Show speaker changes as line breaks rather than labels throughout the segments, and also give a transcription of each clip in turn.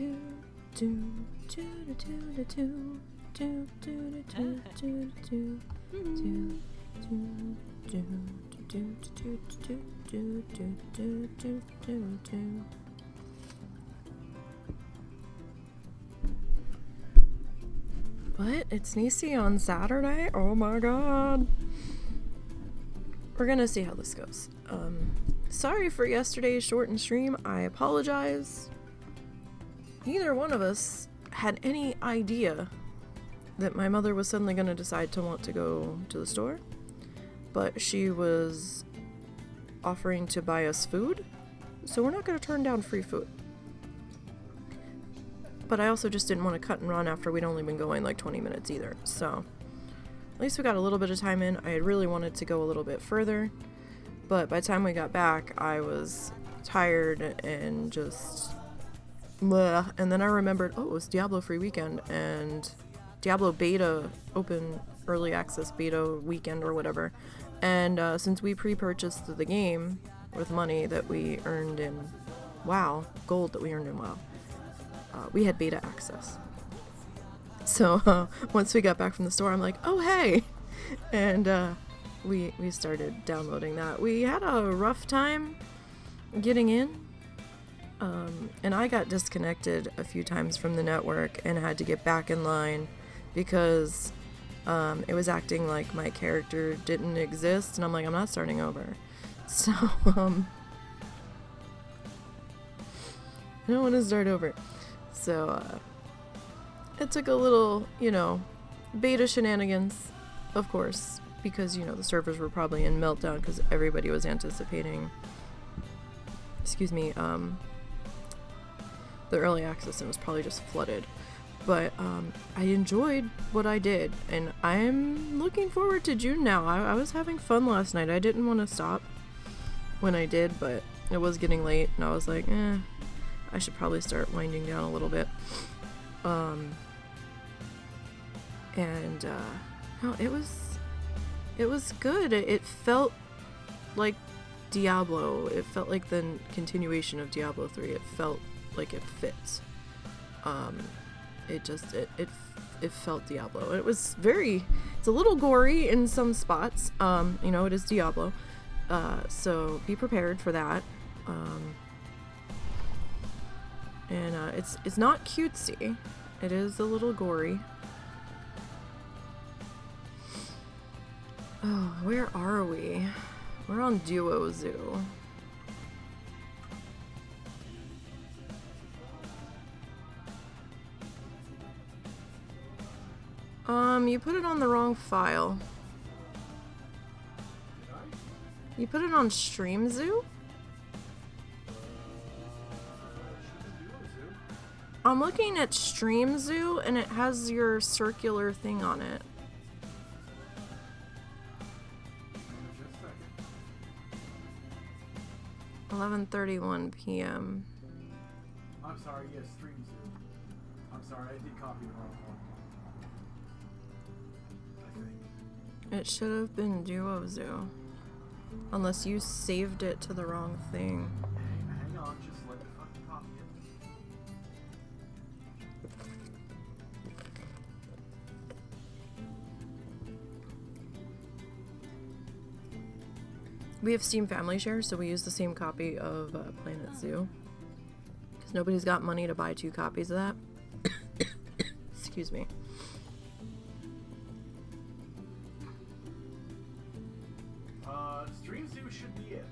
What? It's Nisey on Saturday? Oh my god. We're gonna see how this goes. Sorry for yesterday's shortened stream. I apologize. Neither one of us had any idea that my mother was suddenly gonna decide to want to go to the store. But she was offering to buy us food, so we're not gonna turn down free food. But I also just didn't want to cut and run after we'd only been going like 20 minutes either, so at least we got a little bit of time in. I had really wanted to go a little bit further, but by the time we got back, I was tired and just bleh. And then I remembered, oh, it was Diablo free weekend and Diablo beta, open early access beta weekend or whatever. And since we pre-purchased the game with money that we earned in WoW, gold that we earned in WoW, we had beta access. So once we got back from the store, I'm like, oh hey, and we started downloading that. We had a rough time getting in, and I got disconnected a few times from the network and had to get back in line because it was acting like my character didn't exist, and I'm like, I'm not starting over. So I don't want to start over. So it took a little, beta shenanigans, of course, because, the servers were probably in meltdown because everybody was anticipating, the early access, and it was probably just flooded. But I enjoyed what I did, and I'm looking forward to June now. I was having fun last night. I didn't want to stop when I did, but it was getting late, and I was like, I should probably start winding down a little bit. No, it was good. It felt like Diablo. It felt like the continuation of Diablo 3. It felt like it fits. It felt Diablo. It was it's a little gory in some spots. It is Diablo. So be prepared for that. And it's not cutesy. It is a little gory. Oh, where are we? We're on Duo Zoo. You put it on the wrong file. You put it on Stream Zoo? I'm looking at Stream Zoo and it has your circular thing on it. $11:31 p.m.
I'm sorry, yes, Stream Zoo. I'm sorry, I did copy the wrong one. I think.
It should have been Duo Zoo. Unless you saved it to the wrong thing.
Hang on, just let me fucking copy it.
We have Steam Family Share, so we use the same copy of Planet Zoo. Because nobody's got money to buy 2 copies of that. Excuse me.
Stream Zoo should be it.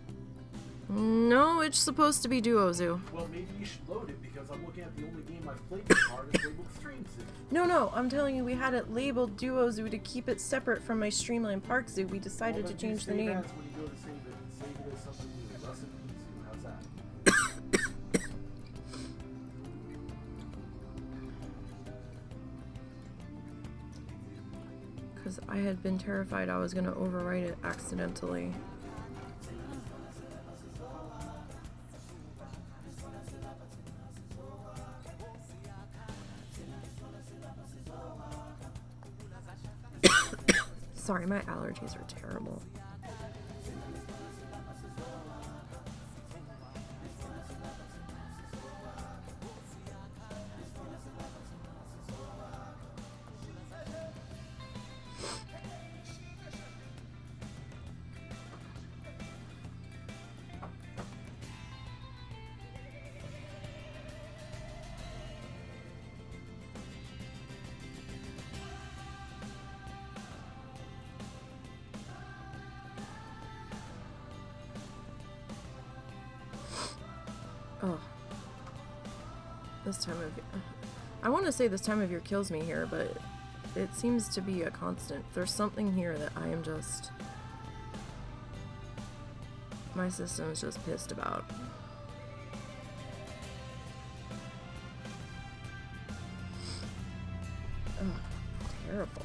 No, it's supposed to be Duo Zoo.
Well, maybe you should load it because I'm looking at the only game I've played this hard is labeled Stream Zoo.
No, I'm telling you, we had it labeled Duo Zoo to keep it separate from my Streamland Park Zoo. We decided to change the name.
When you go to save it, save it as something new. Russ and Zoo, how's that?
Because I had been terrified I was going to overwrite it accidentally. Sorry, my allergies are terrible. Oh. This time of year. I want to say this time of year kills me here, but it seems to be a constant. There's something here that I am just... My system is just pissed about. Oh, terrible.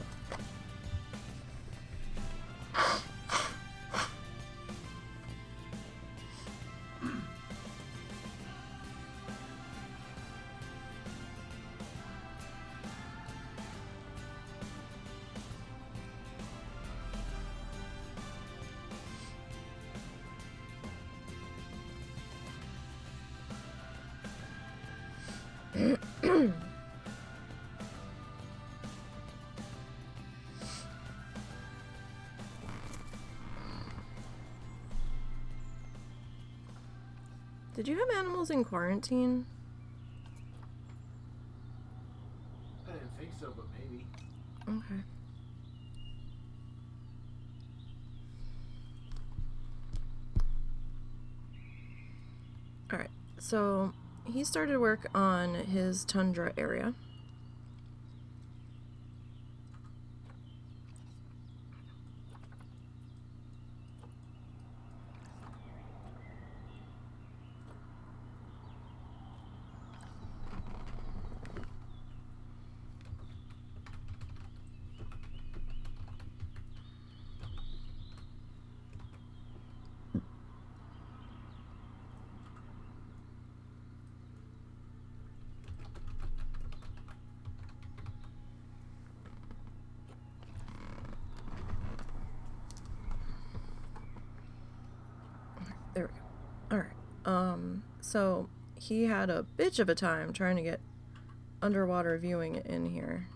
Did you have animals in quarantine?
I didn't think so, but maybe.
Okay. Alright, so he started work on his tundra area. There we go. Alright. So he had a bitch of a time trying to get underwater viewing in here.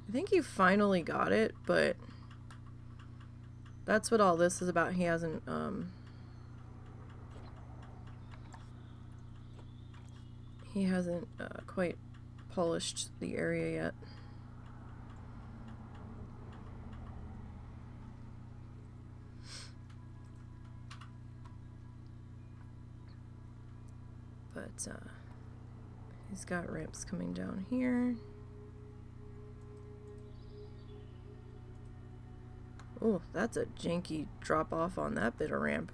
I think he finally got it, but that's what all this is about. He hasn't, quite polished the area yet. But, he's got ramps coming down here. Oh, that's a janky drop off on that bit of ramp.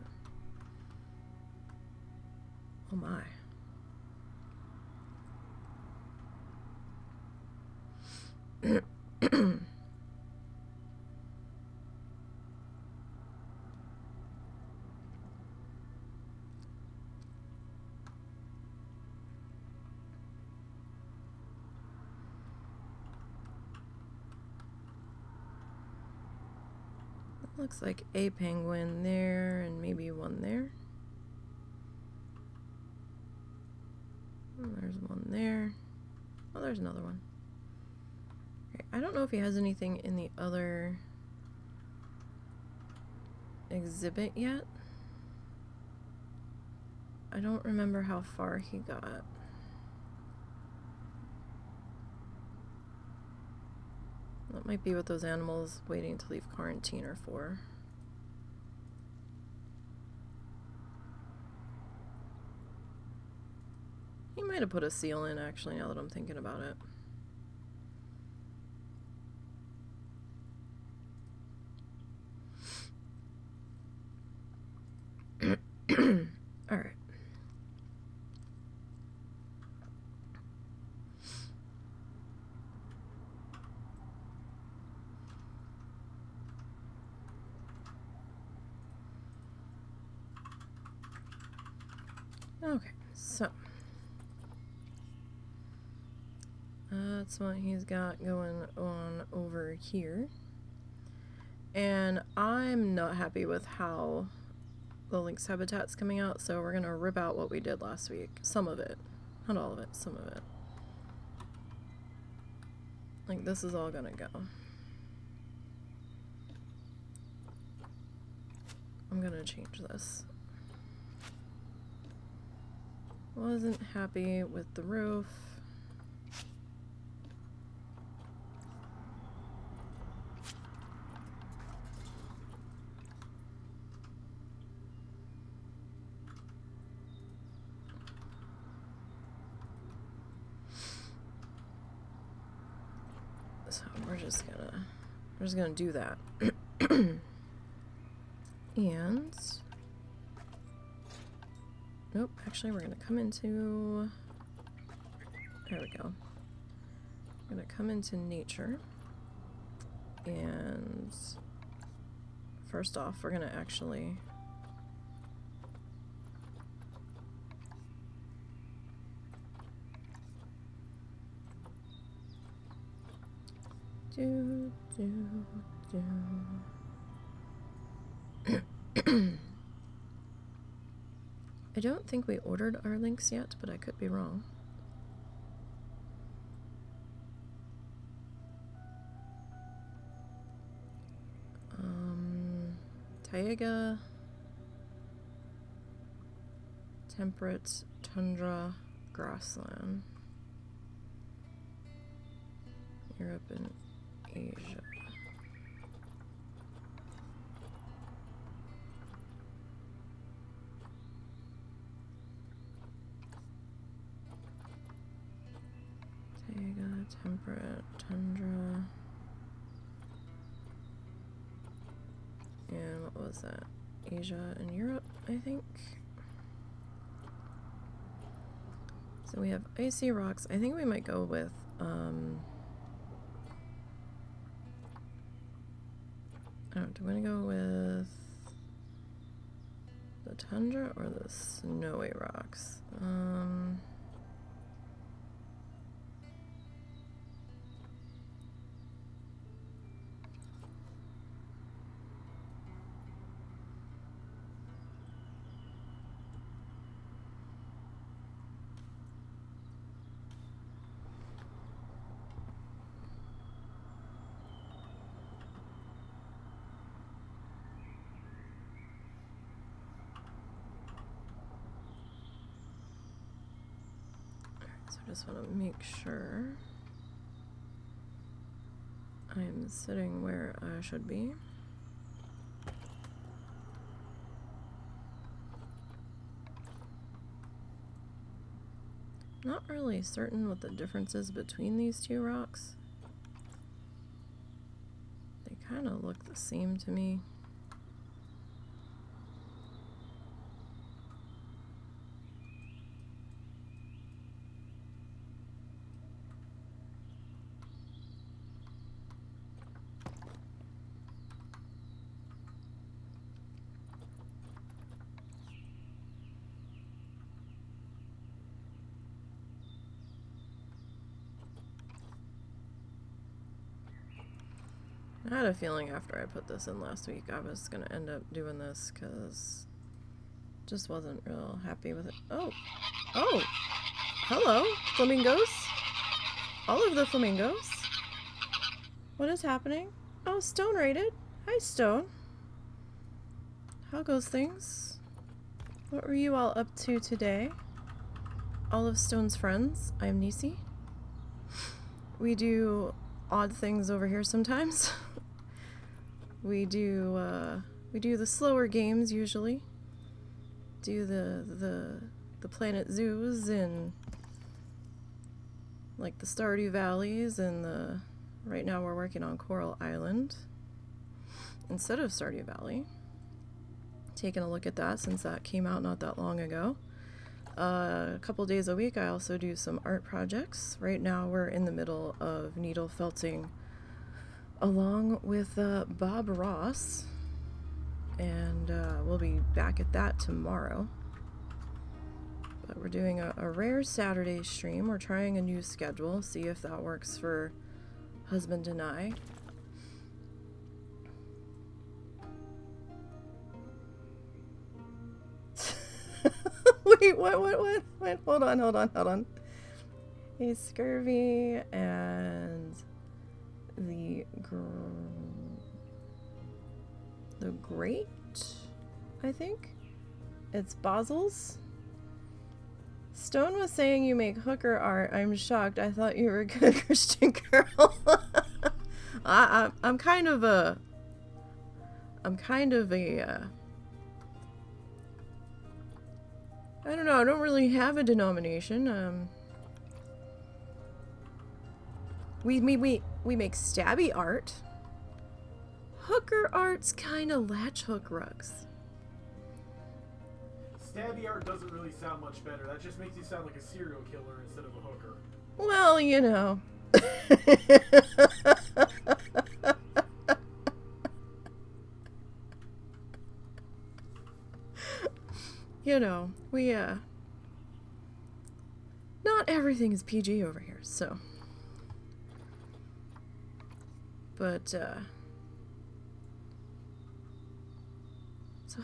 Oh my. Looks like a penguin there and maybe one there. And there's one there. Oh, there's another one. Okay, I don't know if he has anything in the other exhibit yet. I don't remember how far he got. That might be what those animals waiting to leave quarantine are for. He might have put a seal in, actually, now that I'm thinking about it. Alright. Okay, so that's what he's got going on over here. And I'm not happy with how the lynx habitat's coming out, so we're gonna rip out what we did last week. Some of it. Not all of it, some of it. Like, this is all gonna go. I'm gonna change this. Wasn't happy with the roof. we're just gonna do that. And nope, actually we're gonna come into, there we go. We're gonna come into nature, and first off we're gonna actually do. I don't think we ordered our Lynx yet, but I could be wrong. Taiga, temperate, tundra, grassland, Europe and Asia. Taiga, temperate, tundra. And what was that? Asia and Europe, I think. So we have icy rocks. I think we might go with do we want to go with the tundra or the snowy rocks? So I just want to make sure I'm sitting where I should be. Not really certain what the difference is between these two rocks. They kind of look the same to me. I had a feeling after I put this in last week I was going to end up doing this because just wasn't real happy with it. Oh, hello, flamingos. All of the flamingos. What is happening? Oh, Stone raided. Hi, Stone. How goes things? What were you all up to today? All of Stone's friends. I'm Nisey. We do odd things over here sometimes. We do the slower games usually. Do the planet zoos and like the Stardew Valleys and right now we're working on Coral Island instead of Stardew Valley. Taking a look at that since that came out not that long ago. A couple days a week I also do some art projects. Right now we're in the middle of needle felting along with Bob Ross, and we'll be back at that tomorrow. But we're doing a rare Saturday stream. We're trying a new schedule, see if that works for husband and I. Wait, what? Hold on. A scurvy and the great, I think? It's Basil's? Stone was saying you make hooker art. I'm shocked. I thought you were a good Christian girl. I'm kind of a I don't know, I don't really have a denomination. We make stabby art. Hooker art's kind of latch hook rugs.
Stabby art doesn't really sound much better. That just makes you sound like a serial killer instead of a hooker.
Well, you know. You know, we, not everything is PG over here, so. But, so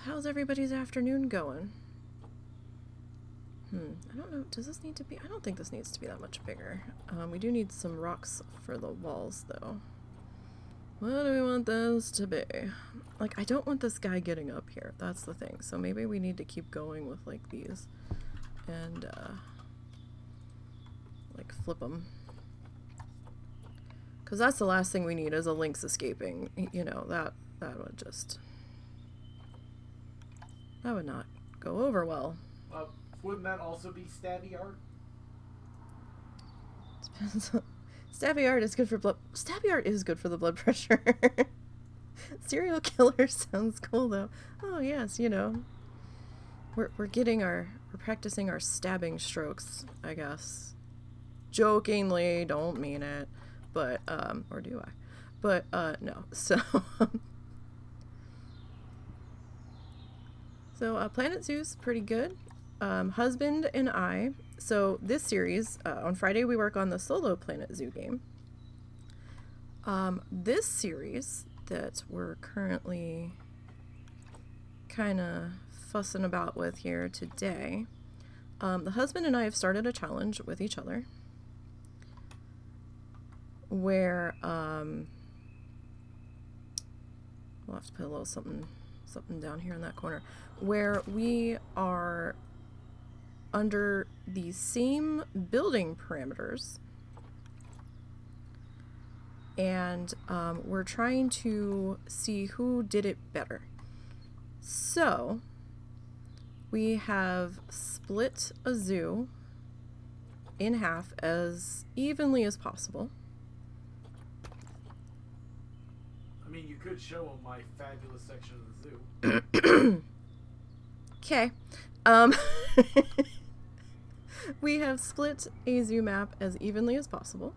how's everybody's afternoon going? I don't know, does this need to be, I don't think this needs to be that much bigger. We do need some rocks for the walls, though. What do we want those to be? Like, I don't want this guy getting up here, that's the thing. So maybe we need to keep going with, like, these. And, like, flip them. Because that's the last thing we need is a Lynx escaping. You know, that would just... that would not go over well.
Wouldn't that also be stabby art?
Depends on... Stabby art is good for blood... Stabby art is good for the blood pressure. Serial killer sounds cool, though. Oh, yes, you know. We're practicing our stabbing strokes, I guess. Jokingly, don't mean it. But, or do I? But, no. So, Planet Zoo's pretty good. Husband and I, so this series, on Friday we work on the solo Planet Zoo game. This series that we're currently kind of fussing about with here today, the husband and I have started a challenge with each other where, we'll have to put a little something down here in that corner, where we are under the same building parameters, and we're trying to see who did it better. So we have split a zoo in half as evenly as possible.
I mean, you could show them my fabulous section of the zoo.
Okay. We have split a zoo map as evenly as possible.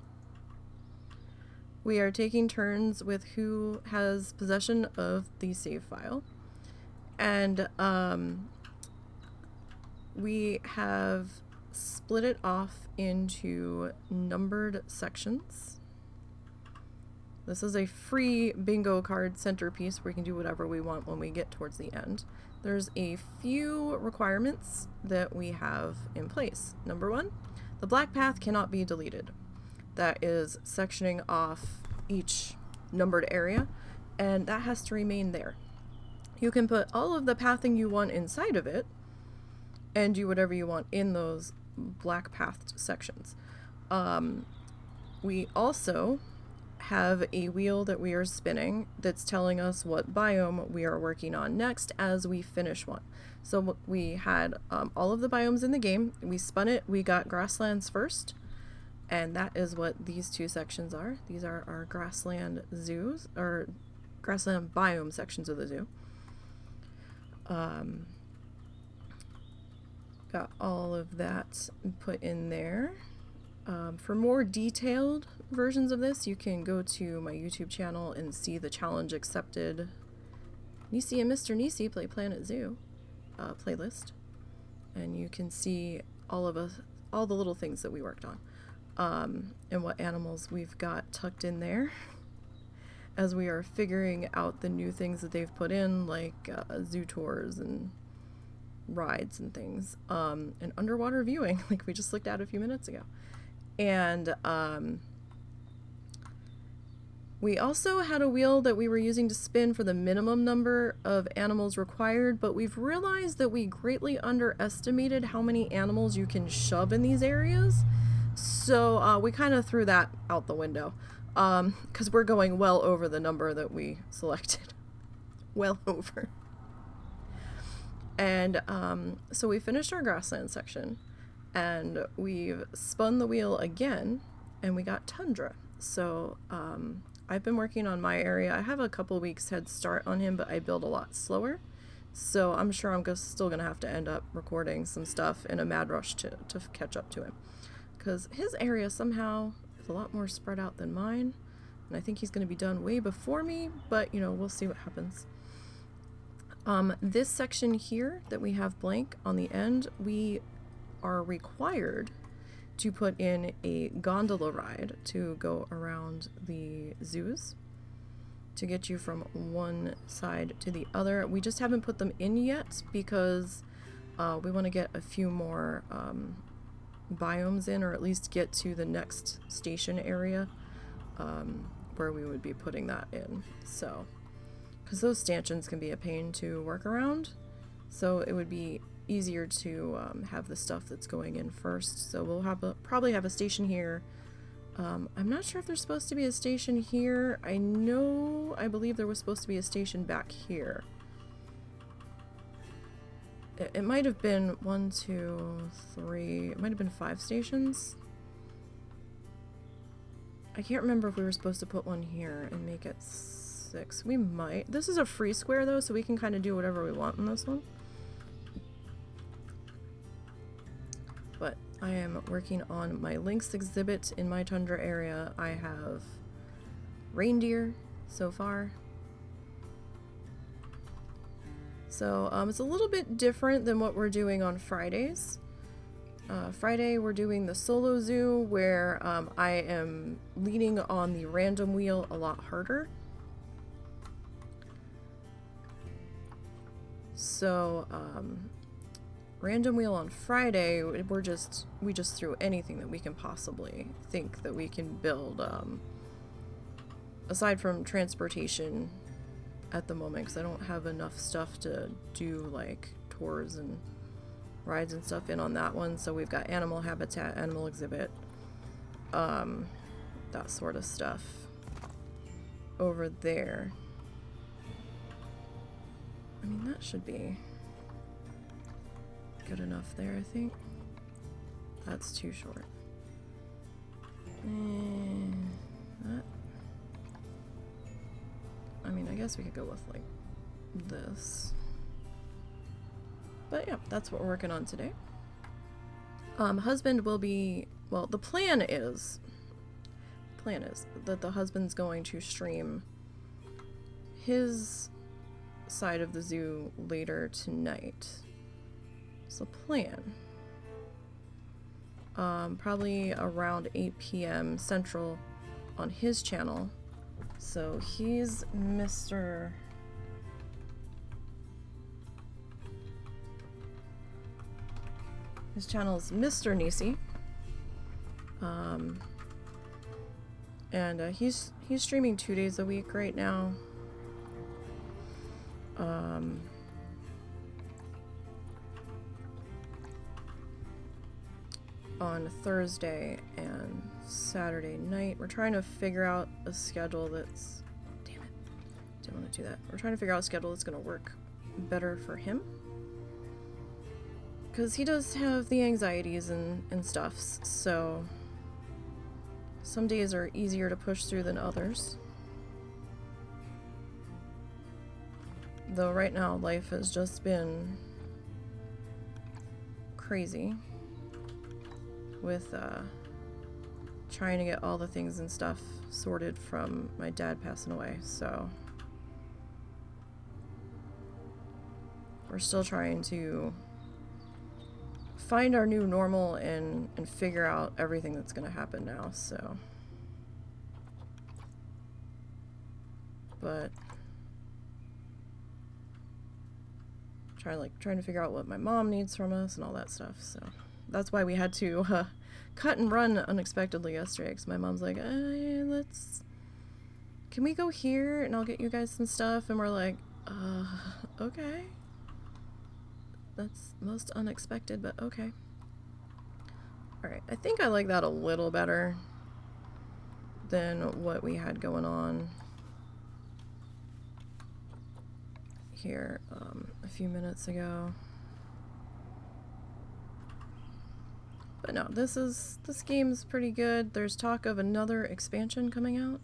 We are taking turns with who has possession of the save file. And we have split it off into numbered sections. This is a free bingo card centerpiece where we can do whatever we want when we get towards the end. There's a few requirements that we have in place. Number one, the black path cannot be deleted. That is sectioning off each numbered area, and that has to remain there. You can put all of the pathing you want inside of it and do whatever you want in those black pathed sections. We also have a wheel that we are spinning that's telling us what biome we are working on next as we finish one. So we had all of the biomes in the game. We spun it. We got grasslands first, and that is what these two sections are. These are our grassland zoos, or grassland biome sections of the zoo. Got all of that put in there. For more detailed versions of this, you can go to my YouTube channel and see the challenge accepted Nisey and MrNisey Play Planet Zoo playlist, and you can see all the little things that we worked on, and what animals we've got tucked in there as we are figuring out the new things that they've put in, like zoo tours and rides and things, and underwater viewing like we just looked at a few minutes ago. And we also had a wheel that we were using to spin for the minimum number of animals required, but we've realized that we greatly underestimated how many animals you can shove in these areas. So we kind of threw that out the window, because we're going well over the number that we selected. Well over. And so we finished our grassland section, and we've spun the wheel again, and we got tundra. So I've been working on my area. I have a couple weeks head start on him, but I build a lot slower. So I'm sure I'm still going to have to end up recording some stuff in a mad rush to catch up to him. Because his area somehow is a lot more spread out than mine. And I think he's going to be done way before me, but you know, we'll see what happens. This section here that we have blank on the end, we are required to put in a gondola ride to go around the zoos to get you from one side to the other. We just haven't put them in yet because we want to get a few more biomes in, or at least get to the next station area where we would be putting that in. So, because those stanchions can be a pain to work around, so it would be easier to have the stuff that's going in first. So we'll probably have a station here. I'm not sure if there's supposed to be a station here. I believe there was supposed to be a station back here. It might have been 1, 2, 3, it might have been 5 stations. I can't remember if we were supposed to put one here and make it 6. We might. This is a free square though, so we can kind of do whatever we want in this one. But I am working on my Lynx exhibit in my tundra area. I have reindeer so far. So it's a little bit different than what we're doing on Fridays. Friday we're doing the solo zoo where I am leaning on the random wheel a lot harder. So random wheel on Friday, we just threw anything that we can possibly think that we can build, aside from transportation at the moment, because I don't have enough stuff to do like tours and rides and stuff in on that one. So we've got animal habitat, animal exhibit, that sort of stuff over there. I mean, that should be good enough there, I think. That's too short. That. I mean, I guess we could go with like this. But yeah, that's what we're working on today. Husband will be, well, the plan is that the husband's going to stream his side of the zoo later tonight. It's the plan. Probably around 8 p.m. Central on his channel. So he's Mr. His channel is MrNisey. And he's streaming 2 days a week right now. On Thursday and Saturday night. We're trying to figure out a schedule that's... Damn it. Didn't want to do that. We're trying to figure out a schedule that's going to work better for him. Because he does have the anxieties and stuffs, so some days are easier to push through than others. Though right now life has just been crazy with trying to get all the things and stuff sorted from my dad passing away, so we're still trying to find our new normal and figure out everything that's going to happen now, so. But trying to figure out what my mom needs from us and all that stuff, so that's why we had to cut and run unexpectedly yesterday, because my mom's like, can we go here and I'll get you guys some stuff? And we're like, okay. That's most unexpected, but okay. Alright, I think I like that a little better than what we had going on here a few minutes ago. But no, this game's pretty good. There's talk of another expansion coming out.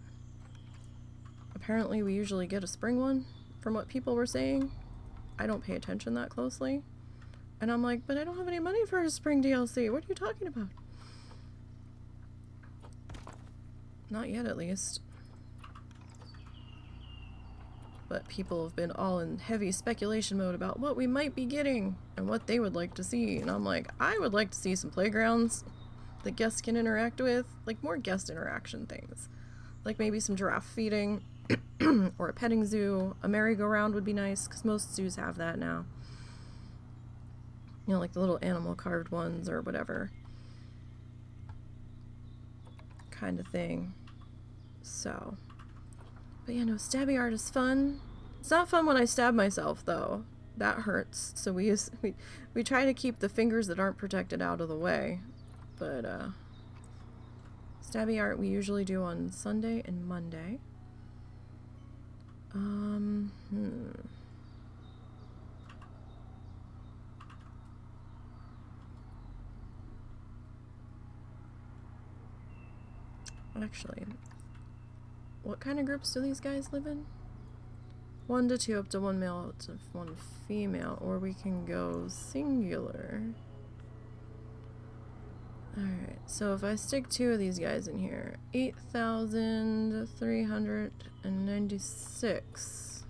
Apparently we usually get a spring one, from what people were saying. I don't pay attention that closely. And I'm like, but I don't have any money for a spring DLC. What are you talking about? Not yet, at least. But people have been all in heavy speculation mode about what we might be getting and what they would like to see. And I'm like, I would like to see some playgrounds that guests can interact with. Like, more guest interaction things. Like maybe some giraffe feeding or a petting zoo. A merry-go-round would be nice, because most zoos have that now. You know, like the little animal carved ones or whatever. Kind of thing. So. But yeah, no, stabby art is fun. It's not fun when I stab myself, though. That hurts. So we try to keep the fingers that aren't protected out of the way. But, stabby art we usually do on Sunday and Monday. Actually, what kind of groups do these guys live in? 1 to 2, up to 1 male, up to 1 female, or we can go singular. Alright, so if I stick 2 of these guys in here, 8,396.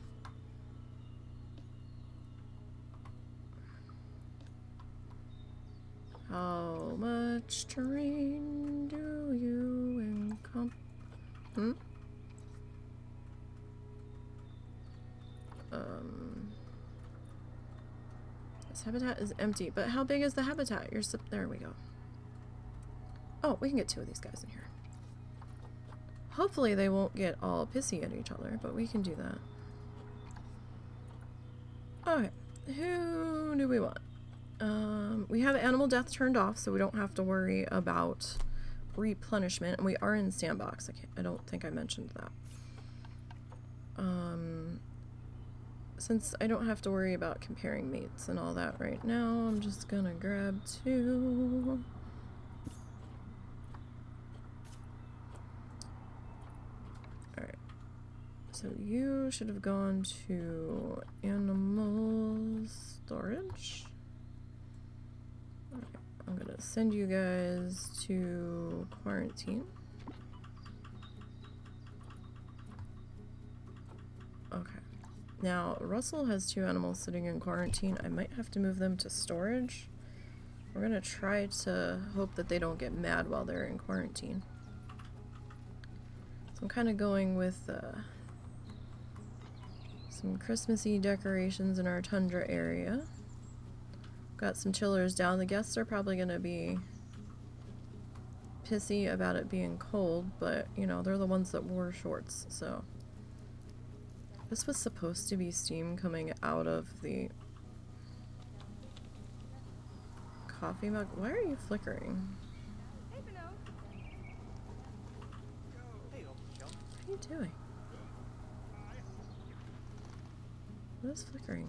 How much terrain do you encompass? This habitat is empty, but how big is the habitat? There we go. Oh, we can get 2 of these guys in here. Hopefully they won't get all pissy at each other, but we can do that. Okay, who do we want? We have animal death turned off, so we don't have to worry about replenishment, and we are in sandbox. I don't think I mentioned that. Since I don't have to worry about comparing mates and all that right now, I'm just gonna grab 2. Alright. So you should have gone to animal storage. Alright, I'm gonna send you guys to quarantine. Okay. Now, Russell has 2 animals sitting in quarantine. I might have to move them to storage. We're gonna try to hope that they don't get mad while they're in quarantine. So I'm kind of going with some Christmassy decorations in our tundra area. Got some chillers down. The guests are probably gonna be pissy about it being cold, but you know, they're the ones that wore shorts, so. This was supposed to be steam coming out of the coffee mug. Why are you flickering?
Hey, Beno.
What are you doing? What is flickering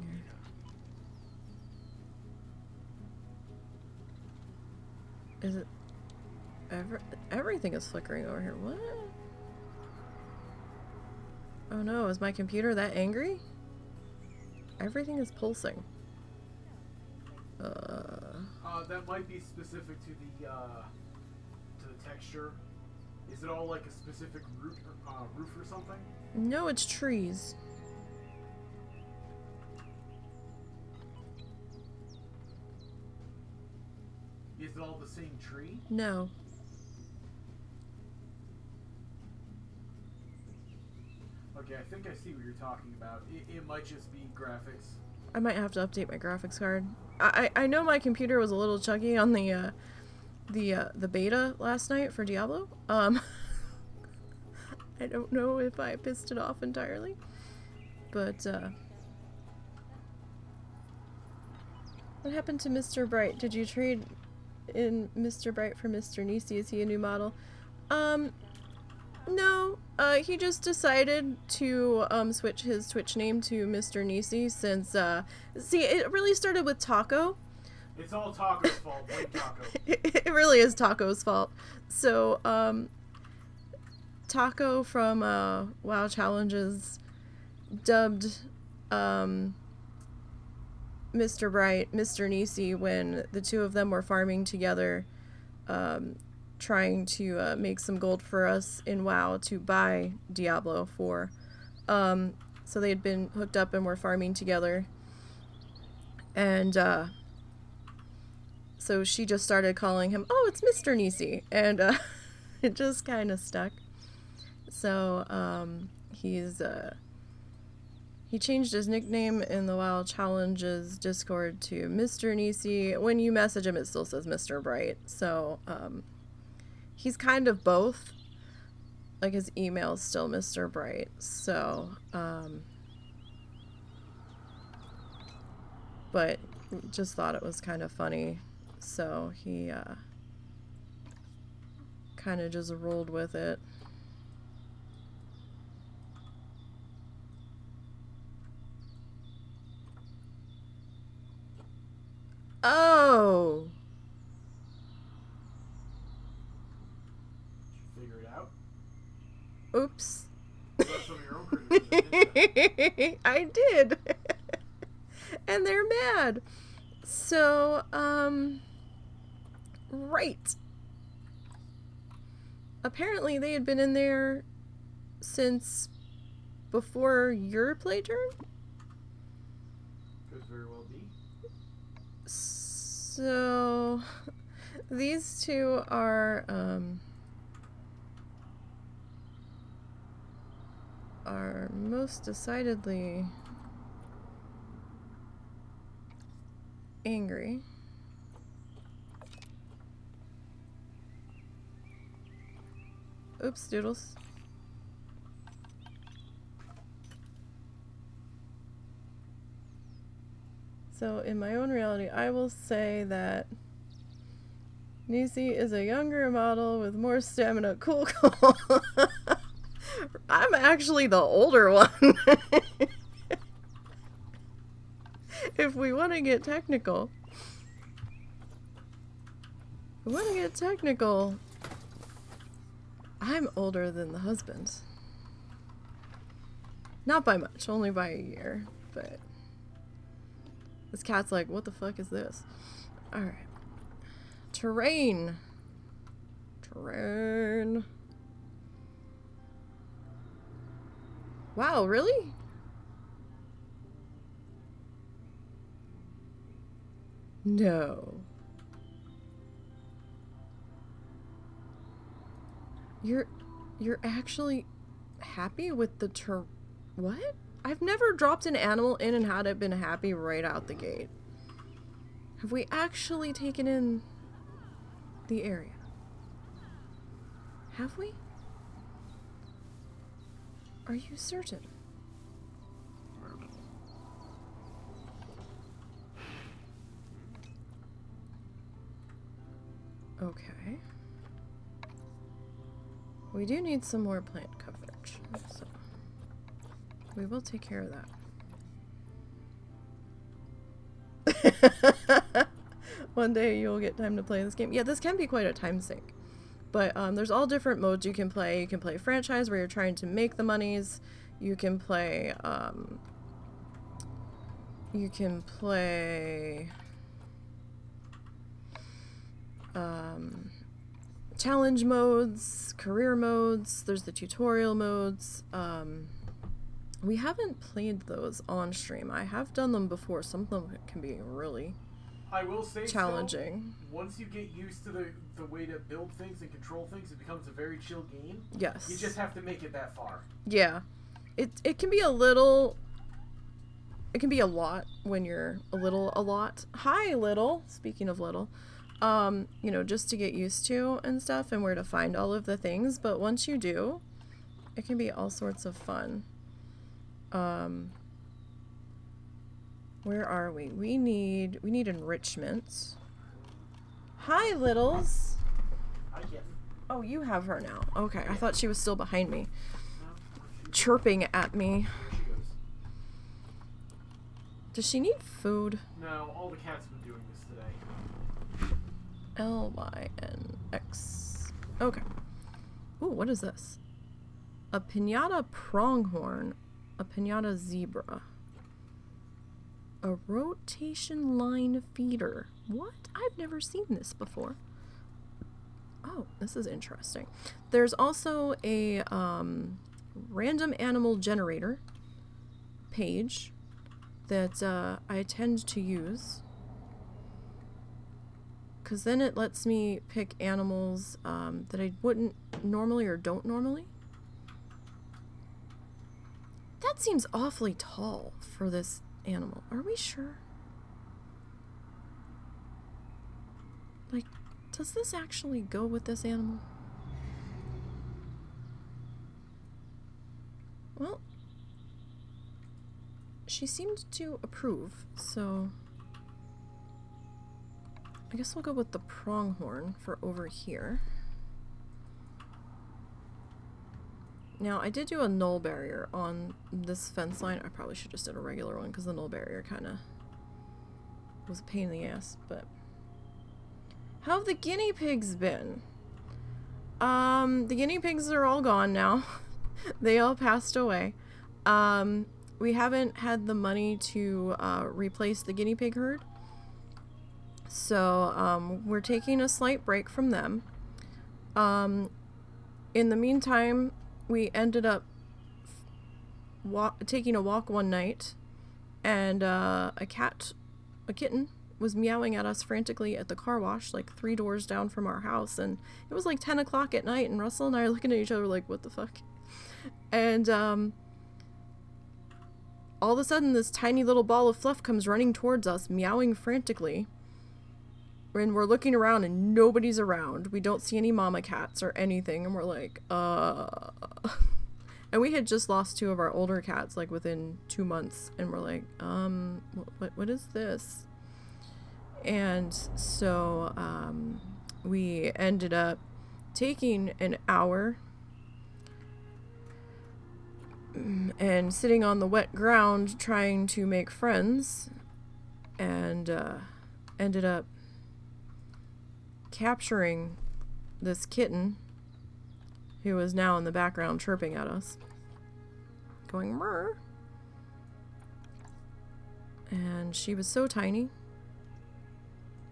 here? Is it everything is flickering over here? What? Oh no, is my computer that angry? Everything is pulsing.
That might be specific to the texture. Is it all like a specific roof or something?
No, it's trees.
Is it all the same tree?
No.
Okay, I think I see what you're talking about. It might just be graphics.
I might have to update my graphics card. I know my computer was a little chuggy on the beta last night for Diablo. I don't know if I pissed it off entirely, but what happened to Mr. Bright? Did you trade in Mr. Bright for MrNisey? Is he a new model? No, he just decided to switch his Twitch name to MrNisey since see, it really started with Taco.
It's all Taco's fault. Blame Taco.
It really is Taco's fault. So, Taco from WoW Challenges dubbed Mr. Bright, MrNisey, when the two of them were farming together, trying to make some gold for us in WoW to buy Diablo 4. So they had been hooked up and were farming together. And so she just started calling him, "Oh, it's MrNisey," and it just kind of stuck. So he changed his nickname in the WoW Challenges Discord to MrNisey. When you message him, it still says Mr. Bright. So he's kind of both. Like, his email's still Mr. Bright. So but just thought it was kind of funny. So he kind of just rolled with it. Oh!
Did you figure it out?
Oops.
That's some of your own criticism, didn't you?
I did. And they're mad. So, right. Apparently they had been in there since before your play turn?
Could very well be.
So, these two are most decidedly angry. Oops, doodles. So in my own reality, I will say that Nisey is a younger model with more stamina. Cool, cool. I'm actually the older one. If we want to get technical. I'm older than the husband. Not by much, only by a year, but this cat's like, what the fuck is this? Alright. Terrain. Wow, really? No. You're actually happy with the what? I've never dropped an animal in and had it been happy right out the gate. Have we actually taken in the area? Have we? Are you certain? Okay. We do need some more plant coverage, so we will take care of that. One day you'll get time to play this game. Yeah, this can be quite a time sink. But there's all different modes you can play. You can play franchise where you're trying to make the monies. You can play challenge modes, career modes, there's the tutorial modes. We haven't played those on stream. I have done them before. Some of them can be really
I will say
challenging.
So, once you get used to the way to build things and control things, it becomes a very chill game.
Yes.
You just have to make it that far.
Yeah. It can be a little... It can be a lot when you're a lot. Hi, little. Speaking of little. You know, just to get used to and stuff and where to find all of the things. But once you do, it can be all sorts of fun. Where are we? We need enrichment. Hi, littles.
I get it.
Oh, you have her now. Okay, I thought she was still behind me. Chirping at me.
There she goes.
Does she need food?
No, all the cats have been doing this today.
Lynx. Okay. Ooh, what is this? A pinata pronghorn. A pinata zebra. A rotation line feeder. What? I've never seen this before. Oh, this is interesting. There's also a random animal generator page that I tend to use, because then it lets me pick animals that I wouldn't normally or don't normally. That seems awfully tall for this animal. Are we sure? Like, does this actually go with this animal? Well, she seemed to approve, so I guess we'll go with the pronghorn for over here. Now, I did do a null barrier on this fence line. I probably should just did a regular one because the null barrier kind of was a pain in the ass, but how have the guinea pigs been? The guinea pigs are all gone now. They all passed away. We haven't had the money to replace the guinea pig herd. So we're taking a slight break from them. In the meantime, we ended up taking a walk one night, and a kitten was meowing at us frantically at the car wash, like 3 doors down from our house, and it was like 10 o'clock at night, and Russell and I are looking at each other like, what the fuck? And all of a sudden this tiny little ball of fluff comes running towards us, meowing frantically, and we're looking around and nobody's around. We don't see any mama cats or anything, and we're like, and we had just lost 2 of our older cats like within 2 months, and we're like, what is this? And so we ended up taking an hour and sitting on the wet ground trying to make friends, and ended up capturing this kitten who is now in the background chirping at us, going murr. And she was so tiny.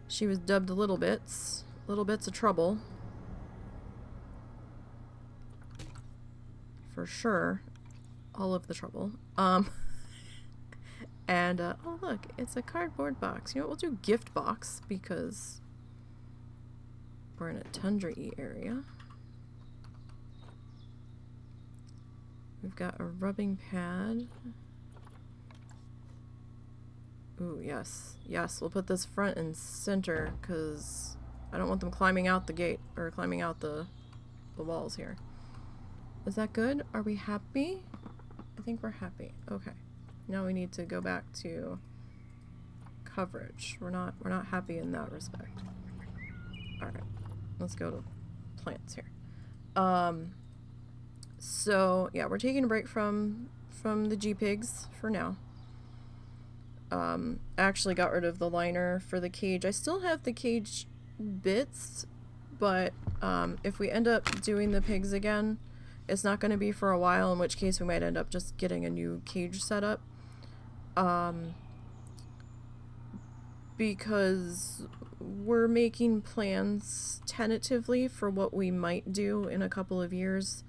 She was dubbed Little Bits of Trouble. For sure. All of the trouble. And, oh look, it's a cardboard box. You know what, we'll do gift box, because we're in a tundra-y area. We've got a rubbing pad. Ooh, yes. Yes, we'll put this front and center, because I don't want them climbing out the gate, or climbing out the walls here. Is that good? Are we happy? I think we're happy. Okay. Now we need to go back to coverage. We're not happy in that respect. Alright. Let's go to plants here. So yeah, we're taking a break from the G-Pigs for now. I actually got rid of the liner for the cage. I still have the cage bits, but if we end up doing the pigs again, it's not going to be for a while, in which case we might end up just getting a new cage set up. Because we're making plans tentatively for what we might do in a couple of years.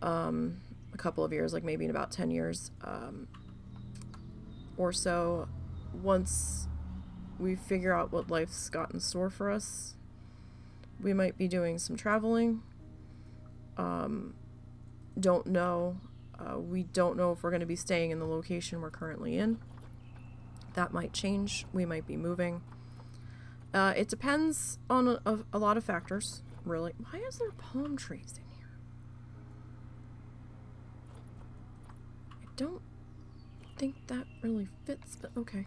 Like maybe in about 10 years or so, once we figure out what life's got in store for us. We might be doing some traveling. Don't know. We don't know if we're going to be staying in the location we're currently in. That might change. We might be moving. It depends on a lot of factors, really. Why is there palm trees in here? I don't think that really fits, but okay.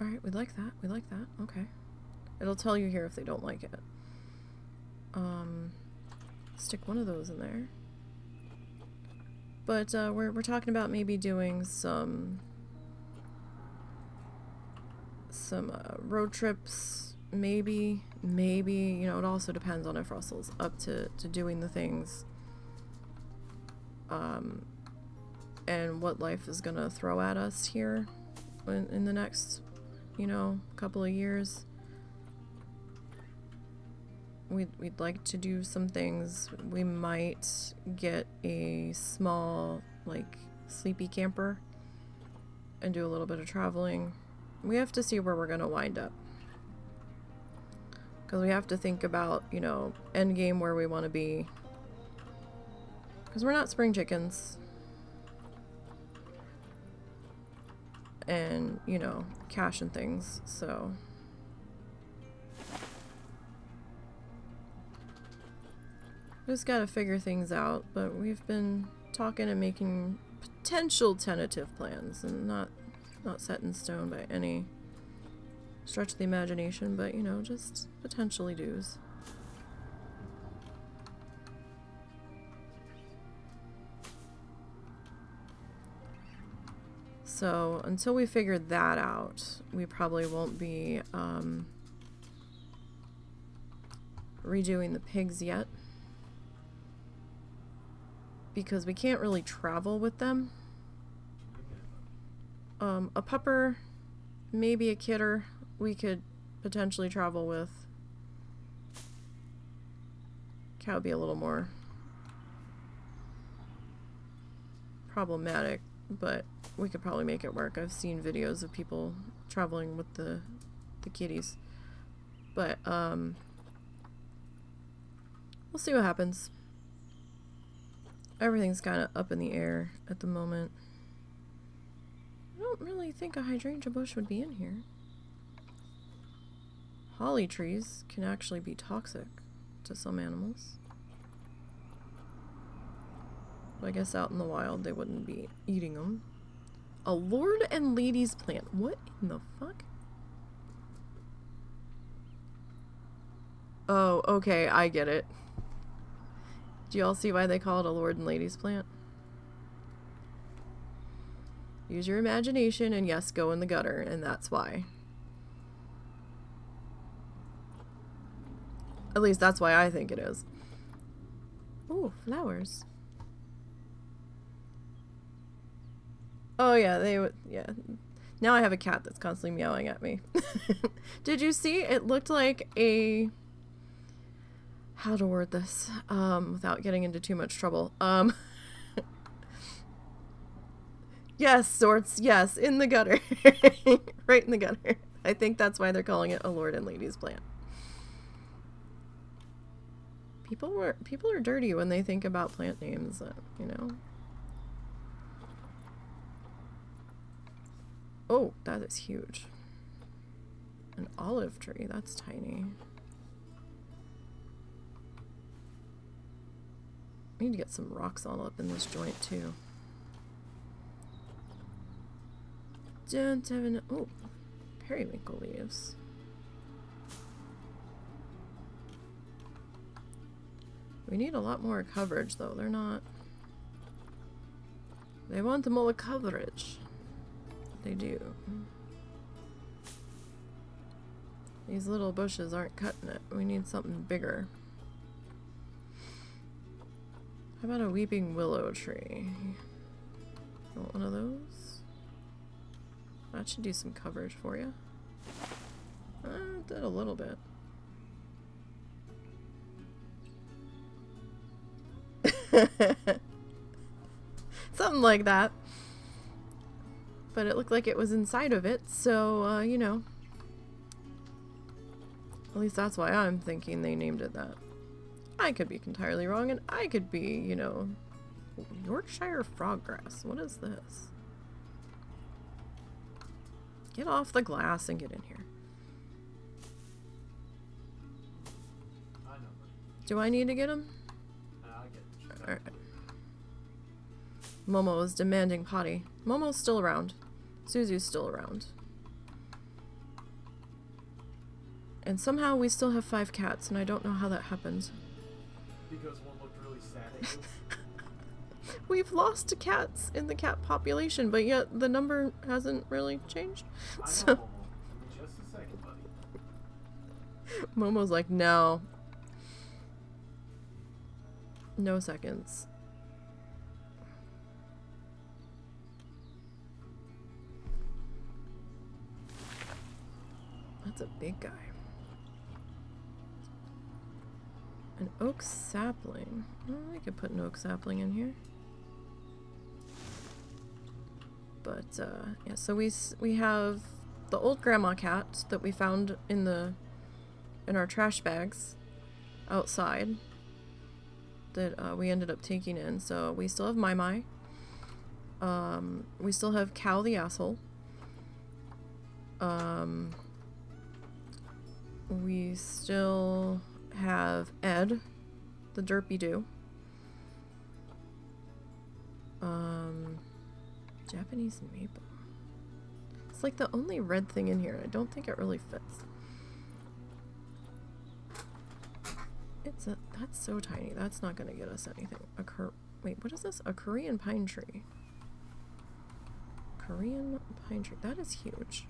Alright, we like that. We like that. Okay. It'll tell you here if they don't like it. Stick one of those in there. But we're talking about maybe doing some some road trips, maybe, you know, it also depends on if Russell's up to doing the things, and what life is gonna throw at us here in the next, you know, couple of years. We'd like to do some things. We might get a small, like, sleepy camper and do a little bit of traveling. We have to see where we're gonna wind up. Because we have to think about, you know, end game where we want to be. Because we're not spring chickens. And, you know, cash and things, so... Just gotta figure things out, but we've been talking and making potential tentative plans, and not set in stone by any stretch of the imagination, but, you know, just potentially do's. So until we figure that out, we probably won't be redoing the pigs yet. Because we can't really travel with them. A pupper, maybe a kidder, we could potentially travel with. Cow would be a little more problematic, but we could probably make it work. I've seen videos of people traveling with the kitties. But, we'll see what happens. Everything's kind of up in the air at the moment. I don't really think a hydrangea bush would be in here. Holly trees can actually be toxic to some animals. But I guess out in the wild they wouldn't be eating them. A lord and lady's plant. What in the fuck? Oh, okay, I get it. Do you all see why they call it a lord and lady's plant? Use your imagination and yes, go in the gutter, and that's why. At least that's why I think it is. Oh, flowers. Oh yeah, they would, yeah. Now I have a cat that's constantly meowing at me. Did you see? It looked like a... How to word this without getting into too much trouble. Yes, sorts. Yes, in the gutter. Right in the gutter. I think that's why they're calling it a lord and lady's plant. People are dirty when they think about plant names, you know. Oh, that is huge. An olive tree. That's tiny. I need to get some rocks all up in this joint too. Don't have an... Oh, periwinkle leaves. We need a lot more coverage though. They're not... They want more coverage. They do. These little bushes aren't cutting it. We need something bigger. How about a weeping willow tree? Want one of those? That should do some coverage for you. Did a little bit. Something like that. But it looked like it was inside of it, so, you know. At least that's why I'm thinking they named it that. I could be entirely wrong, and I could be, you know, Yorkshire froggrass. What is this? Get off the glass and get in here.
I know.
Do I need to get him?
I'll get it.
Alright. Momo is demanding potty. Momo's still around. Suzu's still around. And somehow we still have 5 cats, and I don't know how that happened.
Because one looked really sad at you.
We've lost cats in the cat population, but yet the number hasn't really changed.
I know,
So,
Momo. We just
Momo's like, no. No seconds. That's a big guy. An oak sapling. Oh, I could put an oak sapling in here. But, yeah, so we have the old grandma cat that we found in our trash bags outside that we ended up taking in. So we still have Mai. We still have Cal the asshole. We still have Ed, the derpy-doo. Japanese maple. It's like the only red thing in here. I don't think it really fits. That's so tiny. That's not gonna get us anything. Wait, what is this? A Korean pine tree. Korean pine tree. That is huge.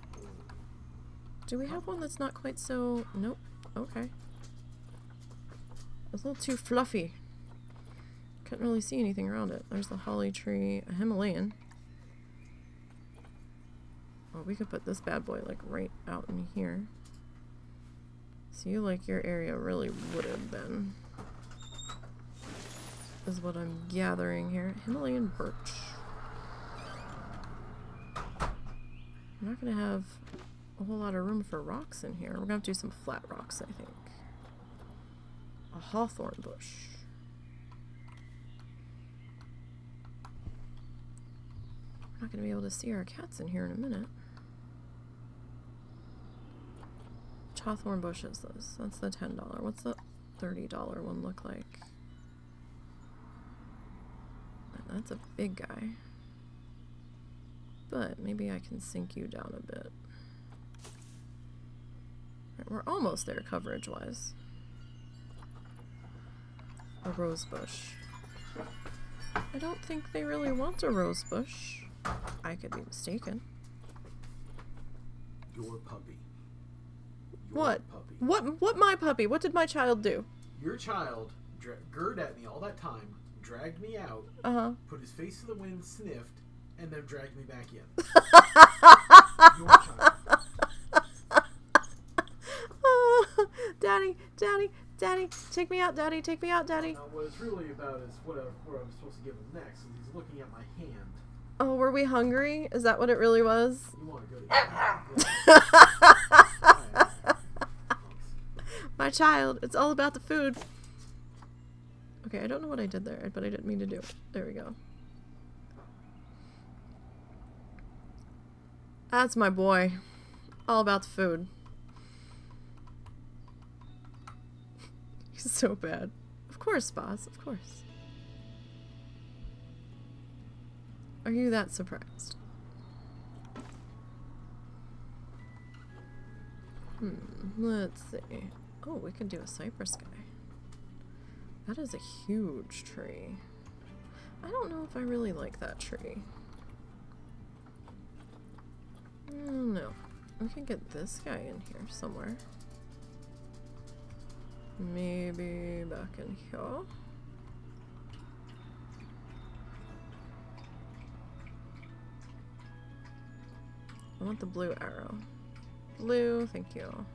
Do we have one that's not quite so... Nope. Okay. It's a little too fluffy. Couldn't really see anything around it. There's the holly tree. A Himalayan. Well, we could put this bad boy, like, right out in here. So you like your area really would have been. Is what I'm gathering here. Himalayan birch. I'm not gonna have a whole lot of room for rocks in here. We're gonna have to do some flat rocks, I think. A hawthorn bush. We're not gonna be able to see our cats in here in a minute. Which hawthorn bush is this? That's the $10. What's the $30 one look like? That's a big guy. But maybe I can sink you down a bit. Right, we're almost there coverage-wise. A rose bush. I don't think they really want a rose bush. I could be mistaken.
Your puppy.
What?
Puppy.
What my puppy? What did my child do?
Your child gurred at me all that time, dragged me out, put his face to the wind, sniffed, and then dragged me back in. Your child.
Oh, Daddy, take me out, Daddy, take me out, Daddy.
What it's really about is what I'm supposed to give him next. Is he's looking at my hand.
Oh, were we hungry? Is that what it really was?
You want to go to
My child, it's all about the food. Okay, I don't know what I did there, but I didn't mean to do it. There we go. That's my boy. All about the food. He's so bad. Of course, boss, of course. Are you that surprised? Let's see. Oh, we can do a cypress guy. That is a huge tree. I don't know if I really like that tree. No. We can get this guy in here somewhere. Maybe back in here. I want the blue arrow. Blue, thank you.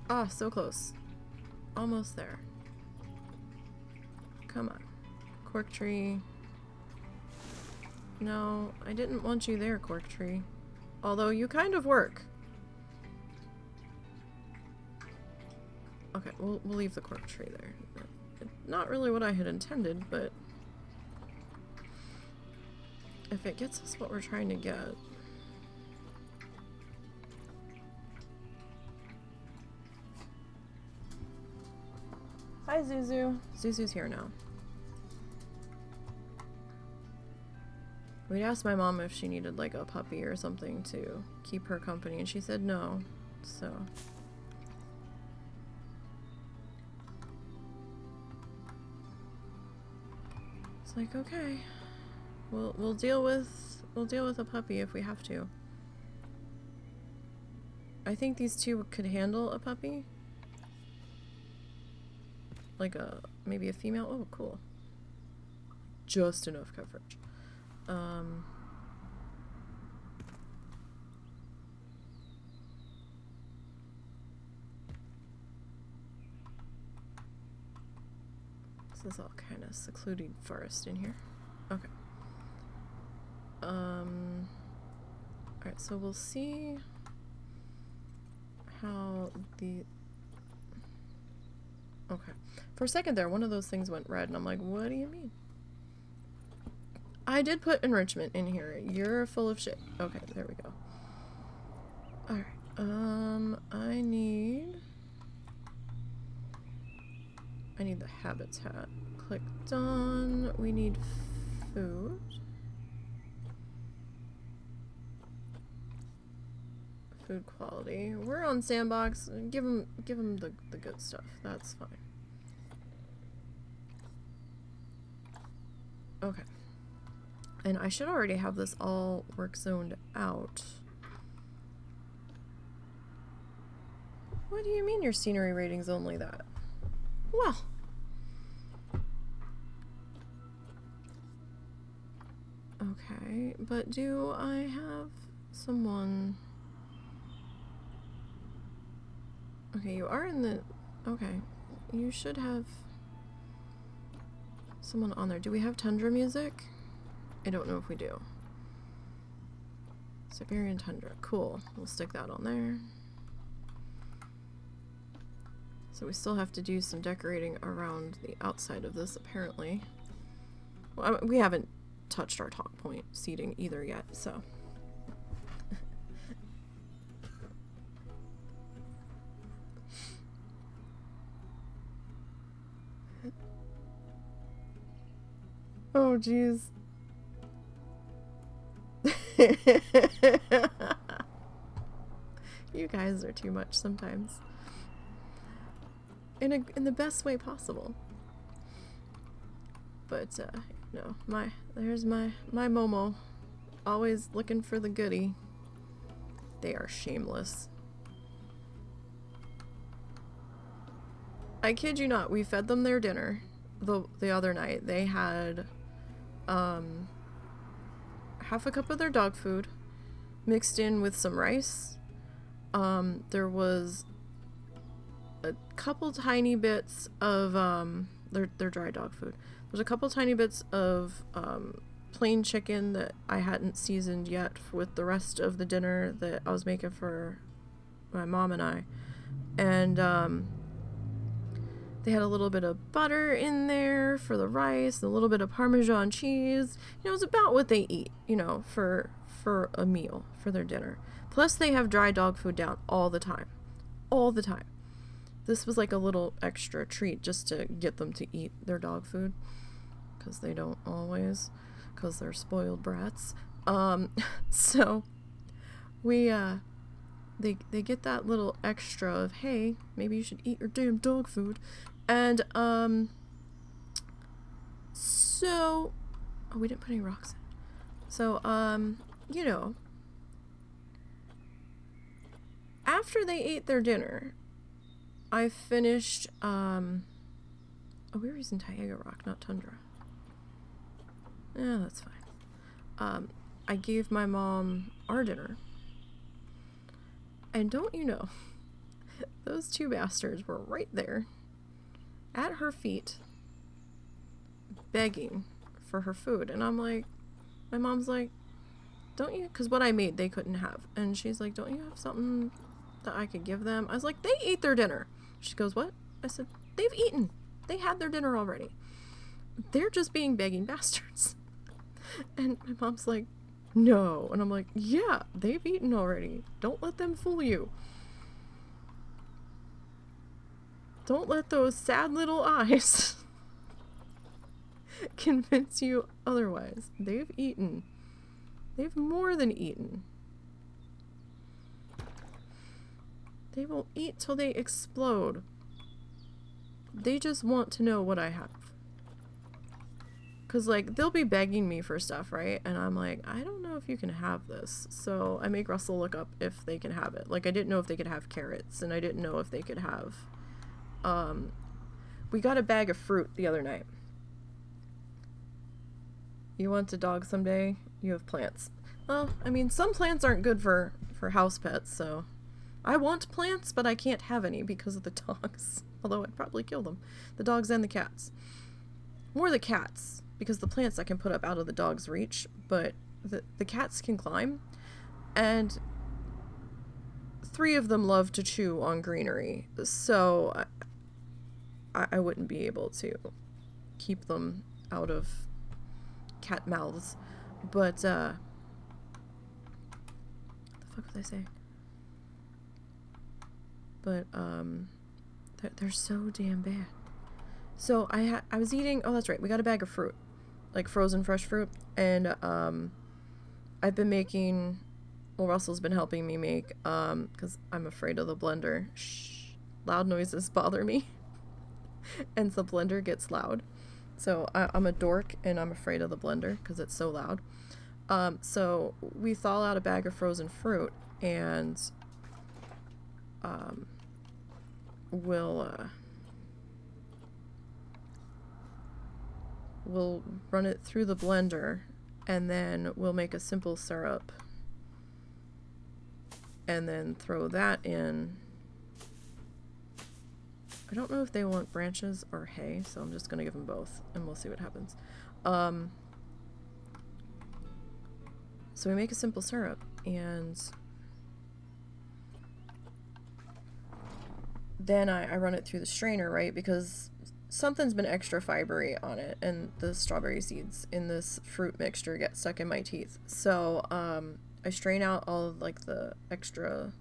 Ah, so close. Almost there. Come on. Cork tree. No, I didn't want you there, cork tree. Although you kind of work. Okay, we'll leave the cork tree there. Not really what I had intended, but if it gets us what we're trying to get. Hi, Zuzu. Zuzu's here now. We'd asked my mom if she needed like a puppy or something to keep her company, and she said no, so. It's like, okay, we'll deal with a puppy if we have to. I think these two could handle a puppy. Like maybe a female. Oh, cool. Just enough coverage. This is all kind of secluded forest in here. Okay. Alright, so we'll see how the... Okay. For a second there, one of those things went red, and I'm like, what do you mean? I did put enrichment in here. You're full of shit. Okay, there we go. Alright, I need the habitat. Click done. We need food. Food quality. We're on sandbox. Give them the good stuff. That's fine. Okay. And I should already have this all work zoned out. What do you mean your scenery rating's only that? Well. Okay, but do I have someone... Okay, you are in the... Okay, you should have someone on there. Do we have tundra music? I don't know if we do. Siberian tundra. Cool. We'll stick that on there. So we still have to do some decorating around the outside of this, apparently. Well, we haven't touched our talk point seating either yet, so... Oh, jeez. You guys are too much sometimes. In the best way possible. But no, there's my Momo, always looking for the goodie. They are shameless. I kid you not, we fed them their dinner the other night. They had half a cup of their dog food mixed in with some rice. There was a couple tiny bits of their dry dog food. There's a couple tiny bits of plain chicken that I hadn't seasoned yet with the rest of the dinner that I was making for my mom and I. And they had a little bit of butter in there for the rice, and a little bit of Parmesan cheese. You know, it's about what they eat, you know, for a meal, for their dinner. Plus they have dry dog food down all the time. All the time. This was like a little extra treat just to get them to eat their dog food. Because they don't always. Because they're spoiled brats. So we, they get that little extra of, hey, maybe you should eat your damn dog food. And, so, oh, we didn't put any rocks in. So, you know, after they ate their dinner, I finished, oh, we were using Taiga rock, not tundra. Yeah, that's fine. I gave my mom our dinner. And don't you know, those two bastards were right there at her feet begging for her food. And I'm like, my mom's like, don't you, because what I made they couldn't have. And she's like, don't you have something that I could give them? I was like, they ate their dinner. She goes, what? I said, they've eaten. They had their dinner already. They're just being begging bastards. And my mom's like, no. And I'm like, yeah, they've eaten already. Don't let them fool you. Don't let those sad little eyes convince you otherwise. They've eaten. They've more than eaten. They will eat till they explode. They just want to know what I have. Because, like, they'll be begging me for stuff, right? And I'm like, I don't know if you can have this. So I make Russell look up if they can have it. Like, I didn't know if they could have carrots, and I didn't know if they could have... we got a bag of fruit the other night. You want a dog someday? You have plants. Well, I mean, some plants aren't good for house pets, so... I want plants, but I can't have any because of the dogs. Although I'd probably kill them. The dogs and the cats. More the cats, because the plants I can put up out of the dog's reach, but the cats can climb. And 3 of them love to chew on greenery, so I wouldn't be able to keep them out of cat mouths. But, what the fuck was I saying? But, they're so damn bad. So I was eating, oh, that's right, we got a bag of fruit, like frozen fresh fruit, and, I've been making, well, Russell's been helping me make, because I'm afraid of the blender. Shh, loud noises bother me, and the blender gets loud, so I'm a dork, and I'm afraid of the blender, because it's so loud. So we thaw out a bag of frozen fruit, and, we'll run it through the blender, and then we'll make a simple syrup, and then throw that in. I don't know if they want branches or hay, so I'm just gonna give them both, and we'll see what happens. So we make a simple syrup, and then I run it through the strainer, right? Because something's been extra fibery on it, and the strawberry seeds in this fruit mixture get stuck in my teeth. So, I strain out all of, like, the extra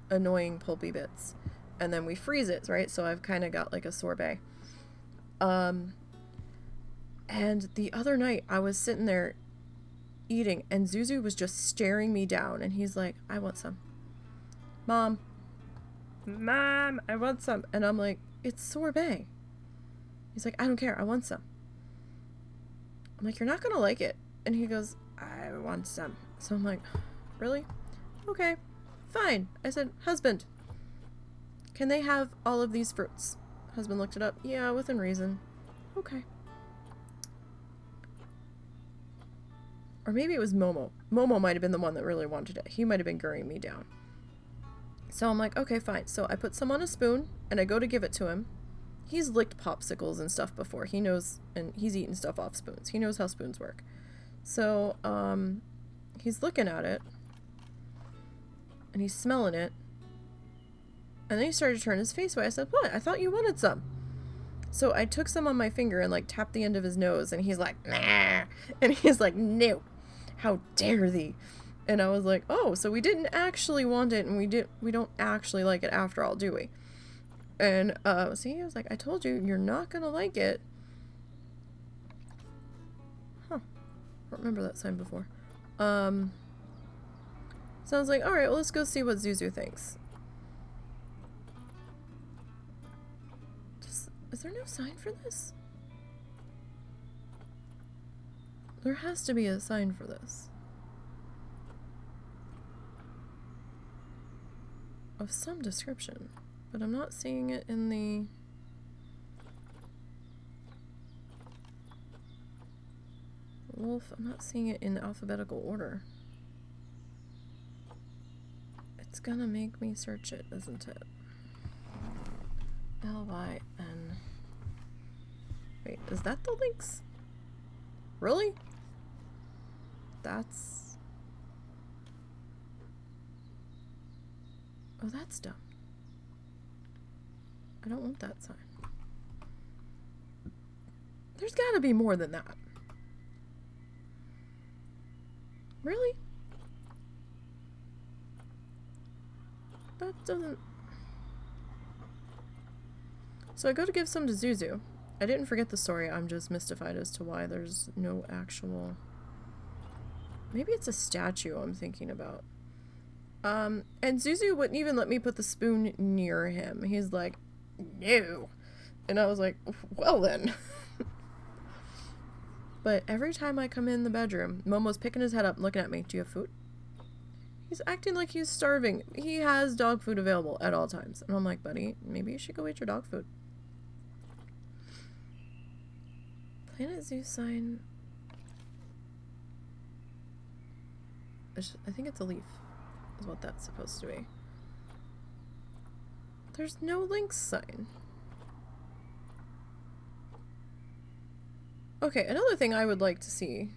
annoying pulpy bits, and then we freeze it, right? So I've kind of got, like, a sorbet. And the other night, I was sitting there eating, and Zuzu was just staring me down, and he's like, I want some. Mom, I want some. And I'm like, it's sorbet. He's like, I don't care, I want some. I'm like, you're not gonna like it. And he goes, I want some. So I'm like, really? Okay, fine. I said, husband, can they have all of these fruits? Husband looked it up. Yeah, within reason. Okay. Or maybe it was Momo. Momo might have been the one that really wanted it. He might have been gurring me down. So I'm like, okay, fine. So I put some on a spoon, and I go to give it to him. He's licked popsicles and stuff before. He knows, and he's eaten stuff off spoons. He knows how spoons work. So, he's looking at it, and he's smelling it, and then he started to turn his face away. I said, what? I thought you wanted some. So I took some on my finger and, like, tapped the end of his nose, and he's like, nah, and he's like, no, how dare thee? And I was like, oh, so we didn't actually want it, and we don't actually like it after all, do we? And, see, I was like, I told you, you're not gonna like it. Huh. I don't remember that sign before. So I was like, alright, well, let's go see what Zuzu thinks. Is there no sign for this? There has to be a sign for this. Of some description. But I'm not seeing it in the... Wolf, I'm not seeing it in alphabetical order. It's gonna make me search it, isn't it? L-Y-N... Wait, is that the Lynx? Really? That's... Oh, that's dumb. I don't want that sign. There's gotta be more than that. Really? That doesn't... So I go to give some to Zuzu. I didn't forget the story, I'm just mystified as to why there's no actual... Maybe it's a statue I'm thinking about. And Zuzu wouldn't even let me put the spoon near him. He's like, no. And I was like, well then. But every time I come in the bedroom, Momo's picking his head up and looking at me. Do you have food? He's acting like he's starving. He has dog food available at all times. And I'm like, buddy, maybe you should go eat your dog food. Planet Zoo sign. I think it's a leaf, is what that's supposed to be. There's no Lynx sign. Okay, another thing I would like to see.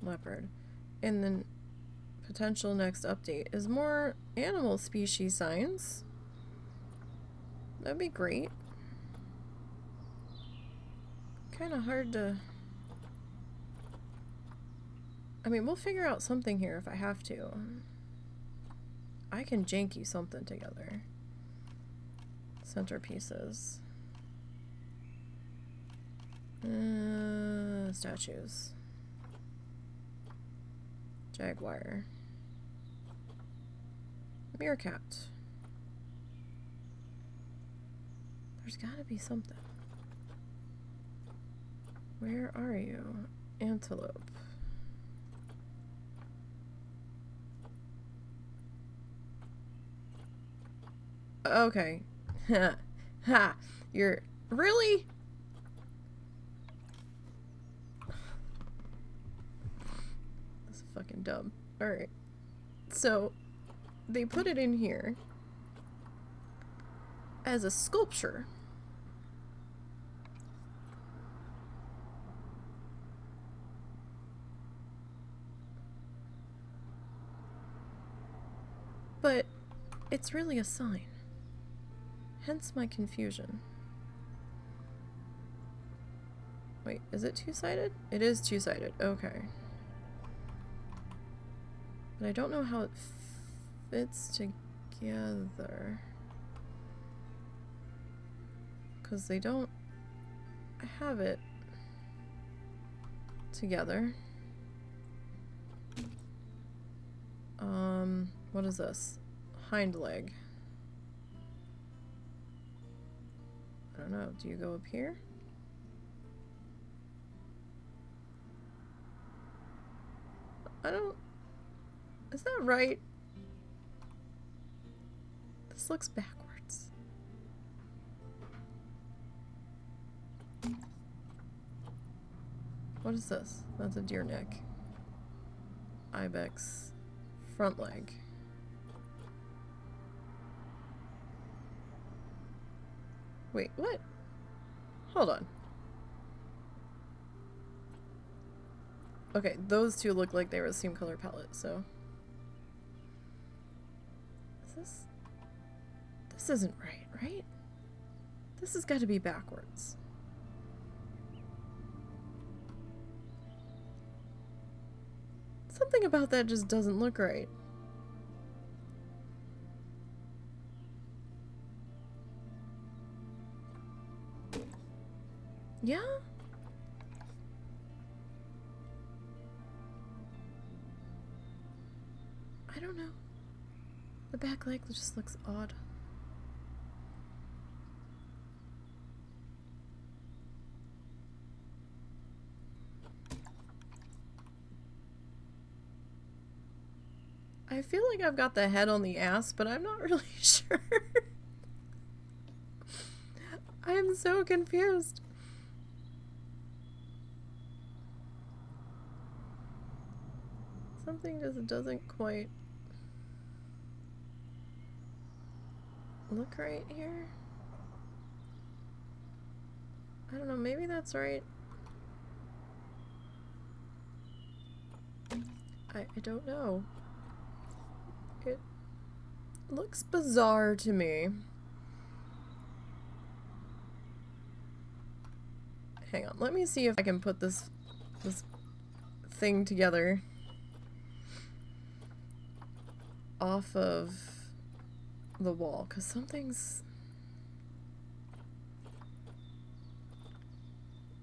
Leopard. And then potential next update is more animal species signs. That'd be great. Kind of hard to... I mean, we'll figure out something here if I have to. I can janky something together. Centerpieces. Statues. Jaguar. Meerkat. There's gotta be something. Where are you? Antelope. Okay. Ha. You're... Really? That's fucking dumb. Alright. So, they put it in here as a sculpture. But it's really a sign. Hence my confusion. Wait, is it two-sided? It is two-sided. Okay. But I don't know how it fits together. Because they don't have it together. What is this? Hind leg. I don't know. Do you go up here? I don't... Is that right? This looks backwards. What is this? That's a deer neck. Ibex. Front leg. Wait, what? Hold on. Okay, those two look like they were the same color palette, so... Is this... This isn't right, right? This has got to be backwards. Something about that just doesn't look right. Yeah? I don't know. The back leg just looks odd. I feel like I've got the head on the ass, but I'm not really sure. I am so confused. Something just doesn't quite look right here. I don't know, maybe that's right. I don't know. It looks bizarre to me. Hang on, let me see if I can put this thing together off of the wall, because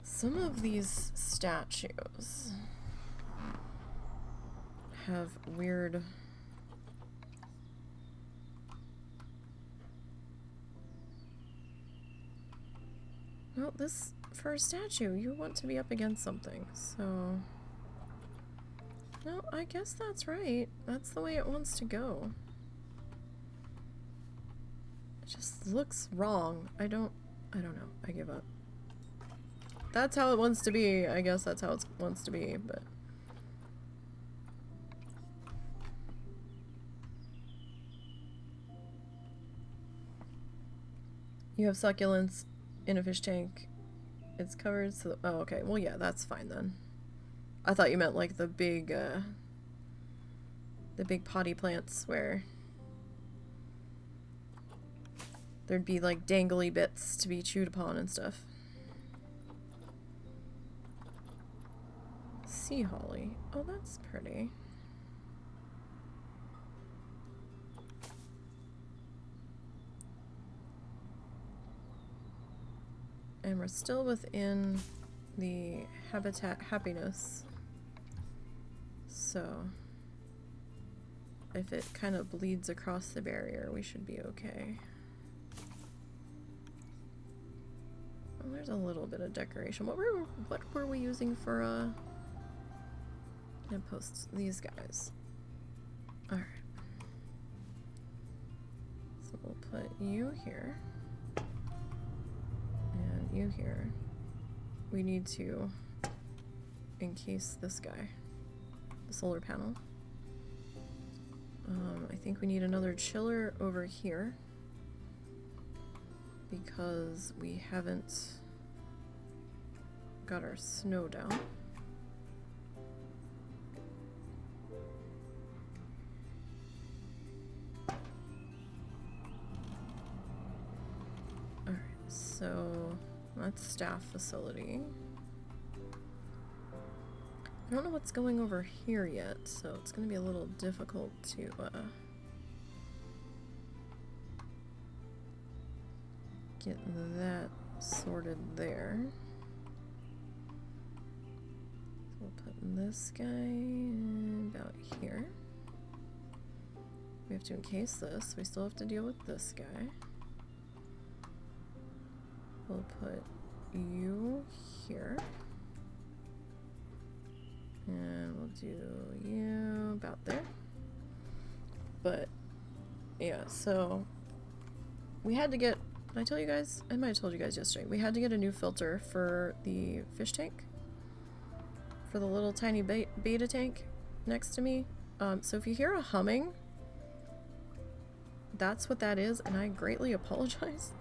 some of these statues have weird well, this for a statue, you want to be up against something, so... No, I guess that's right. That's the way it wants to go. It just looks wrong. I don't know. I give up. That's how it wants to be. I guess that's how it wants to be, but... You have succulents in a fish tank. It's covered so... Oh, okay. Well, yeah, that's fine then. I thought you meant like the big potty plants where there'd be like dangly bits to be chewed upon and stuff. Sea holly. Oh, that's pretty. And we're still within the habitat happiness. So if it kind of bleeds across the barrier, we should be okay. Oh, there's a little bit of decoration. What were we using for posts? These guys. Alright. So we'll put you here. And you here. We need to encase this guy. The solar panel. I think we need another chiller over here. Because we haven't got our snow down. Alright, so that's staff facility. I don't know what's going over here yet, so it's going to be a little difficult to get that sorted there. So we'll put this guy about here. We have to encase this. We still have to deal with this guy. We'll put you here. And we'll do you about there. But, yeah, so we had to get, did I tell you guys? I might have told you guys yesterday. We had to get a new filter for the fish tank. For the little tiny beta tank next to me. So if you hear a humming, that's what that is, and I greatly apologize.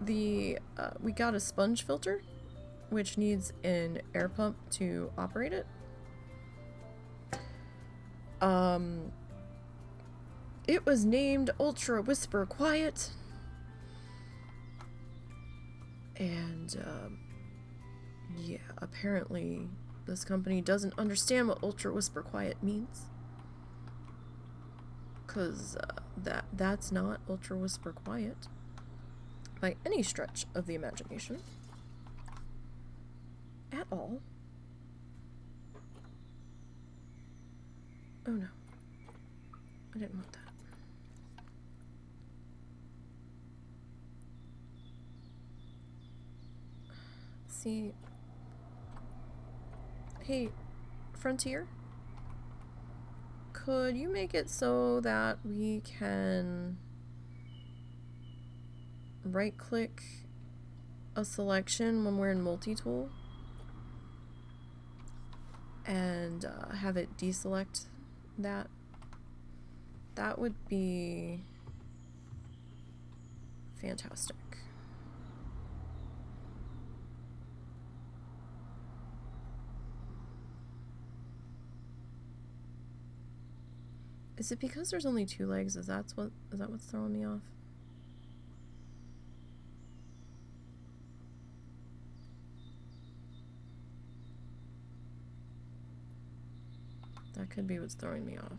We got a sponge filter, which needs an air pump to operate it. It was named Ultra Whisper Quiet. And, yeah, apparently this company doesn't understand what Ultra Whisper Quiet means. 'Cause, that's not Ultra Whisper Quiet by any stretch of the imagination. At all. Oh no. I didn't want that. See. Hey, Frontier? Could you make it so that we can right-click a selection when we're in multi-tool? And have it deselect that? That would be fantastic. Is it because there's only 2 legs? Is that what's throwing me off? That could be what's throwing me off.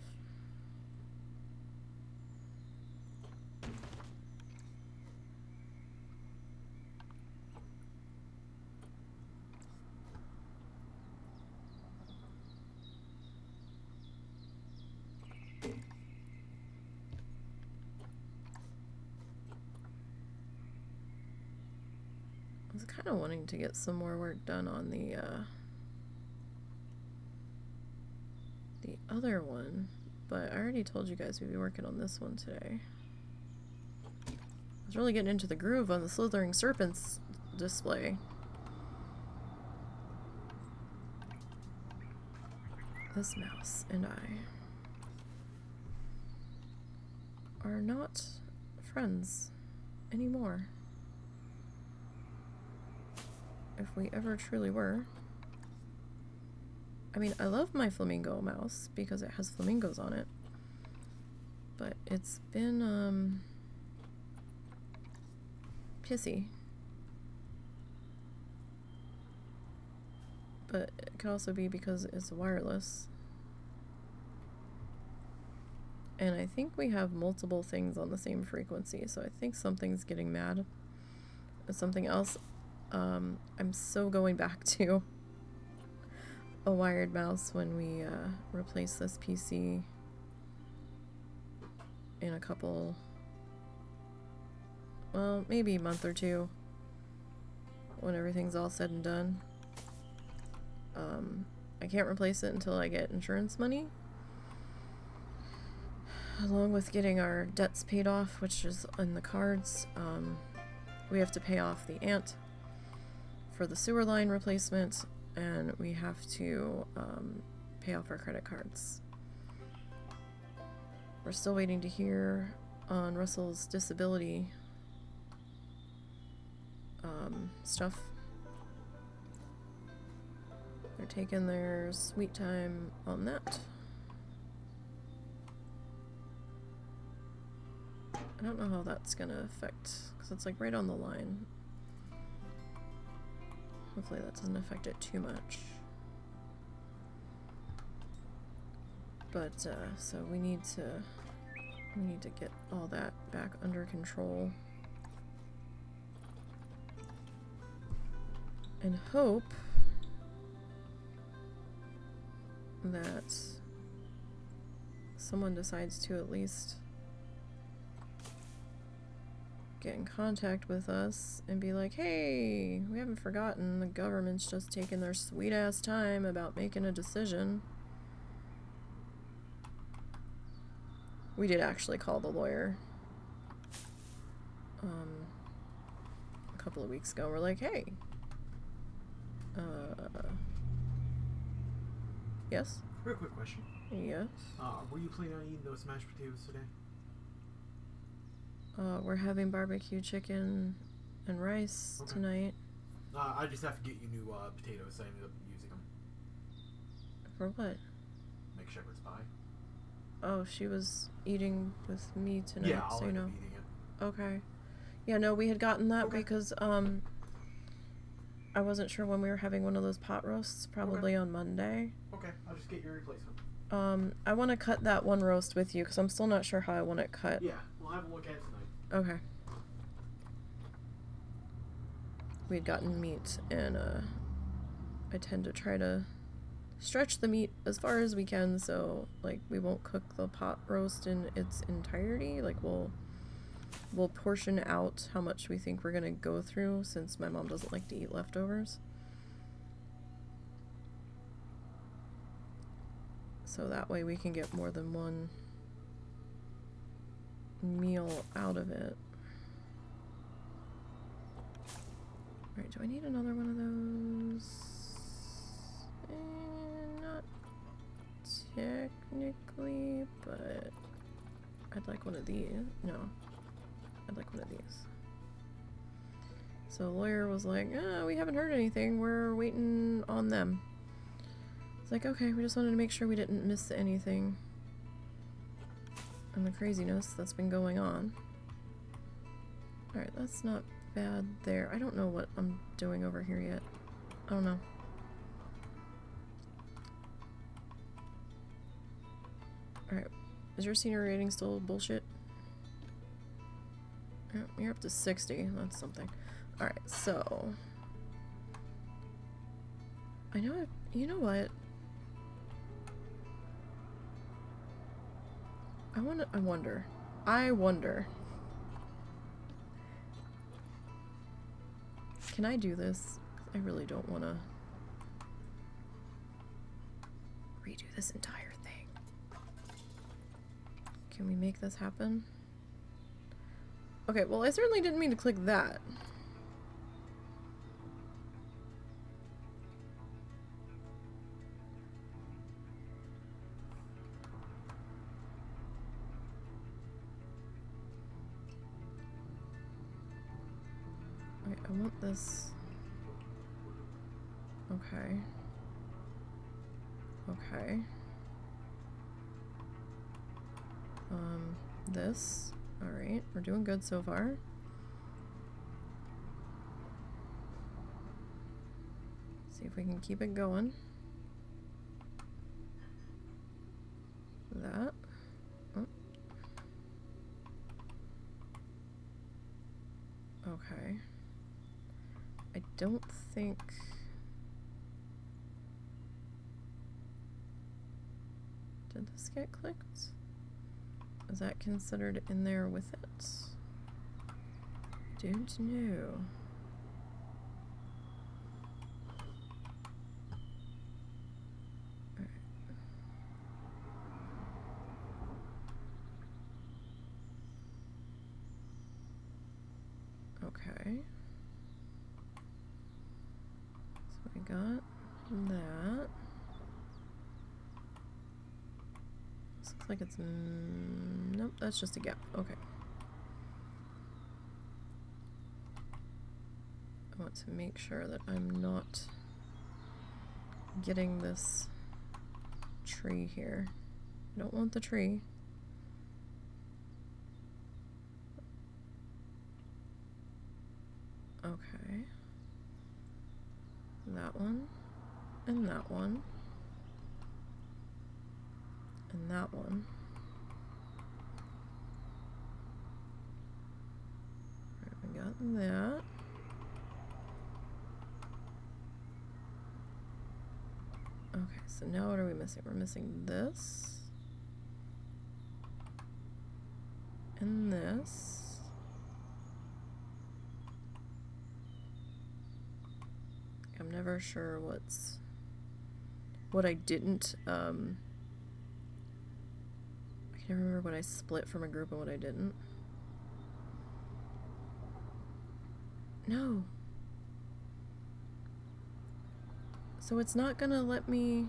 kind of wanting to get some more work done on the other one, but I already told you guys we'd be working on this one today. I was really getting into the groove on the slithering serpents display. This mouse and I are not friends anymore. If we ever truly were. I mean, I love my flamingo mouse because it has flamingos on it. But it's been, pissy. But it could also be because it's wireless. And I think we have multiple things on the same frequency, so I think something's getting mad at something else. I'm so going back to a wired mouse when we replace this PC in a couple, well, maybe a month or two when everything's all said and done. I can't replace it until I get insurance money, along with getting our debts paid off, which is in the cards. We have to pay off the ant for the sewer line replacement, and we have to pay off our credit cards. We're still waiting to hear on Russell's disability stuff. They're taking their sweet time on that. I don't know how that's gonna affect, because it's like right on the line. Hopefully that doesn't affect it too much. But so we need to get all that back under control. And hope that someone decides to at least get in contact with us and be like, hey, we haven't forgotten, the government's just taking their sweet ass time about making a decision. We did actually call the lawyer a couple of weeks ago. We're like, hey, yes?
Real quick question.
Yes?
Were you planning on eating those mashed potatoes today?
We're having barbecue chicken and rice tonight.
I just have to get you new potatoes, so I ended up using them.
For what?
Make shepherd's pie.
Oh, she was eating with me tonight,
Yeah, I'll
so you
end
know.
up eating it.
Okay. Yeah, no, we had gotten that because I wasn't sure when we were having one of those pot roasts, probably on Monday.
Okay, I'll just get your replacement.
I want to cut that one roast with you because I'm still not sure how I want it cut.
Yeah, we'll have a look at it tonight.
Okay. We had gotten meat, and I tend to try to stretch the meat as far as we can, so like we won't cook the pot roast in its entirety. Like we'll portion out how much we think we're gonna go through, since my mom doesn't like to eat leftovers. So that way we can get more than one meal out of it. Alright, do I need another one of those? Not technically, but I'd like one of these. No, I'd like one of these. So the lawyer was like, we haven't heard anything, we're waiting on them. It's like, okay, we just wanted to make sure we didn't miss anything and the craziness that's been going on. Alright, that's not bad there. I don't know what I'm doing over here yet. I don't know. Alright, is your senior rating still bullshit? Oh, you're up to 60. That's something. Alright, so I know you know what? I wonder. can I do this? I really don't want to redo this entire thing. Can we make this happen? Okay, well, I certainly didn't mean to click that. Okay, I want this. Okay. Okay. This. Alright, we're doing good so far. See if we can keep it going. That. Oh. Okay. I don't think... Did this get clicked? Is that considered in there with it? Don't know. Alright. Okay. So we got that. This looks like it's... nope, that's just a gap. Okay. I want to make sure that I'm not getting this tree here. I don't want the tree. Okay. That one. And that one. And that one. Alright, we got that. Okay, so now what are we missing? We're missing this. And this. I'm never sure what I didn't, I can't remember what I split from a group and what I didn't. No. So it's not gonna let me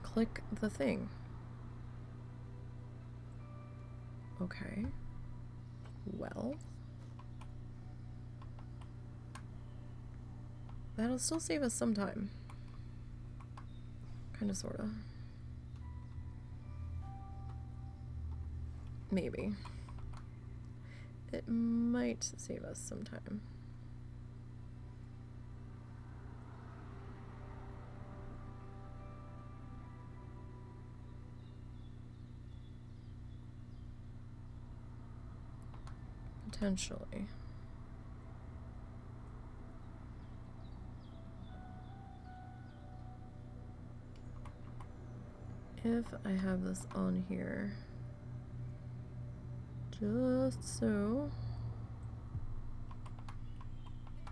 click the thing. Okay. Well. That'll still save us some time. Kinda, sorta. Maybe. It might save us some time. Potentially. If I have this on here, just so. I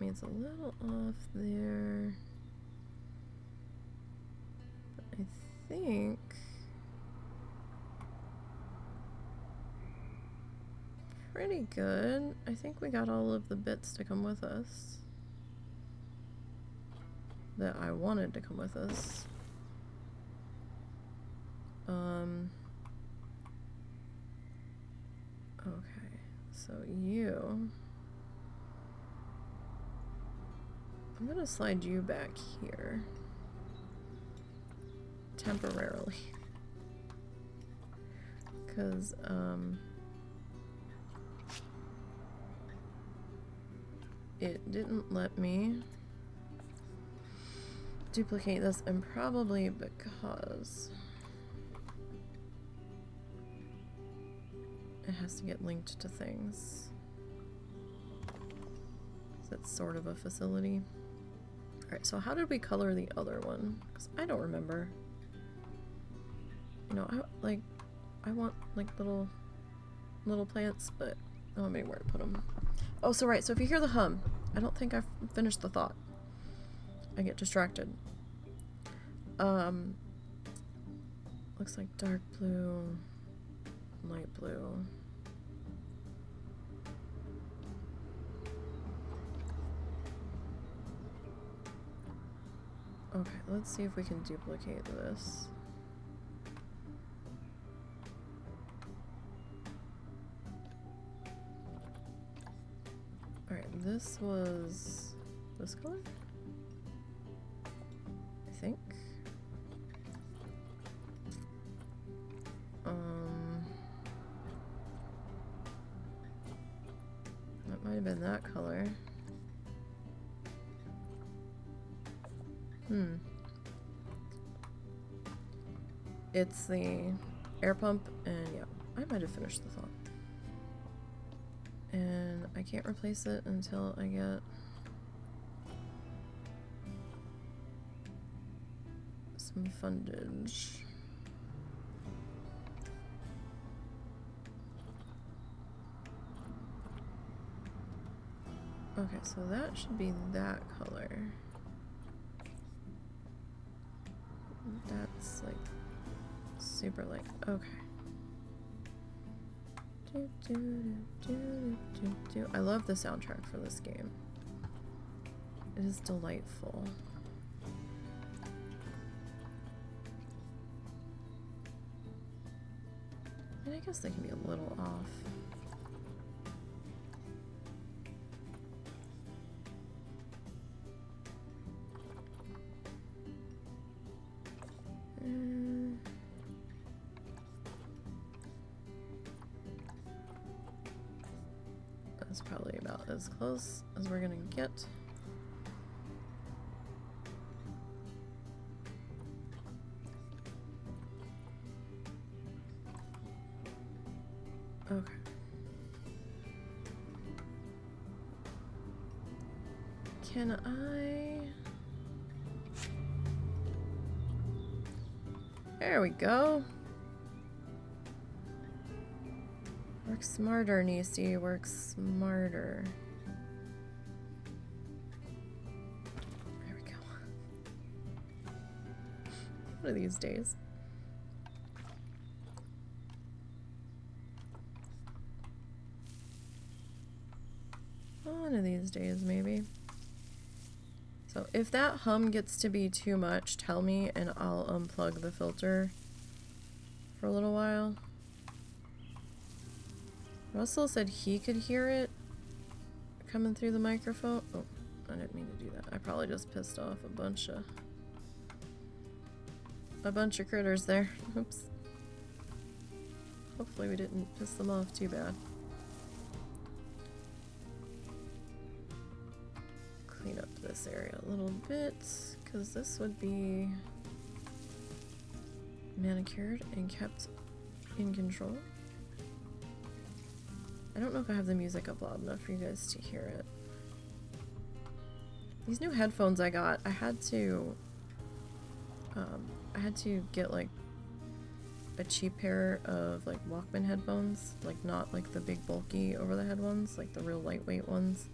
mean, it's a little off there. But I think pretty good. I think we got all of the bits to come with us that I wanted to come with us. Okay, so you, I'm gonna slide you back here temporarily, because it didn't let me duplicate this, and probably because it has to get linked to things. So it's sort of a facility. Alright, so how did we color the other one? Because I don't remember. You know, I want like little plants, but I don't know where to put them. Oh, so right. So if you hear the hum, I don't think I've finished the thought. I get distracted. Looks like dark blue, light blue. Okay, let's see if we can duplicate this. Alright, this was this color? I think. That might have been that color. It's the air pump, and yeah, I might have finished the thought. And I can't replace it until I get some fundage. Okay, so that should be that color. That's like super light. Okay. I love the soundtrack for this game. It is delightful. And I guess they can be a little off. That's probably about as close as we're gonna get. Okay. Can I? There we go. Work smarter, Nisey. Work smarter. There we go. One of these days. One of these days, maybe. So if that hum gets to be too much, tell me and I'll unplug the filter for a little while. Russell said he could hear it coming through the microphone. Oh, I didn't mean to do that. I probably just pissed off a bunch of critters there. Oops. Hopefully we didn't piss them off too bad. Clean up this area a little bit, because this would be manicured and kept in control. I don't know if I have the music up loud enough for you guys to hear it. These new headphones I got, I had to get like a cheap pair of like Walkman headphones, like not like the big bulky over the head ones, like the real lightweight ones.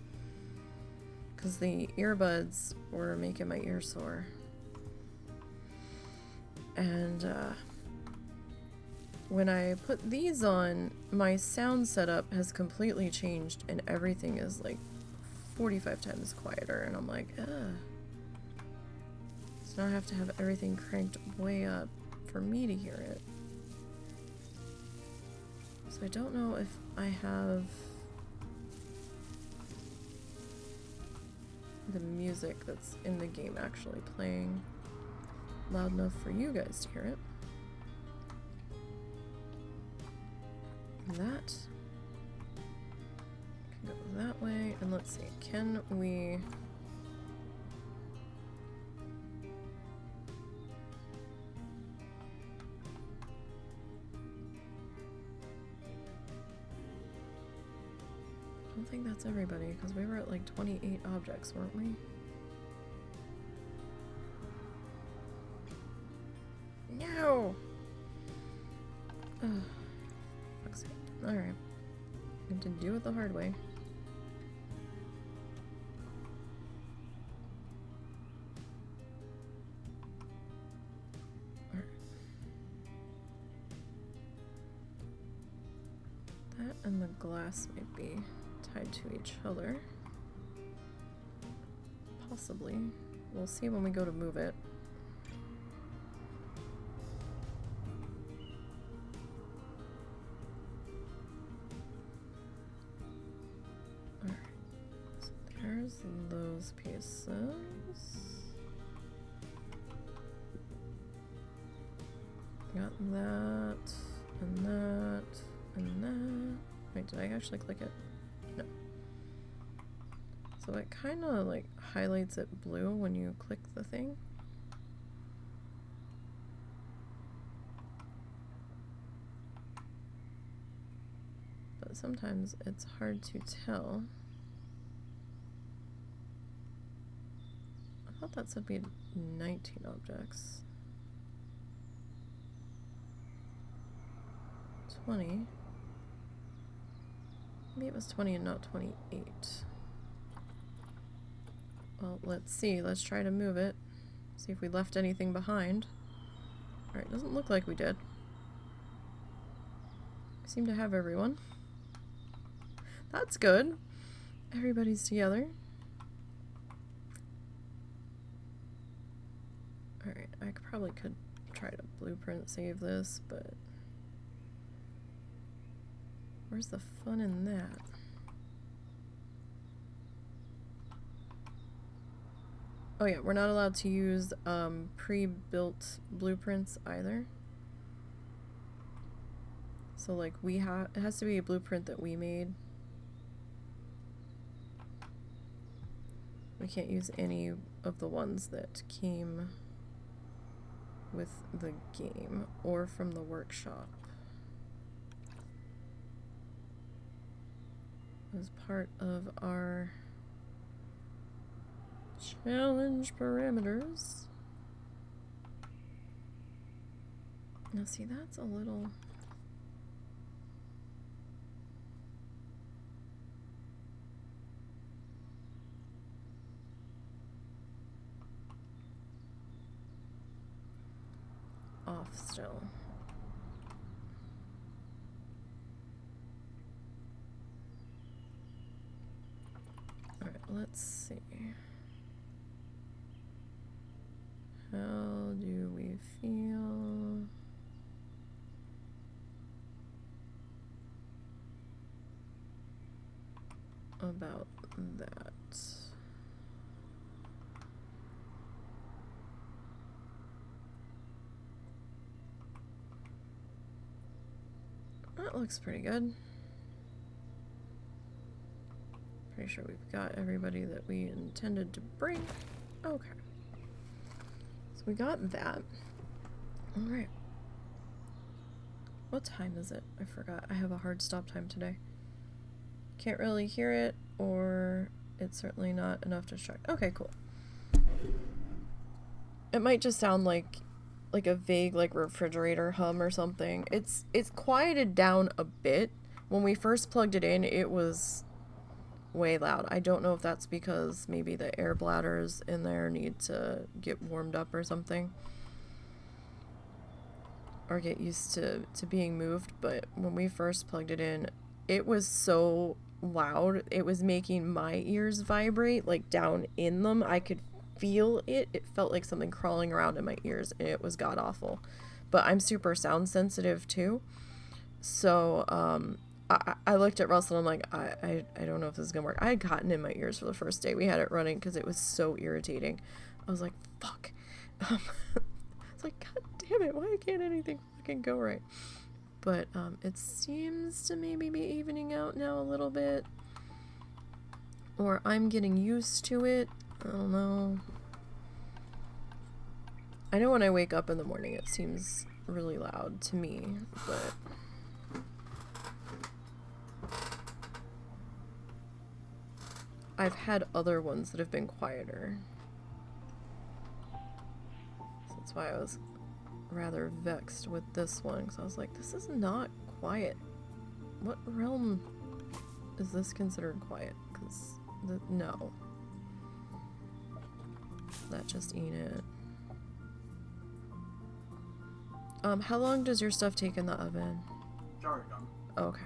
Because the earbuds were making my ear sore. And when I put these on, my sound setup has completely changed and everything is like 45 times quieter, and I'm like, ugh. So now I have to have everything cranked way up for me to hear it. So I don't know if I have the music that's in the game actually playing loud enough for you guys to hear it. That can go that way, and let's see, can we I don't think that's everybody, because we were at like 28 objects, weren't we? No! Ugh. Fuck's sake. Alright. I have to do it the hard way. That and the glass might be tied to each other. Possibly. We'll see when we go to move it. Alright. So there's those pieces. Got that, and that, and that. Wait, did I actually click it? No. So it kind of like highlights it blue when you click the thing. But sometimes it's hard to tell. I thought that said we had 19 objects. 20. Maybe it was 20 and not 28. Well, let's see. Let's try to move it. See if we left anything behind. Alright, doesn't look like we did. We seem to have everyone. That's good. Everybody's together. Alright, I probably could try to blueprint save this, but where's the fun in that? Oh yeah, we're not allowed to use pre-built blueprints either. So like it has to be a blueprint that we made. We can't use any of the ones that came with the game or from the workshop. As part of our challenge parameters. Now see, that's a little... off still. Alright, let's see. How do we feel about that? That looks pretty good. Pretty sure we've got everybody that we intended to bring. Okay. So we got that. Alright. What time is it? I forgot. I have a hard stop time today. Can't really hear it, or it's certainly not enough to distract. Okay, cool. It might just sound like a vague like refrigerator hum or something. It's quieted down a bit. When we first plugged it in, it was way loud. I don't know if that's because maybe the air bladders in there need to get warmed up or something, or get used to being moved, but when we first plugged it in, it was so loud. It was making my ears vibrate, like down in them. I could feel it. It felt like something crawling around in my ears, and it was god awful. But I'm super sound sensitive too, so I looked at Russell and I'm like, I don't know if this is gonna work. I had cotton in my ears for the first day we had it running because it was so irritating. I was like, fuck. It's like, god damn it, why can't anything fucking go right? But it seems to maybe be evening out now a little bit, or I'm getting used to it. I don't know. I know when I wake up in the morning it seems really loud to me, but I've had other ones that have been quieter. So that's why I was rather vexed with this one, because I was like, this is not quiet. What realm is this considered quiet? Because no. That just ain't it. How long does your stuff take in the oven?
It's already done.
Okay.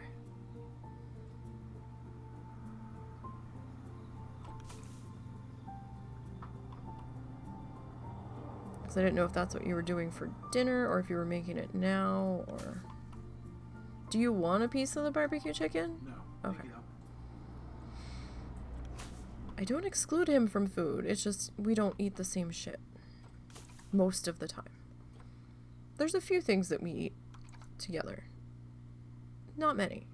Because I didn't know if that's what you were doing for dinner or if you were making it now, or... Do you want a piece of the barbecue chicken?
No.
Okay. I don't exclude him from food. It's just we don't eat the same shit. Most of the time. There's a few things that we eat together. Not many.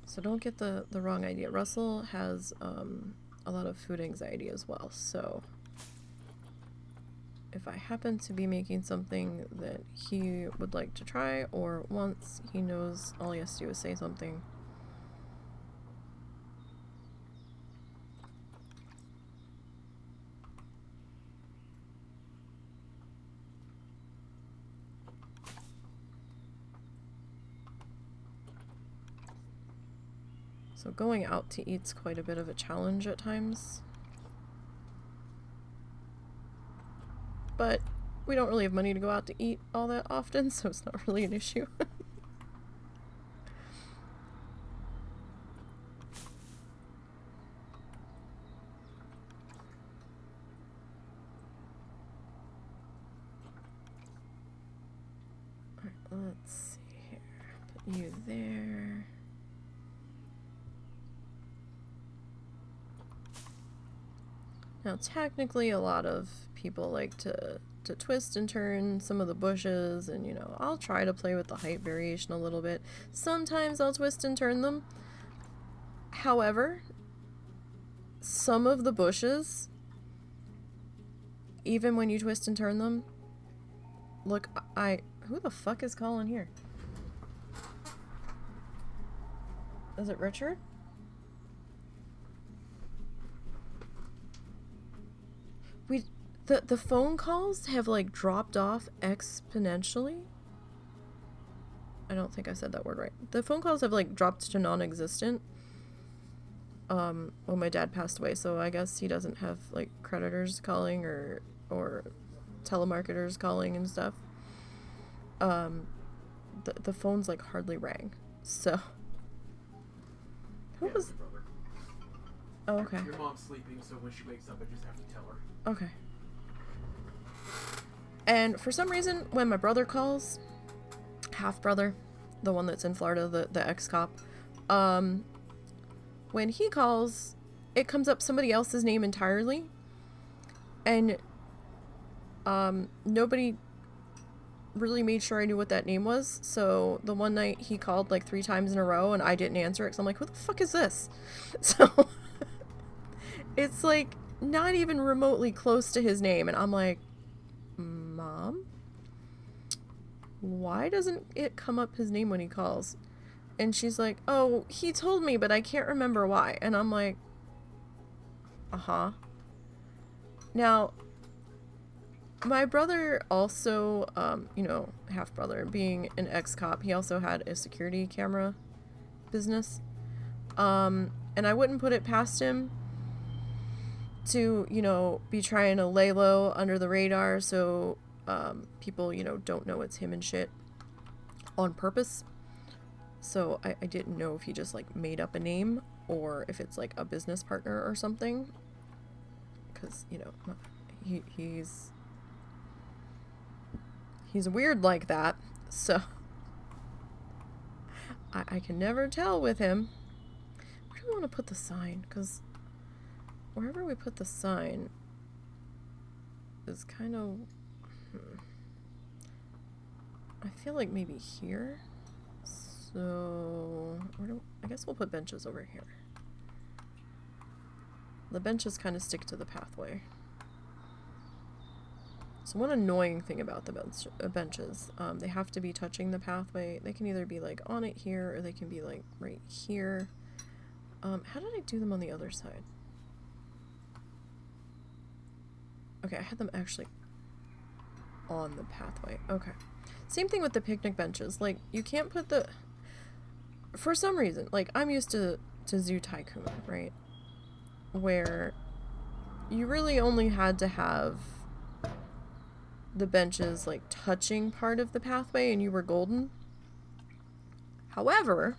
So don't get the wrong idea. Russell has a lot of food anxiety as well, so if I happen to be making something that he would like to try or wants, he knows all he has to do is say something. So going out to eat's quite a bit of a challenge at times. But we don't really have money to go out to eat all that often, so it's not really an issue. Alright, let's see here. Put you there. Now, technically, a lot of people like to twist and turn some of the bushes, and, you know, I'll try to play with the height variation a little bit. Sometimes I'll twist and turn them. However, some of the bushes, even when you twist and turn them, look, who the fuck is calling here? Is it Richard? The phone calls have, like, dropped off exponentially. I don't think I said that word right. The phone calls have, like, dropped to non-existent. Well, my dad passed away, so I guess he doesn't have, like, creditors calling or telemarketers calling and stuff. The phone's, like, hardly rang. So. Who was... Oh, okay.
Your mom's sleeping, so when she wakes up, I just have to tell her.
Okay. And for some reason, when my brother calls, half-brother, the one that's in Florida, the ex-cop, when he calls, it comes up somebody else's name entirely, and nobody really made sure I knew what that name was, so the one night he called like 3 times in a row, and I didn't answer it, so I'm like, who the fuck is this? So, it's like, not even remotely close to his name, and I'm like, Mom? Why doesn't it come up his name when he calls? And she's like, oh, he told me, but I can't remember why. And I'm like, uh-huh. Now, my brother also, you know, half-brother, being an ex-cop, he also had a security camera business. And I wouldn't put it past him to, you know, be trying to lay low under the radar so people, you know, don't know it's him and shit on purpose. So I didn't know if he just, like, made up a name or if it's, like, a business partner or something. Because, you know, he's weird like that. So I can never tell with him. Where do we want to put the sign? Because wherever we put the sign is kind of... I feel like maybe here. So, I guess we'll put benches over here. The benches kind of stick to the pathway. So one annoying thing about the benches, they have to be touching the pathway. They can either be like on it here, or they can be like right here. How did I do them on the other side? Okay, I had them actually on the pathway. Okay. Same thing with the picnic benches. Like, you can't put the... For some reason, like, I'm used to Zoo Tycoon, right? Where you really only had to have the benches like touching part of the pathway and you were golden. However,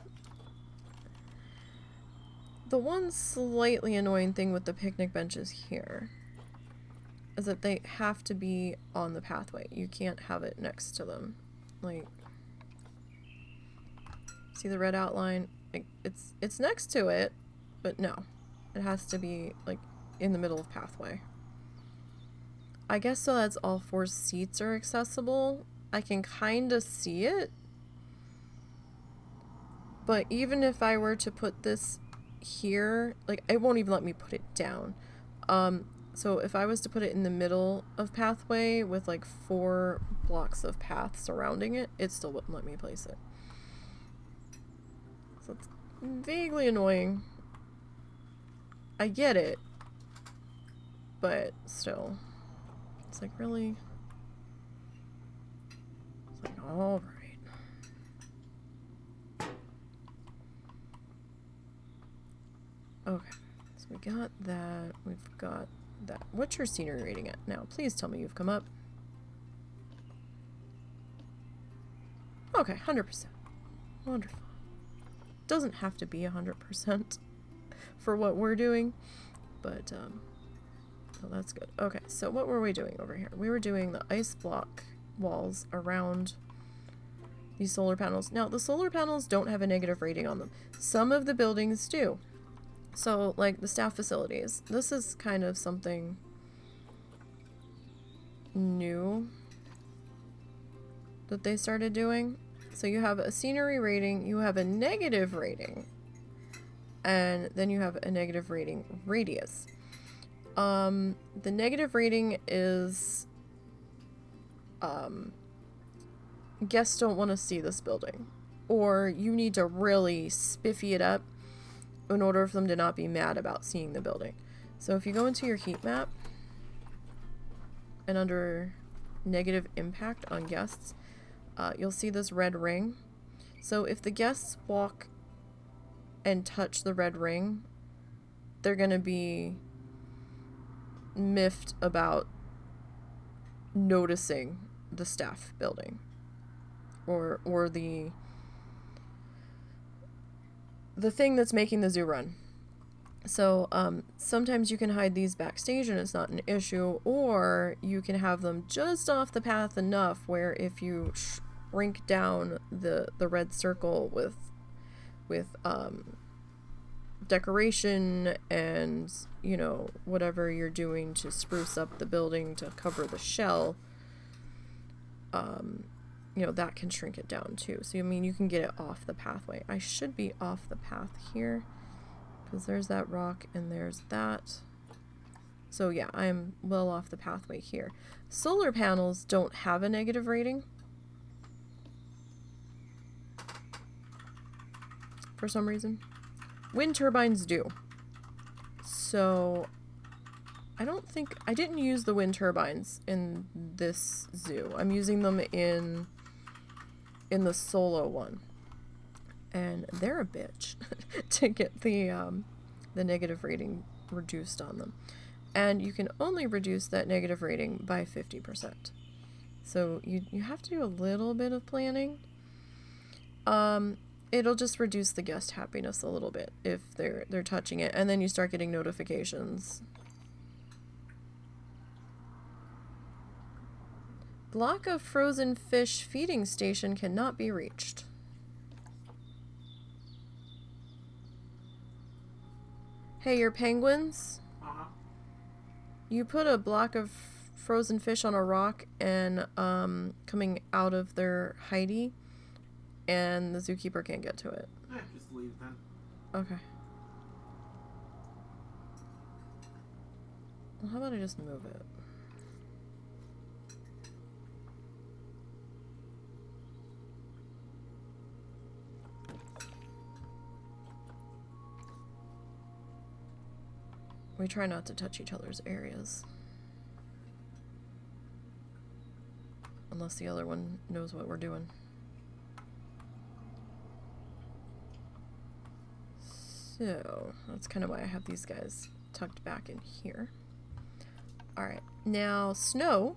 the one slightly annoying thing with the picnic benches here is that they have to be on the pathway. You can't have it next to them. Like, see the red outline? Like, it's next to it, but no. It has to be like in the middle of pathway. I guess so that's all 4 seats are accessible. I can kind of see it. But even if I were to put this here, like, it won't even let me put it down. So if I was to put it in the middle of pathway with like 4 blocks of path surrounding it, it still wouldn't let me place it. So it's vaguely annoying. I get it, but still. It's like, really? It's like, alright. Okay, so we got that. We've got that. What's your scenery rating at now? Please tell me you've come up. Okay, 100%. Wonderful. Doesn't have to be 100% for what we're doing, but, so that's good. Okay, so what were we doing over here? We were doing the ice block walls around these solar panels. Now, the solar panels don't have a negative rating on them. Some of the buildings do. So, like the staff facilities. This is kind of something new that they started doing. So you have a scenery rating, you have a negative rating, and then you have a negative rating radius. The negative rating is guests don't want to see this building, or you need to really spiffy it up in order for them to not be mad about seeing the building. So if you go into your heat map and under negative impact on guests, you'll see this red ring. So if the guests walk and touch the red ring, they're gonna be miffed about noticing the staff building or the thing that's making the zoo run. So sometimes you can hide these backstage and it's not an issue, or you can have them just off the path enough where if you shrink down the red circle with decoration and, you know, whatever you're doing to spruce up the building to cover the shell, you know, that can shrink it down too. So, I mean, you can get it off the pathway. I should be off the path here because there's that rock and there's that. So yeah, I'm well off the pathway here. Solar panels don't have a negative rating for some reason. Wind turbines do. So I didn't use the wind turbines in this zoo. I'm using them in the solo one. And they're a bitch to get the negative rating reduced on them. And you can only reduce that negative rating by 50%. So you have to do a little bit of planning. It'll just reduce the guest happiness a little bit if they're touching it, and then you start getting notifications. Block of frozen fish feeding station cannot be reached. Hey, your penguins?
Uh-huh.
You put a block of frozen fish on a rock and coming out of their hidey, and the zookeeper can't get to it.
Just leave then.
Okay. Well, how about I just move it? We try not to touch each other's areas. Unless the other one knows what we're doing. So, that's kind of why I have these guys tucked back in here. Alright, now snow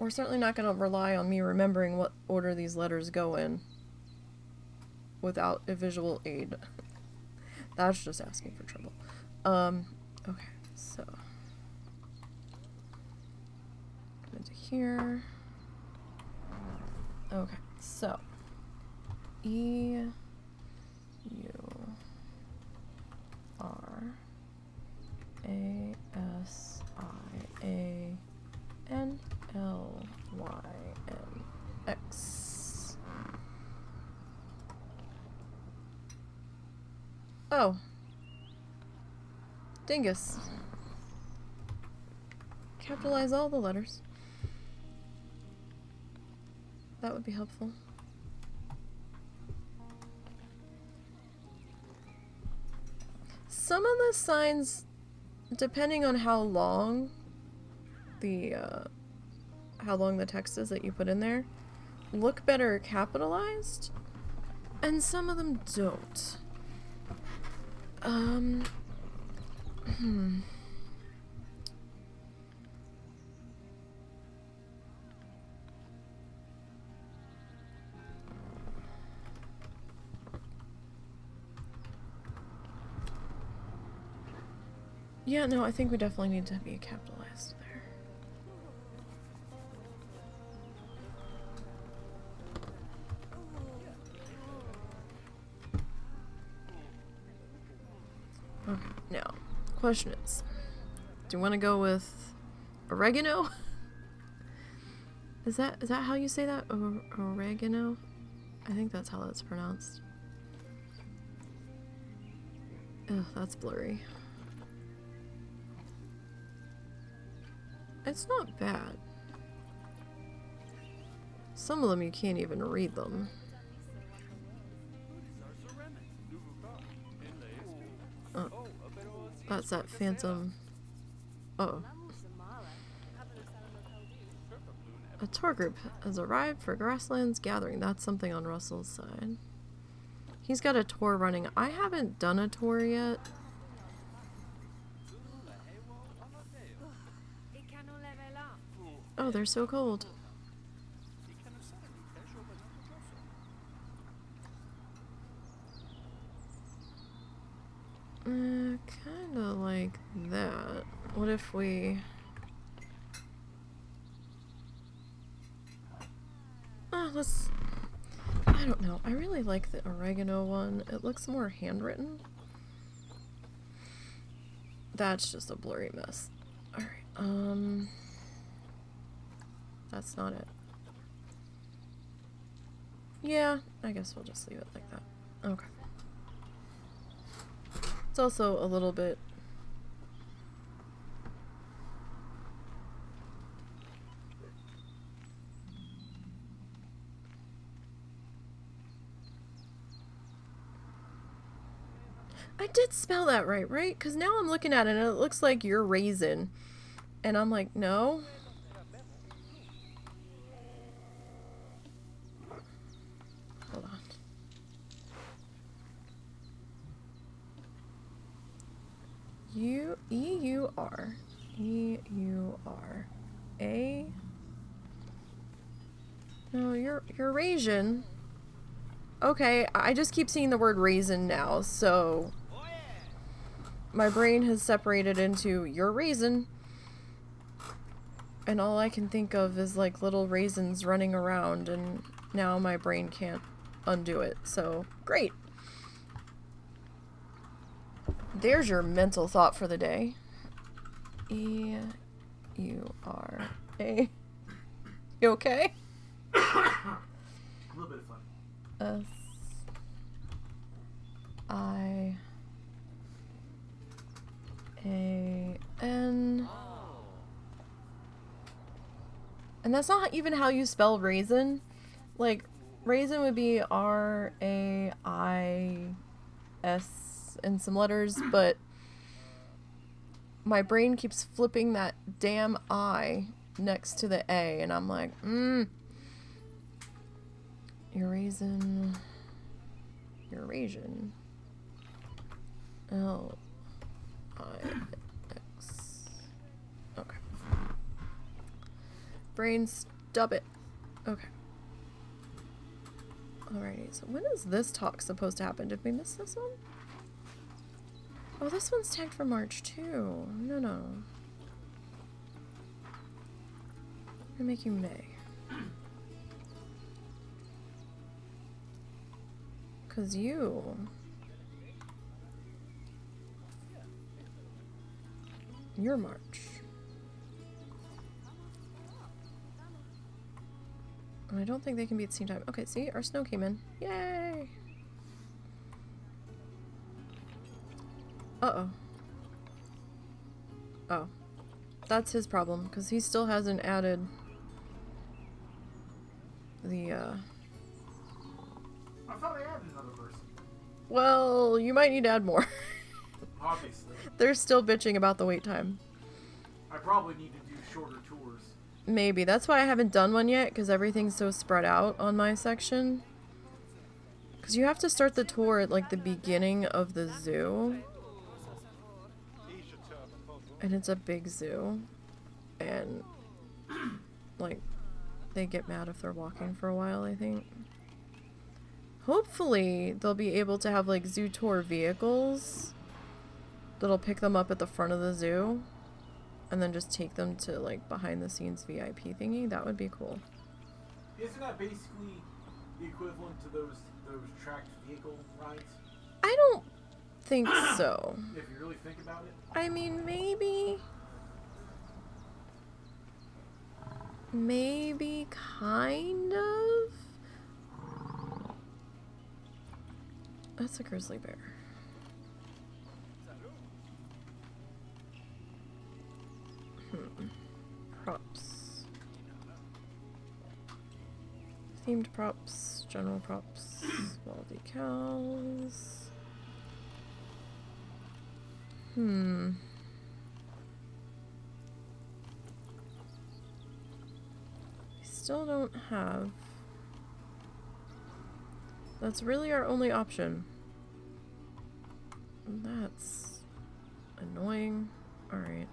we're certainly not going to rely on me remembering what order these letters go in without a visual aid. That's just asking for trouble. Okay, so come into here. Okay, so E U R A S I A N L Y N X. Oh. Dingus. Capitalize all the letters. That would be helpful. Some of the signs, depending on how long the text is that you put in there, look better capitalized, and some of them don't. Yeah, no, I think we definitely need to be capitalized there. Okay, now, question is, do you want to go with oregano? Is that how you say that? Oregano? I think that's how that's pronounced. Ugh, that's blurry. It's not bad. Some of them you can't even read them. Oh, that's that phantom. Uh-oh. A tour group has arrived for Grasslands Gathering. That's something on Russell's side. He's got a tour running. I haven't done a tour yet. Oh, they're so cold. Kinda like that. What if we... let's... I don't know. I really like the oregano one. It looks more handwritten. That's just a blurry mess. Alright, that's not it. Yeah, I guess we'll just leave it like that. Okay. It's also a little bit... I did spell that right? Because now I'm looking at it and it looks like you're raisin. And I'm like, no. Hold on. E-U-R. E-U-R-A. No, you're Eurasian. Okay, I just keep seeing the word raisin now, so my brain has separated into your raisin, and all I can think of is like little raisins running around, and now my brain can't undo it, so great. There's your mental thought for the day. E-U-R-A. You okay?
A little bit of fun.
S-I-A-N. And that's not even how you spell raisin. Like, raisin would be R-A-I-S and some letters, but my brain keeps flipping that damn I next to the A, and I'm like, Eurasian. Eurasian. L-I-X. Okay. Brain's Stop it. Okay. Alrighty, so when is this talk supposed to happen? Did we miss this one? Oh, this one's tagged for March too. No, no. I'm gonna make you May. Cause you're March. And I don't think they can be at the same time. Okay, see, our snow came in. Yay! Uh-oh. Oh. That's his problem, because he still hasn't added the,
I thought I added another person.
Well, you might need to add more.
Obviously.
They're still bitching about the wait time.
I probably need to do shorter tours.
Maybe. That's why I haven't done one yet, because everything's so spread out on my section. Because you have to start the tour at, like, the beginning of the zoo. And it's a big zoo. And, like, they get mad if they're walking for a while, I think. Hopefully, they'll be able to have, like, zoo tour vehicles that'll pick them up at the front of the zoo. And then just take them to, like, behind-the-scenes VIP thingy. That would be cool.
Isn't that basically the equivalent to those tracked vehicle rides?
I don't think so.
If you really think about it.
I mean, maybe... Maybe, kind of? That's a grizzly bear. Props. Themed props, general props, wall decals. I still don't have. That's really our only option. That's annoying. Alright.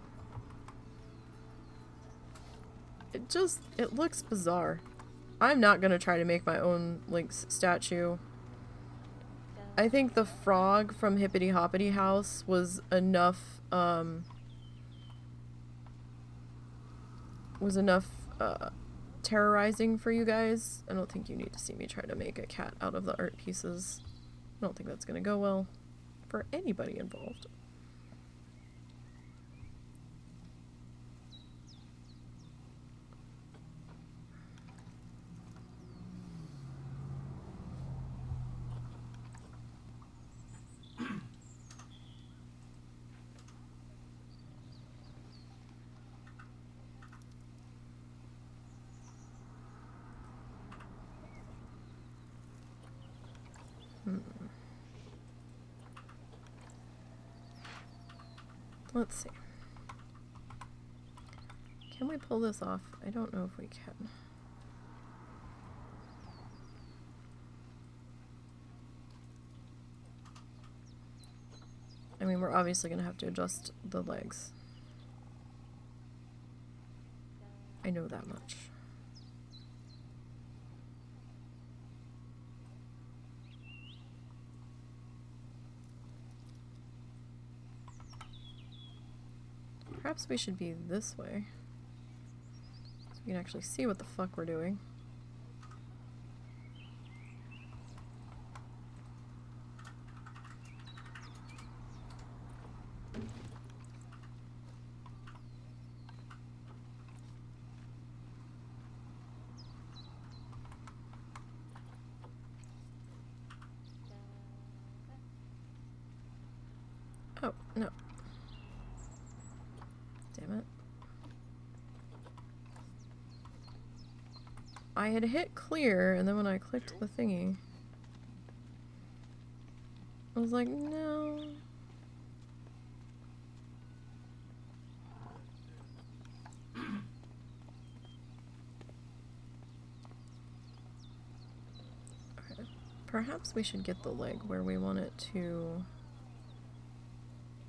It looks bizarre. I'm not gonna try to make my own Lynx statue. I think the frog from Hippity Hoppity House was enough, terrorizing for you guys. I don't think you need to see me try to make a cat out of the art pieces. I don't think that's gonna go well for anybody involved. Let's see. Can we pull this off? I don't know if we can. I mean, we're obviously going to have to adjust the legs. I know that much. Perhaps we should be this way, so we can actually see what the fuck we're doing. Oh, no. Damn it. I had hit clear, and then when I clicked the thingy, I was like, no. Okay. Perhaps we should get the leg where we want it to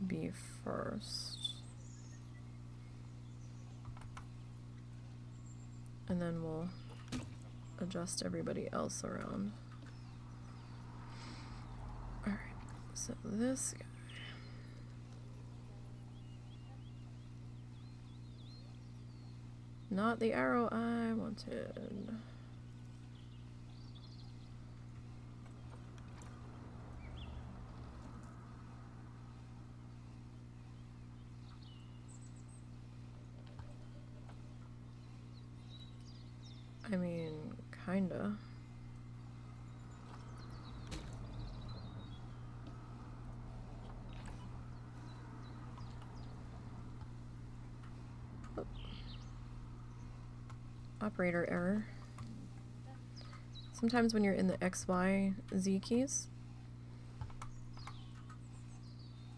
be first. And then we'll adjust everybody else around. Alright, so this guy. Not the arrow I wanted. I mean, kinda. Oh. Operator error. Sometimes when you're in the X, Y, Z keys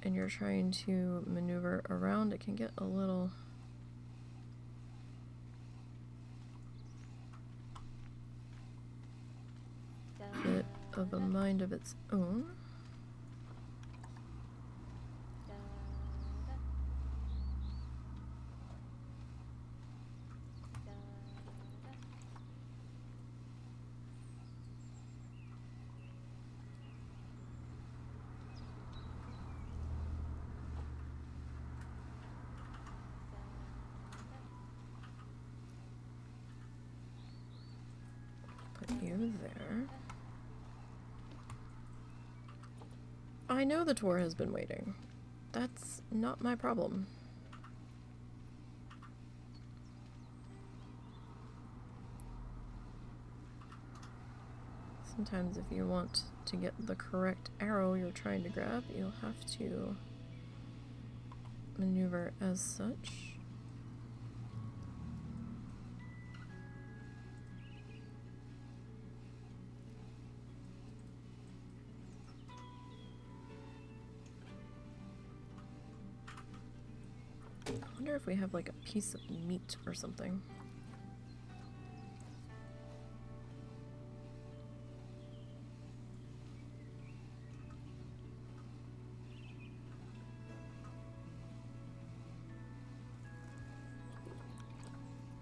and you're trying to maneuver around, it can get a little bit of a mind of its own. Put you there. I know the tour has been waiting. That's not my problem. Sometimes if you want to get the correct arrow you're trying to grab, you'll have to maneuver as such. I wonder if we have like a piece of meat or something.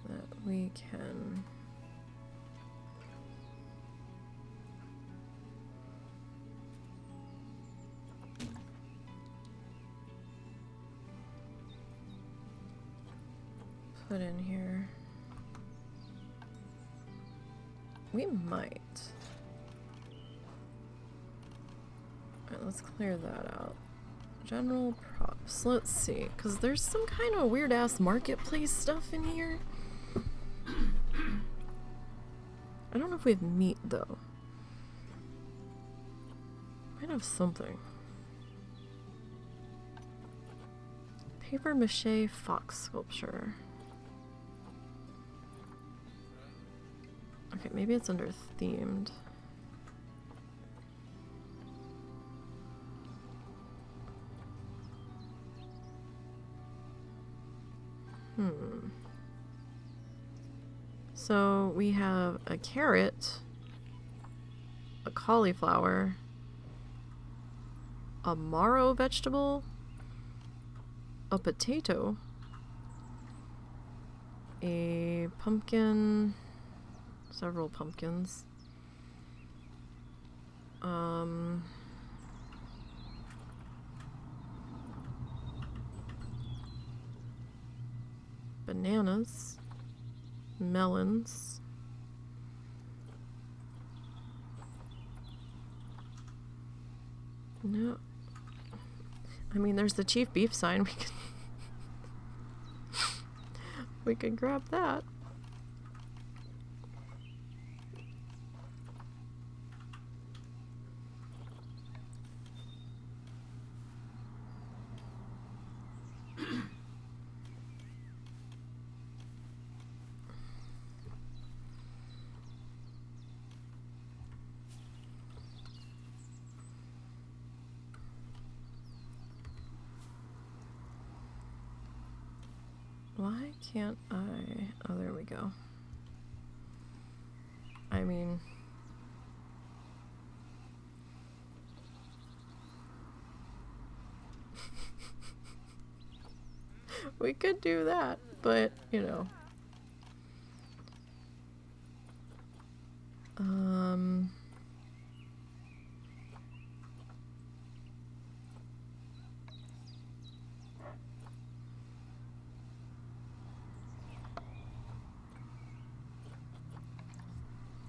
That we can put in here. We might. Alright, let's clear that out. General props. Let's see, because there's some kind of weird ass marketplace stuff in here. I don't know if we have meat though. Might have something. Paper mache fox sculpture. Okay, maybe it's under themed. So we have a carrot, a cauliflower, a marrow vegetable, a potato, a pumpkin, several pumpkins, bananas, melons, no, I mean there's the chief beef sign, we could grab that. Why can't I? Oh, there we go. I mean, we could do that, but you know,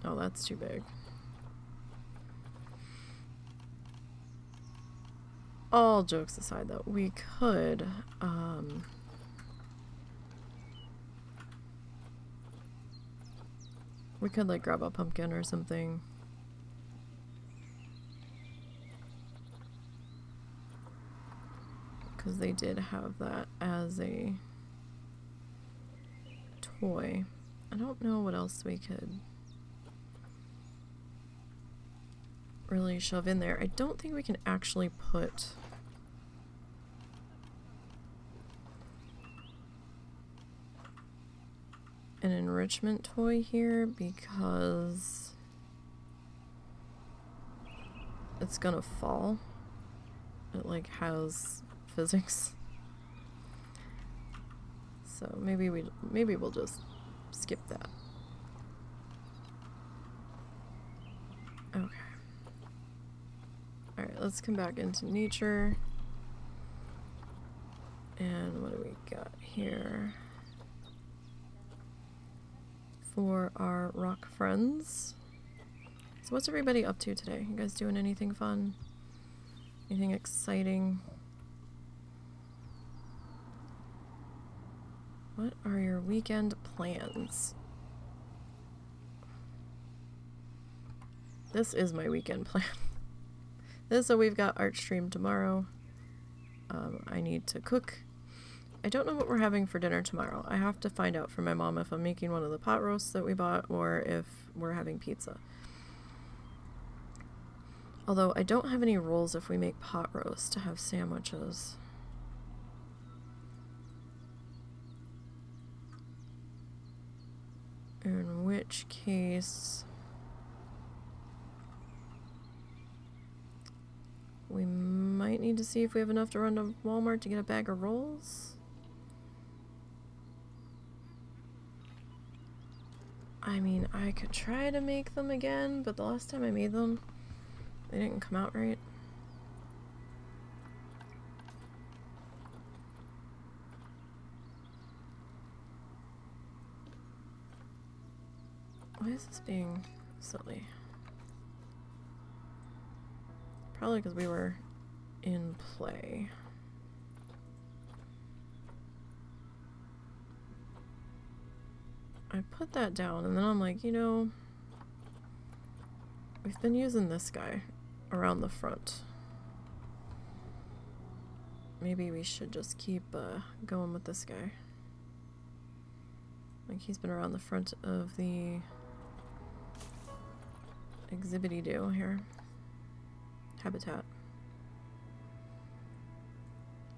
Oh, that's too big. All jokes aside, though, we could, like, grab a pumpkin or something. Because they did have that as a toy. I don't know what else we could really shove in there. I don't think we can actually put an enrichment toy here because it's gonna fall. It like has physics. So maybe we'll just skip that. Okay. Alright, let's come back into nature. And what do we got here? For our rock friends. So what's everybody up to today? You guys doing anything fun? Anything exciting? What are your weekend plans? This is my weekend plan. So we've got art stream tomorrow. I need to cook. I don't know what we're having for dinner tomorrow. I have to find out from my mom if I'm making one of the pot roasts that we bought or if we're having pizza. Although I don't have any rolls if we make pot roast to have sandwiches. In which case we might need to see if we have enough to run to Walmart to get a bag of rolls. I mean, I could try to make them again, but the last time I made them, they didn't come out right. Why is this being silly? Probably because we were in play. I put that down and then I'm like, you know, we've been using this guy around the front. Maybe we should just keep going with this guy. Like he's been around the front of the exhibity-do here. Habitat.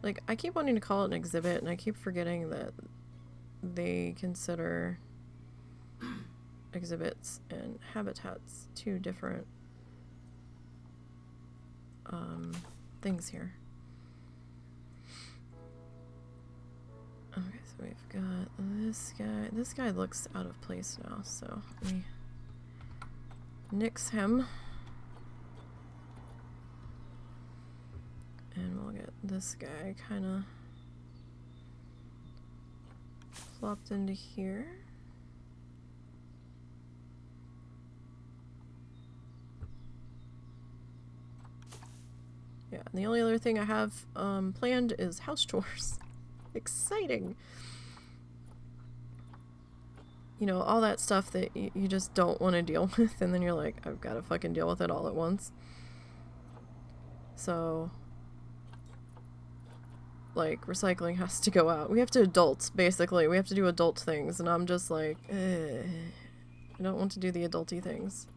Like, I keep wanting to call it an exhibit and I keep forgetting that they consider exhibits and habitats two different things here. Okay, so we've got this guy. This guy looks out of place now, so we nix him. And we'll get this guy kind of plopped into here. Yeah, and the only other thing I have planned is house chores. Exciting! You know, all that stuff that you just don't want to deal with, and then you're like, I've got to fucking deal with it all at once. So, like, recycling has to go out. We have to adult, basically. We have to do adult things, and I'm just like, I don't want to do the adulty things.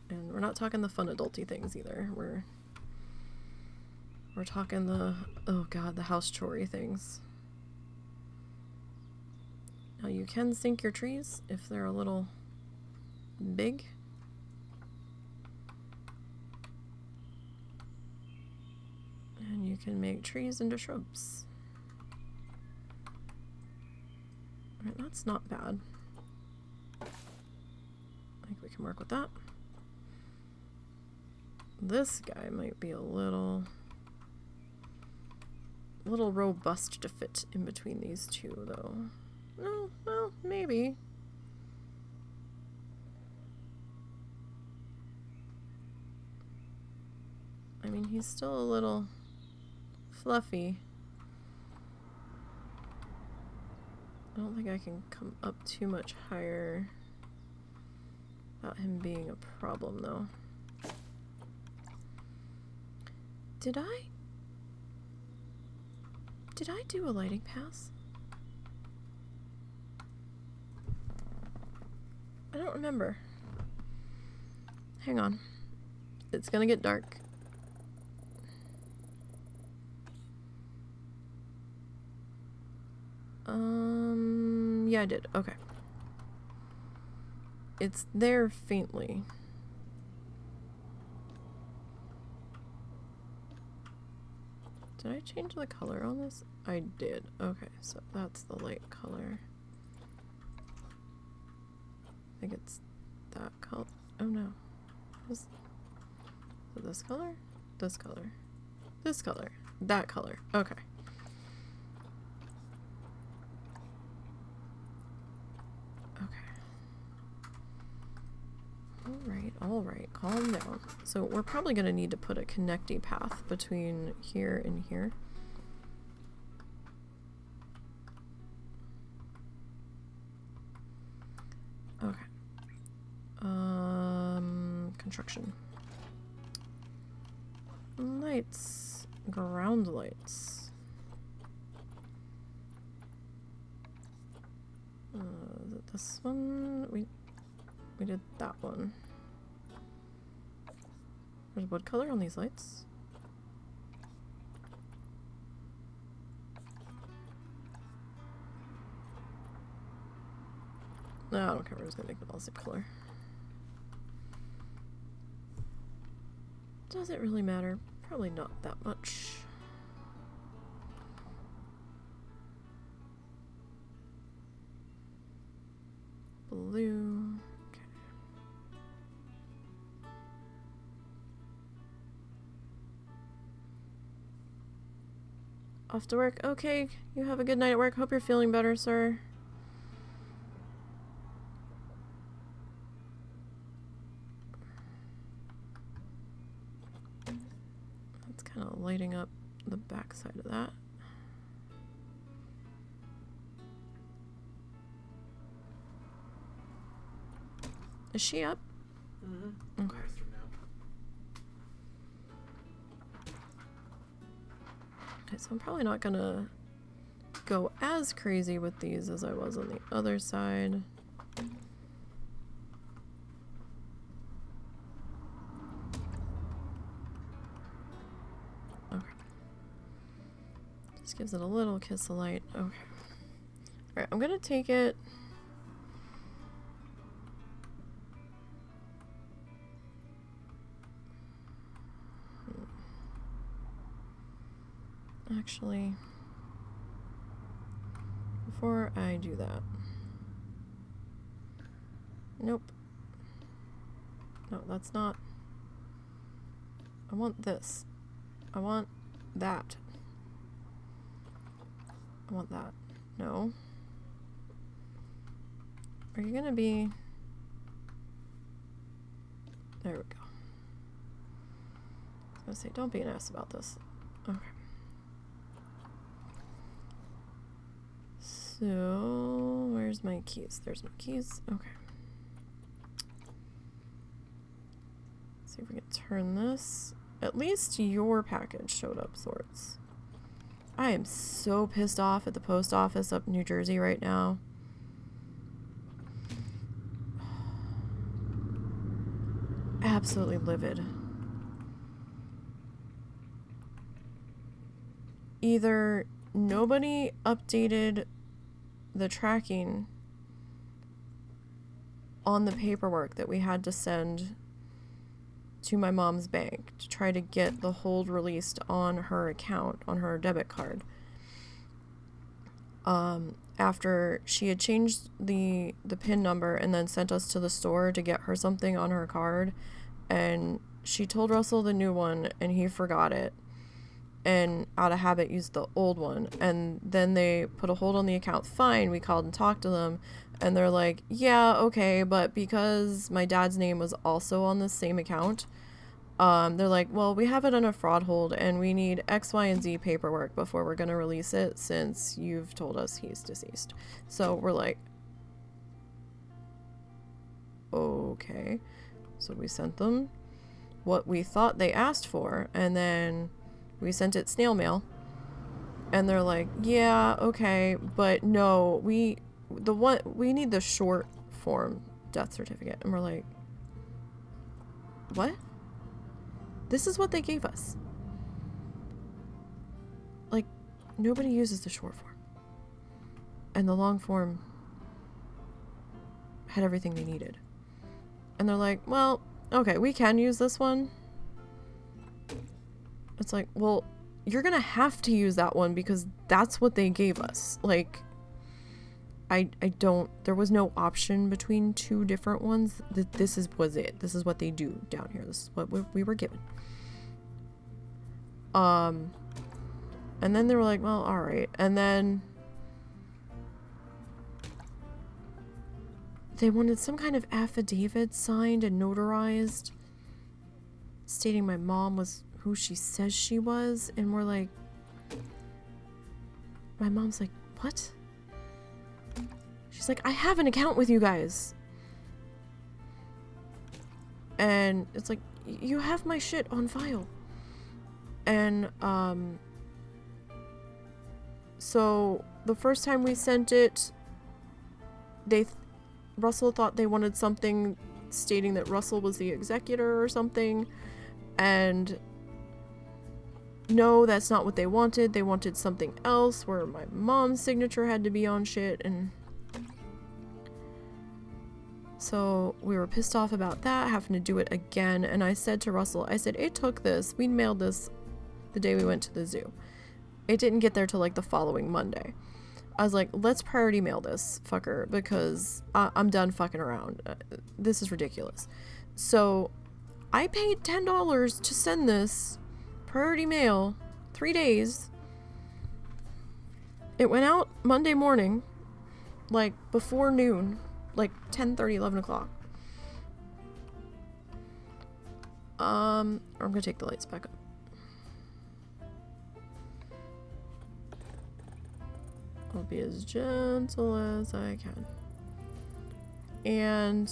And we're not talking the fun adulty things either. We're talking the, oh god, the house chore-y things. Now you can sink your trees if they're a little big. And you can make trees into shrubs. Alright, that's not bad. I think we can work with that. This guy might be a little robust to fit in between these two, though. No, well, maybe. I mean, he's still a little fluffy. I don't think I can come up too much higher without him being a problem, though. Did I do a lighting pass? I don't remember. Hang on. It's gonna get dark. Yeah, I did. Okay. It's there faintly. Did I change the color on this? I did. Okay, so that's the light color. I think it's that color. Oh no. Is it this color? This color. This color. That color. Okay. Alright, calm down. So we're probably going to need to put a connecting path between here and here. Okay. Construction. Lights. Ground lights. This one? We did that one. There's wood color on these lights. No, I don't care. We're just gonna make them all the same color. Does it really matter? Probably not that much. Blue. Off to work. Okay, you have a good night at work. Hope you're feeling better, sir. That's kind of lighting up the back side of that. Is she up?
Mm-hmm.
Okay. Okay, so I'm probably not gonna go as crazy with these as I was on the other side. Okay. Just gives it a little kiss of light. Okay. Alright, I'm gonna take it. Actually, before I do that, nope. No, that's not. I want this. I want that. I want that. No. Are you gonna be... There we go. I was gonna say, don't be an ass about this. Okay. So, where's my keys? There's my keys. Okay. Let's see if we can turn this. At least your package showed up sorts. I am so pissed off at the post office up in New Jersey right now. Absolutely livid. Either nobody updated the tracking on the paperwork that we had to send to my mom's bank to try to get the hold released on her account, on her debit card. After she had changed the PIN number and then sent us to the store to get her something on her card, and she told Russell the new one and he forgot it, and out of habit used the old one, and then they put a hold on the account. Fine, we called and talked to them, and they're like, yeah, okay, but because my dad's name was also on the same account, They're like, well, we have it on a fraud hold and we need X, Y, and Z paperwork before we're going to release it since you've told us he's deceased. So we're like, okay. So we sent them what we thought they asked for, and then we sent it snail mail. And they're like, yeah, okay, but no, we need the short form death certificate. And we're like, what? This is what they gave us. Like, nobody uses the short form. And the long form had everything they needed. And they're like, well, okay, we can use this one. It's like, well, you're gonna have to use that one because that's what they gave us. Like, there was no option between two different ones. Was it. This is what they do down here. This is what we were given. And then they were like, well, all right. And then they wanted some kind of affidavit signed and notarized stating my mom was who she says she was. And we're like, my mom's like, what? She's like, I have an account with you guys. And it's like, you have my shit on file. And, so the first time we sent it, Russell thought they wanted something stating that Russell was the executor or something. And no, that's not what they wanted. They wanted something else where my mom's signature had to be on shit. And so we were pissed off about that, having to do it again. And I said to Russell, I said, it took this. We mailed this the day we went to the zoo. It didn't get there till like the following Monday. I was like, let's priority mail this fucker because I'm done fucking around. This is ridiculous. So I paid $10 to send this priority mail 3 days. It went out Monday morning, like before noon. Like 10:30, 11 o'clock. I'm gonna take the lights back up. I'll be as gentle as I can. And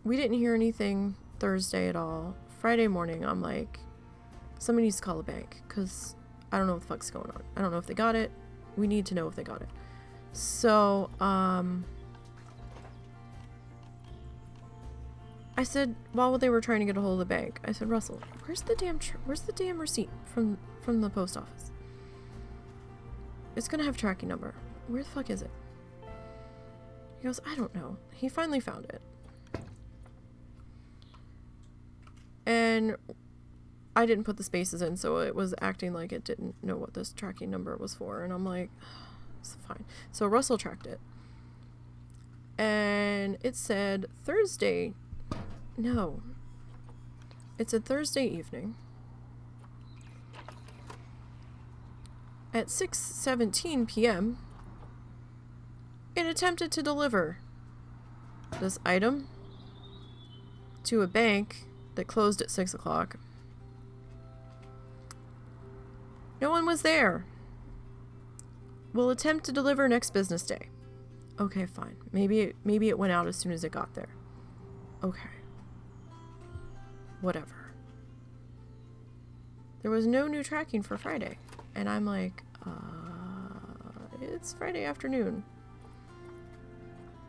we didn't hear anything Thursday at all. Friday morning, I'm like, somebody needs to call the bank because I don't know what the fuck's going on. I don't know if they got it. We need to know if they got it. So, I said, while they were trying to get a hold of the bank, I said, Russell, where's the damn receipt from the post office? It's gonna have tracking number. Where the fuck is it? He goes, I don't know. He finally found it. And I didn't put the spaces in, so it was acting like it didn't know what this tracking number was for. And I'm like, it's fine. So Russell tracked it. And it said Thursday. No. It said Thursday evening. At 6:17 p.m., it attempted to deliver this item to a bank that closed at 6 o'clock. No one was there. We'll attempt to deliver next business day. Okay, fine. Maybe it went out as soon as it got there. Okay. Whatever. There was no new tracking for Friday. And I'm like, it's Friday afternoon.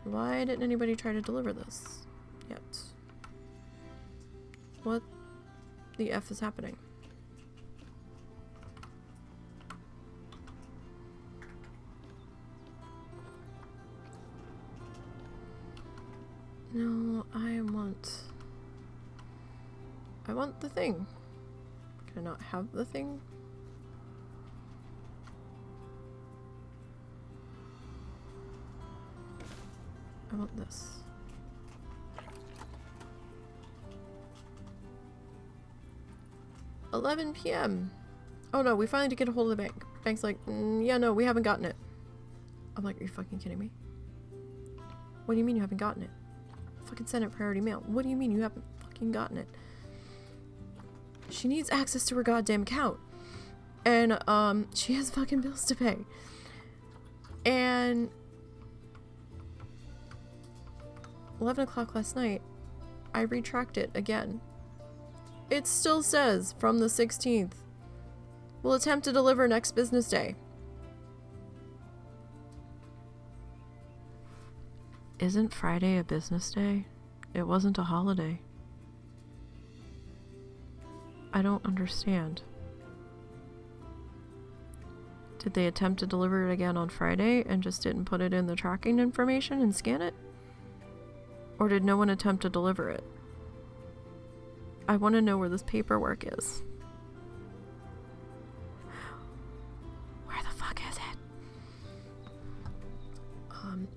Why didn't anybody try to deliver this yet? What the F is happening? No, I want the thing. Can I not have the thing? I want this. $11 p.m. Oh no, we finally did get a hold of the bank. Bank's like, yeah, no, we haven't gotten it. I'm like, are you fucking kidding me? What do you mean you haven't gotten it? fucking sent it priority mail. What do you mean you haven't fucking gotten it? She needs access to her goddamn account. And, she has fucking bills to pay. And 11 o'clock last night, I retracked it again. It still says from the 16th. We'll attempt to deliver next business day. Isn't Friday a business day? It wasn't a holiday. I don't understand. Did they attempt to deliver it again on Friday and just didn't put it in the tracking information and scan it? Or did no one attempt to deliver it? I want to know where this paperwork is. Where the fuck is it?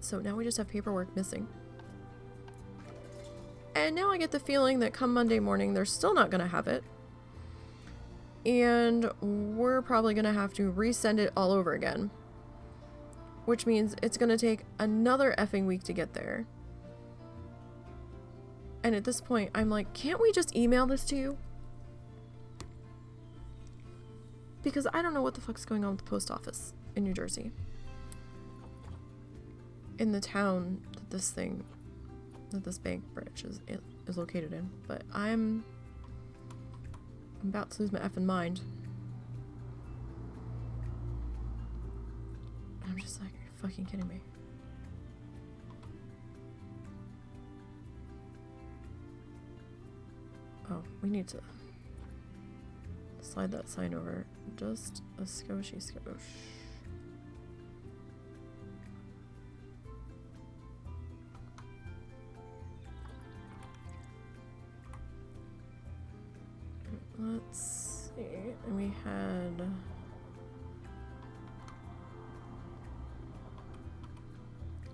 So now we just have paperwork missing. And now I get the feeling that come Monday morning, they're still not going to have it. And we're probably going to have to resend it all over again. Which means it's going to take another effing week to get there. And at this point, I'm like, can't we just email this to you? Because I don't know what the fuck's going on with the post office in New Jersey. In the town that this bank branch is located in. But I'm about to lose my effing mind. I'm just like, are you fucking kidding me? Oh, we need to slide that sign over just a skosh. Let's see. And we had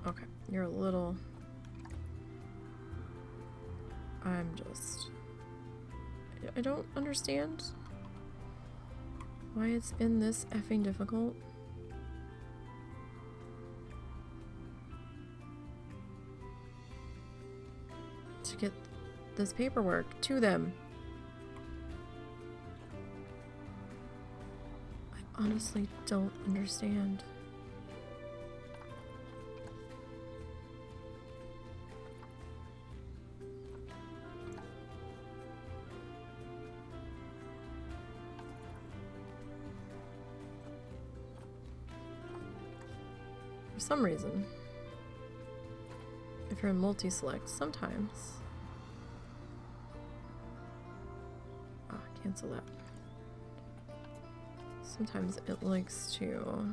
okay, you're a little I don't understand why it's been this effing difficult. To get this paperwork to them. I honestly don't understand. For some reason, if you're in multi-select, sometimes cancel that. Sometimes it likes to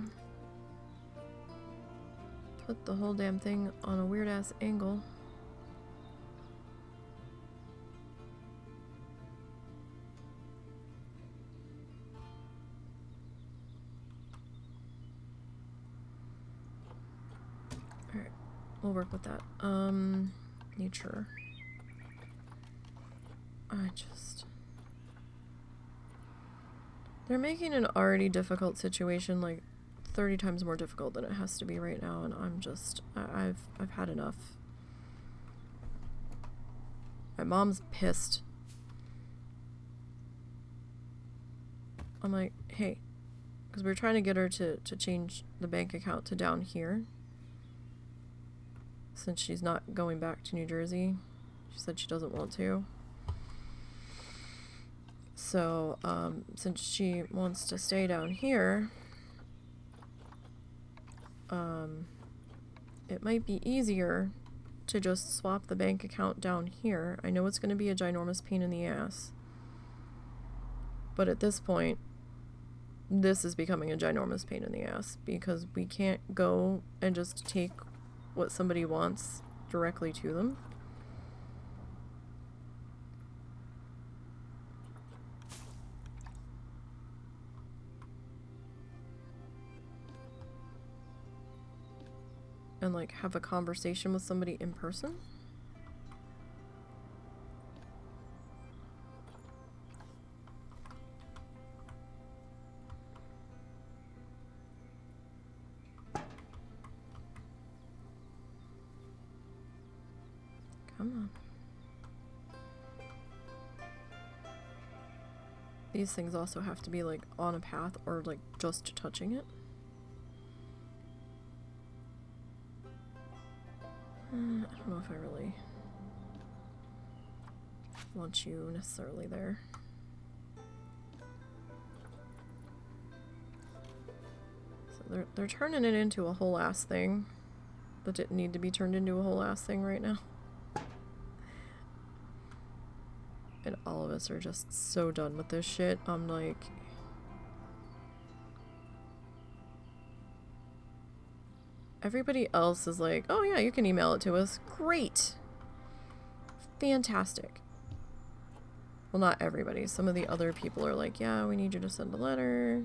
put the whole damn thing on a weird ass angle. Alright, we'll work with that. Nature. They're making an already difficult situation like 30 times more difficult than it has to be right now, and I'm just, I've had enough. My mom's pissed. I'm like, hey, because we're trying to get her to change the bank account to down here. Since she's not going back to New Jersey. She said she doesn't want to. So, since she wants to stay down here, it might be easier to just swap the bank account down here. I know it's going to be a ginormous pain in the ass. But at this point, this is becoming a ginormous pain in the ass because we can't go and just take what somebody wants directly to them. And like have a conversation with somebody in person. come on. These things also have to be like on a path or like just touching it. I don't know if I really want you necessarily there. So they're turning it into a whole ass thing that didn't need to be turned into a whole ass thing right now. And all of us are just so done with this shit. I'm like... Everybody else is like, oh yeah, you can email it to us. Great. Fantastic. Well, not everybody. Some of the other people are like, yeah, we need you to send a letter.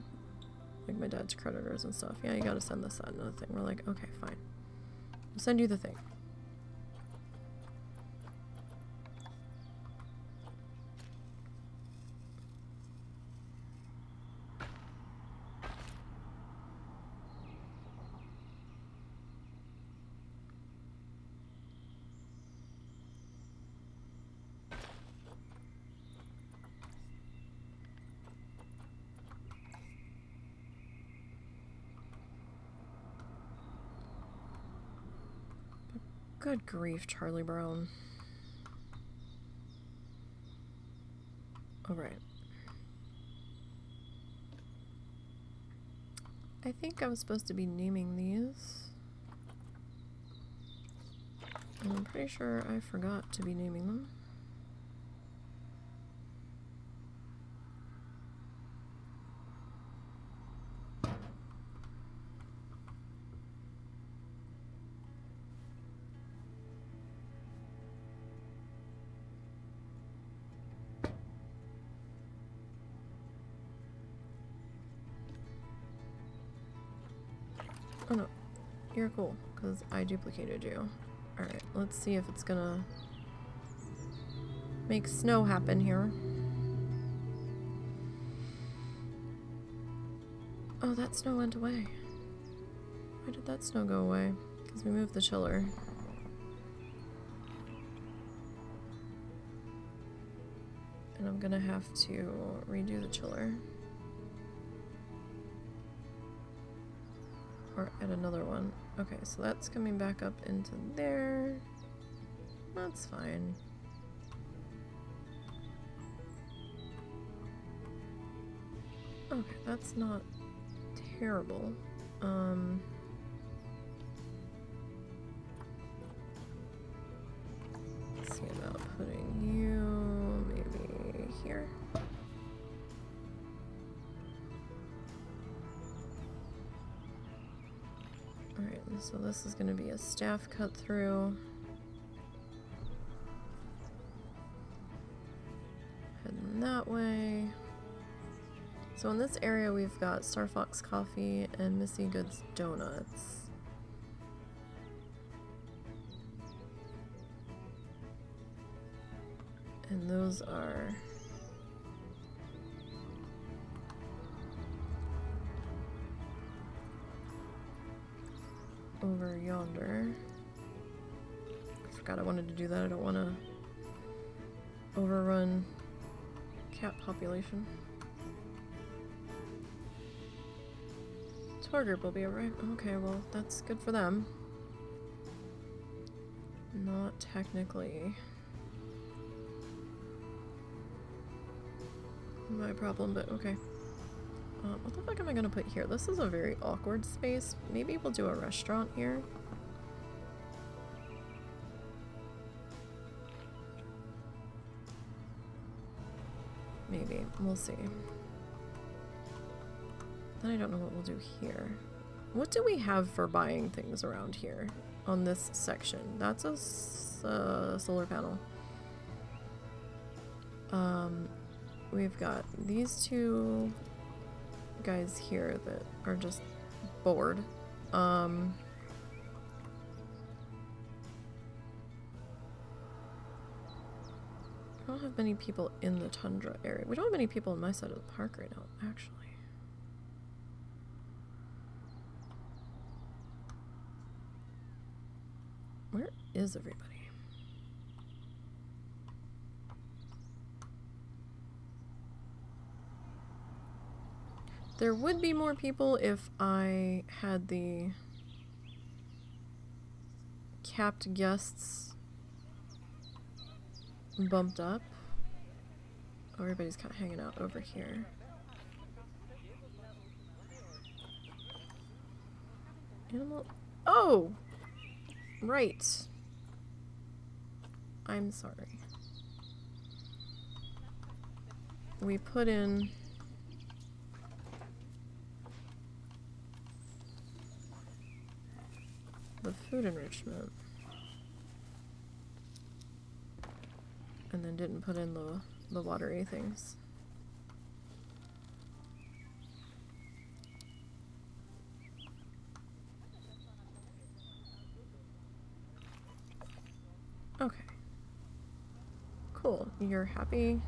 Like my dad's creditors and stuff. Yeah, you gotta send this, that, and another thing. We're like, okay, fine. We'll send you the thing. Good grief, Charlie Brown. Alright. I think I was supposed to be naming these. And I'm pretty sure I forgot to be naming them. Oh no, you're cool, because I duplicated you. Alright, let's see if it's gonna make snow happen here. Oh, that snow went away. Why did that snow go away? Because we moved the chiller. And I'm gonna have to redo the chiller. Or add another one. Okay, so that's coming back up into there. That's fine. Okay, that's not terrible. Let's see about putting you maybe here. Alright, so this is going to be a staff cut through. Heading that way. So in this area we've got Star Fox Coffee and Missy Goods Donuts. And those are... over yonder. I forgot I wanted to do that. I don't want to overrun cat population. Tour group will be alright. Okay, well, that's good for them. Not technically my problem, but okay. What the fuck am I gonna put here? This is a very awkward space. Maybe we'll do a restaurant here. Maybe. We'll see. Then I don't know what we'll do here. What do we have for buying things around here on this section? That's a solar panel. We've got these two guys here that are just bored. I don't have many people in the tundra area. We don't have many people in my side of the park right now, actually. Where is everybody? There would be more people if I had the capped guests bumped up. Oh, everybody's kind of hanging out over here. Animal. Oh! Right. I'm sorry. We put in the food enrichment and then didn't put in the watery things. Okay. Cool. You're happy?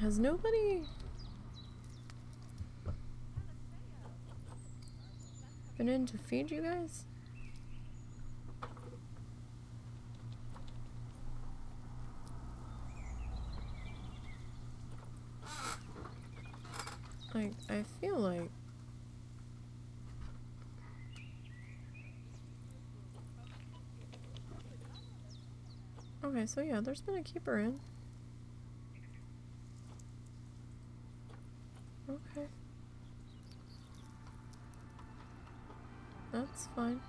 Has nobody been in to feed you guys? Like, I feel like okay, so yeah, there's been a keeper in. Okay. That's fine.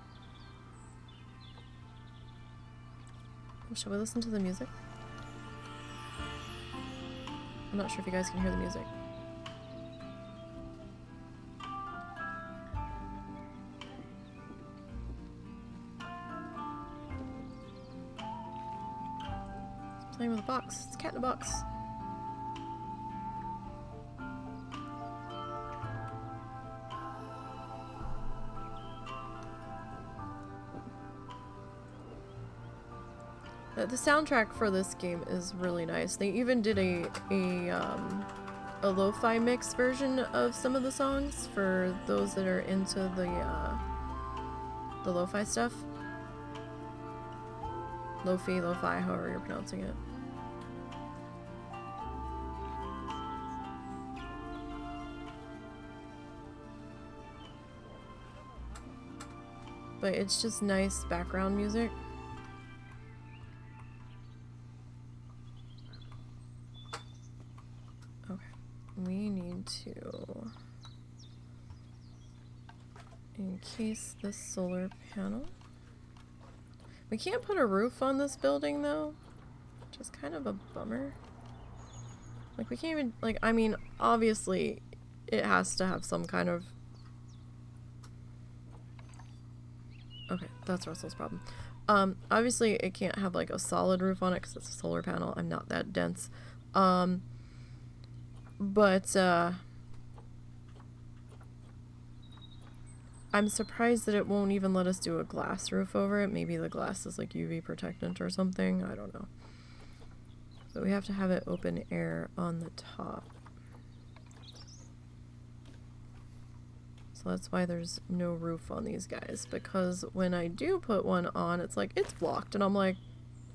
Well, shall we listen to the music? I'm not sure if you guys can hear the music. It's playing with a box. It's a cat in a box. The soundtrack for this game is really nice. They even did a lo-fi mix version of some of the songs for those that are into the lo-fi stuff. Lo-fi, however you're pronouncing it. But it's just nice background music. We need to encase this solar panel. We can't put a roof on this building though, which is kind of a bummer. Like we can't even, like, I mean, obviously it has to have some kind of... Okay, that's Russell's problem. Obviously it can't have like a solid roof on it because it's a solar panel. I'm not that dense. But, I'm surprised that it won't even let us do a glass roof over it. Maybe the glass is like UV protectant or something. I don't know. But we have to have it open air on the top. So that's why there's no roof on these guys. Because when I do put one on, it's like, it's blocked. And I'm like,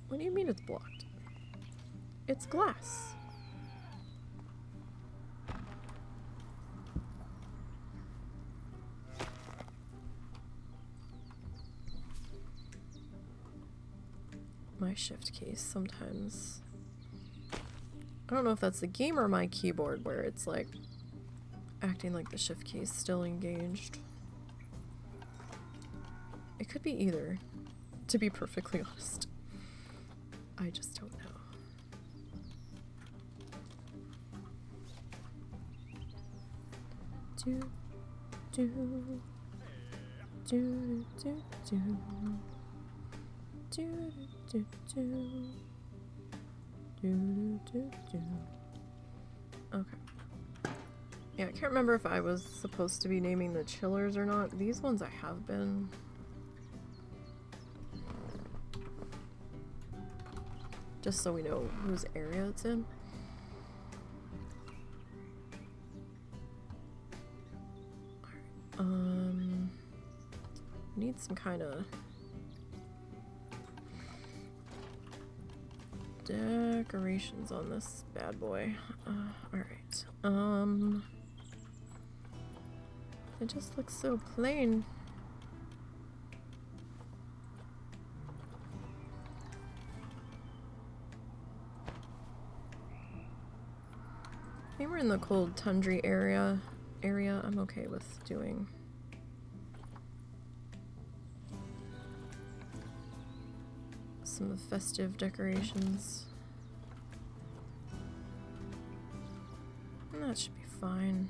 what do you mean it's blocked? It's glass. My shift case sometimes. I don't know if that's the game or my keyboard where it's like acting like the shift key is still engaged. It could be either, to be perfectly honest. I just don't know. Do do do do do. Do, do, do, do, do, do. Okay. Yeah, I can't remember if I was supposed to be naming the chillers or not. These ones I have been. Just so we know whose area it's in. Alright. Need some kind of decorations on this bad boy. Alright. It just looks so plain. I think we're in the cold tundra area. I'm okay with doing. Some festive decorations. And that should be fine.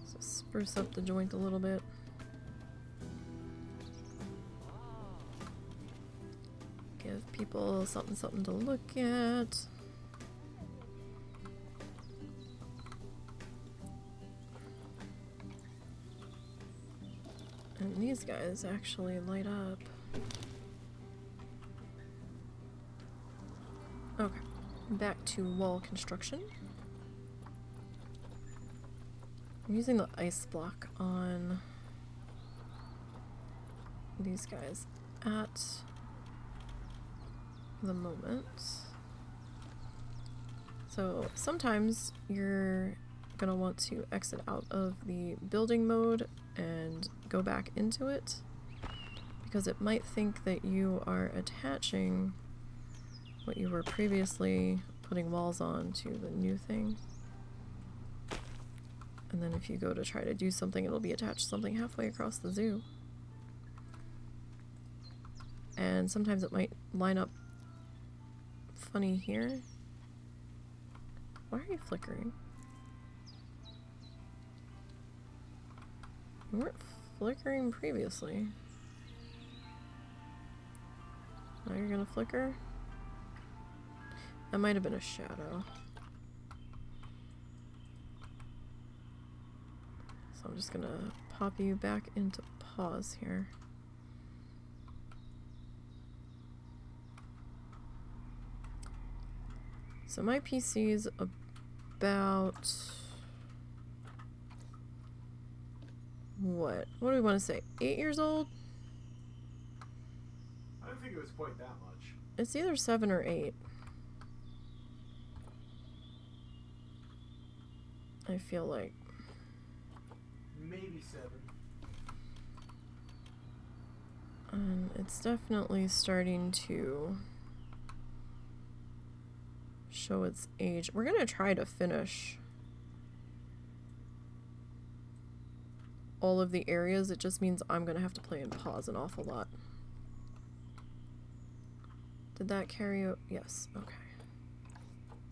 So spruce up the joint a little bit. Give people something to look at. And these guys actually light up. Okay, back to wall construction. I'm using the ice block on these guys at the moment. So sometimes you're gonna want to exit out of the building mode and go back into it because it might think that you are attaching what you were previously putting walls on to the new thing. And then if you go to try to do something, it'll be attached to something halfway across the zoo. And sometimes it might line up funny here. Why are you flickering? You weren't flickering previously. Now you're gonna flicker? That might have been a shadow. So I'm just gonna pop you back into pause here. So my PC is about... What do we want to say? 8 years old?
I don't think it was quite that much.
It's either 7 or 8. I feel like.
Maybe 7.
And it's definitely starting to show its age. We're gonna try to finish all of the areas. It just means I'm gonna have to play and pause an awful lot. Did that carry over? Yes, okay.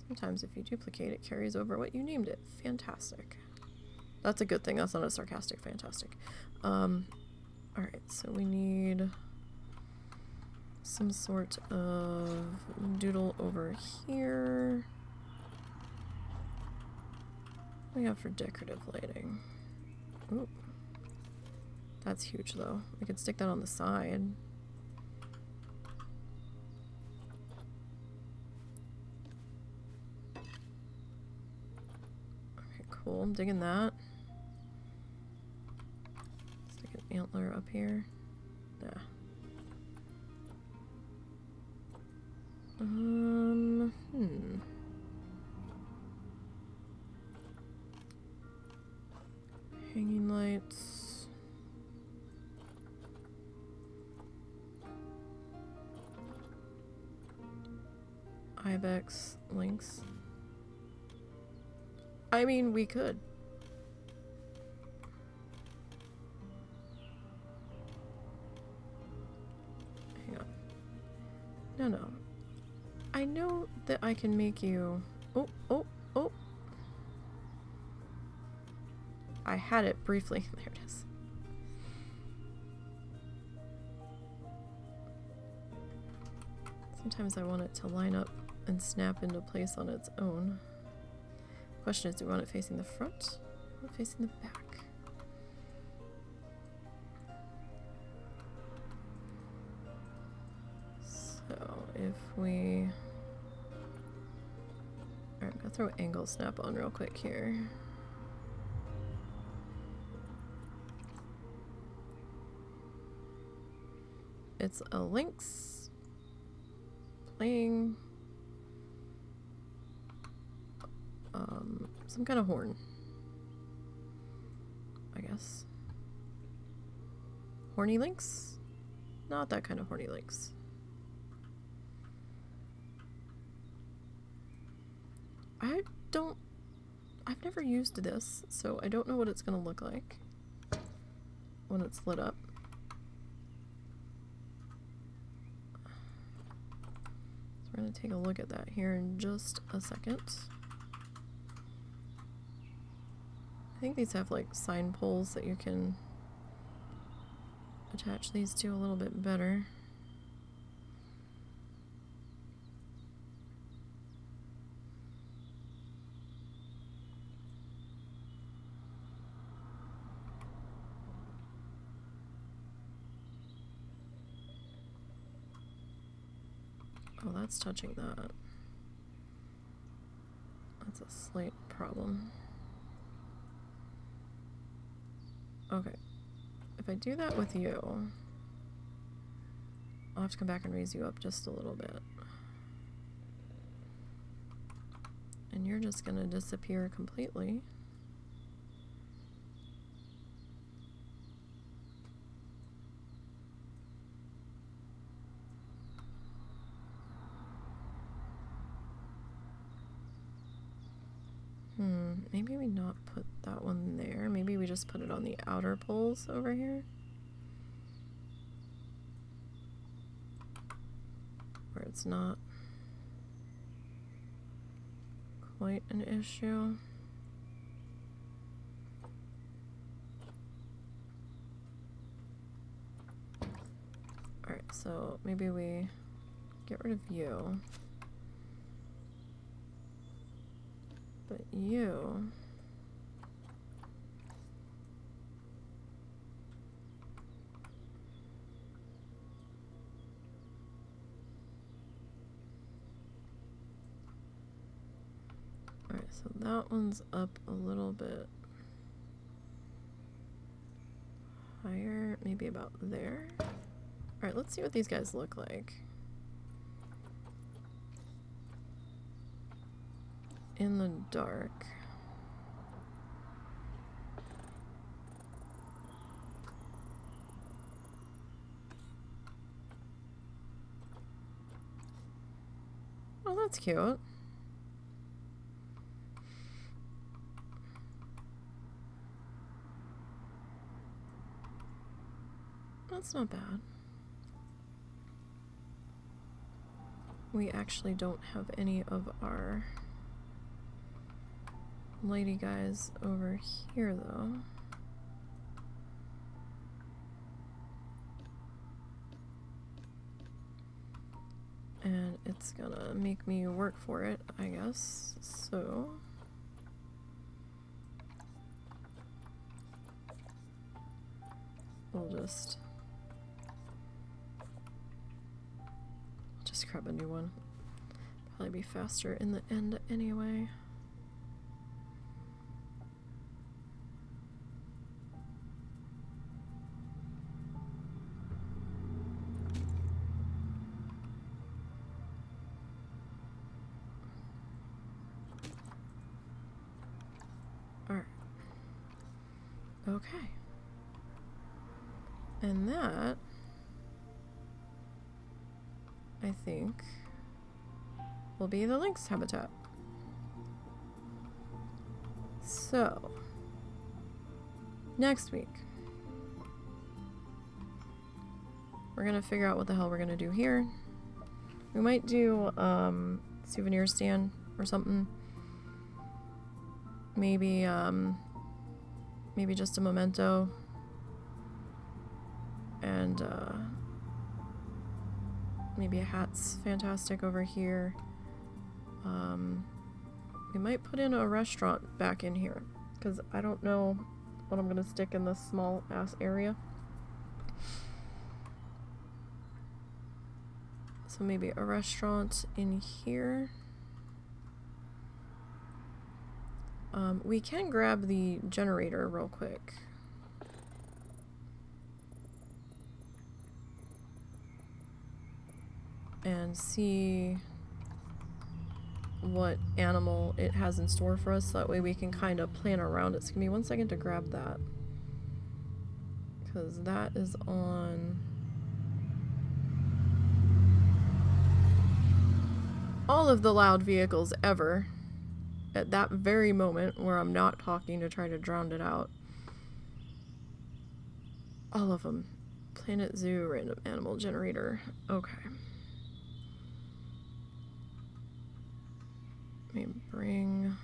Sometimes if you duplicate, it carries over what you named it. Fantastic. That's a good thing. That's not a sarcastic fantastic. Alright, so we need some sort of doodle over here. What do we have for decorative lighting? Ooh. That's huge though. We could stick that on the side. Okay, cool. I'm digging that. Stick an antler up here. Yeah. Hanging lights. Ibex, Lynx. I mean, we could. Hang on. No. I know that I can make you... Oh. I had it briefly. There it is. Sometimes I want it to line up and snap into place on its own. Question is, do we want it facing the front or facing the back? So if we... Alright, I'm gonna throw angle snap on real quick here. it's a lynx playing some kind of horn, I guess. Horny lynx? Not that kind of horny lynx. I've never used this, so I don't know what it's gonna look like when it's lit up. So we're gonna take a look at that here in just a second. I think these have like sign poles that you can attach these to a little bit better. Oh, that's touching that. That's a slight problem. Okay. If I do that with you, I'll have to come back and raise you up just a little bit. And you're just gonna disappear completely. Maybe we not put that one there. Maybe we just put it on the outer poles over here. Where it's not quite an issue. Alright, so maybe we get rid of you. But you... Alright, so that one's up a little bit higher, maybe about there. Alright, let's see what these guys look like in the dark. Oh, that's cute. That's not bad. We actually don't have any of our lady guys over here though. And it's gonna make me work for it, I guess. So we'll just grab a new one. Probably be faster in the end anyway. Alright. Okay. And that, I think, will be the lynx habitat. So, next week, we're gonna figure out what the hell we're gonna do here. We might do souvenir stand or something. Maybe maybe just a memento. And maybe a hat's fantastic over here. We might put in a restaurant back in here, because I don't know what I'm gonna stick in this small ass area. So maybe a restaurant in here. We can grab the generator real quick. and see what animal it has in store for us, so that way we can kind of plan around it. So give me 1 second to grab that, because that is on all of the loud vehicles ever at that very moment where I'm not talking to try to drown it out. All of them. Planet Zoo, random animal generator. Okay. Let me bring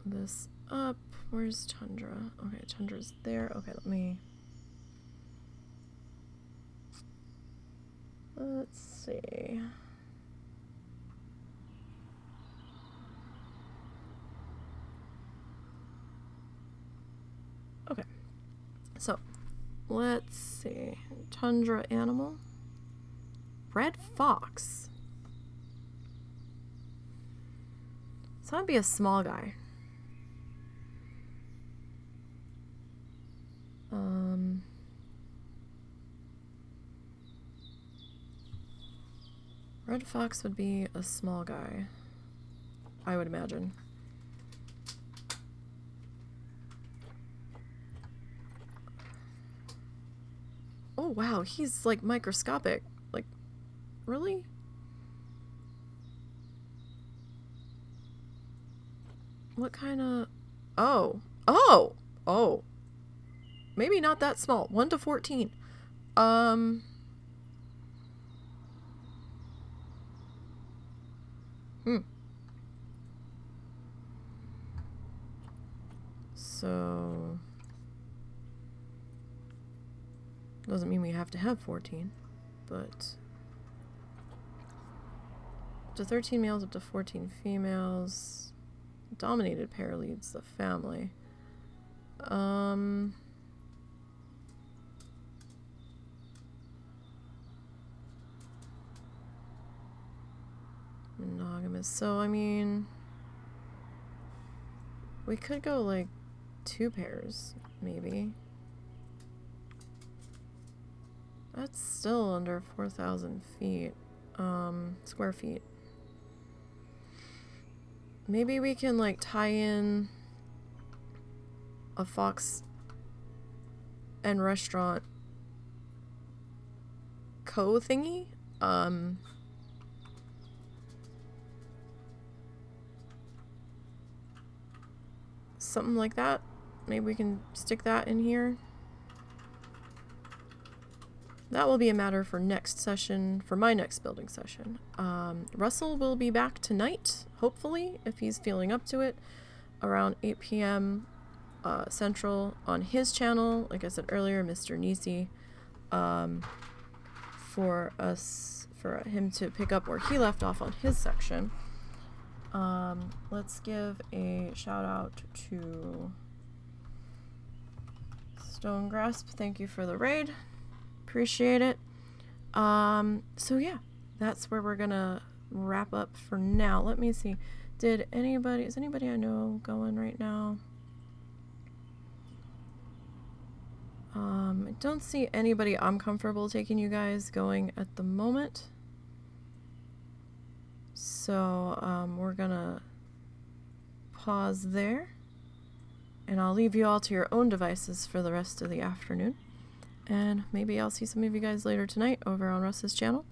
this up. Where's Tundra? Okay, Tundra's there. Okay, let's see. Okay, so let's see. Tundra animal. Red fox. So that'd be a small guy. Red fox would be a small guy, I would imagine. Oh wow, he's like microscopic. Like, really? What kind of... Oh! Maybe not that small. 1 to 14. So... doesn't mean we have to have 14, but... up to 13 males, up to 14 females. Dominated pair leads the family. Monogamous. So, I mean, we could go like 2 pairs, maybe. That's still under 4,000 feet. Square feet. Maybe we can like tie in a fox and restaurant co-thingy. Something like that. Maybe we can stick that in here. That will be a matter for next session, for my next building session. Russell will be back tonight, hopefully, if he's feeling up to it, around 8 p.m. Central on his channel, like I said earlier, MrNisey, for him to pick up where he left off on his section. Let's give a shout out to Stone Grasp. Thank you for the raid. Appreciate it. So yeah, that's where we're gonna wrap up for now. Let me see. Is anybody I know going right now? I don't see anybody I'm comfortable taking you guys going at the moment. So, we're gonna pause there, and I'll leave you all to your own devices for the rest of the afternoon. And maybe I'll see some of you guys later tonight over on Russ's channel.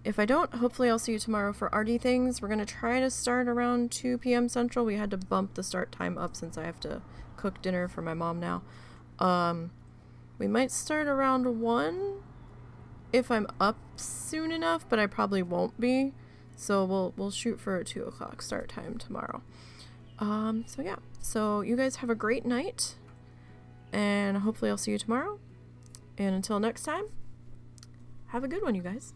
If I don't, hopefully I'll see you tomorrow for RD things. We're going to try to start around 2 p.m. Central. We had to bump the start time up since I have to cook dinner for my mom now. We might start around 1 if I'm up soon enough, but I probably won't be. So we'll shoot for a 2 o'clock start time tomorrow. So yeah. So you guys have a great night. And hopefully I'll see you tomorrow. And until next time, have a good one, you guys.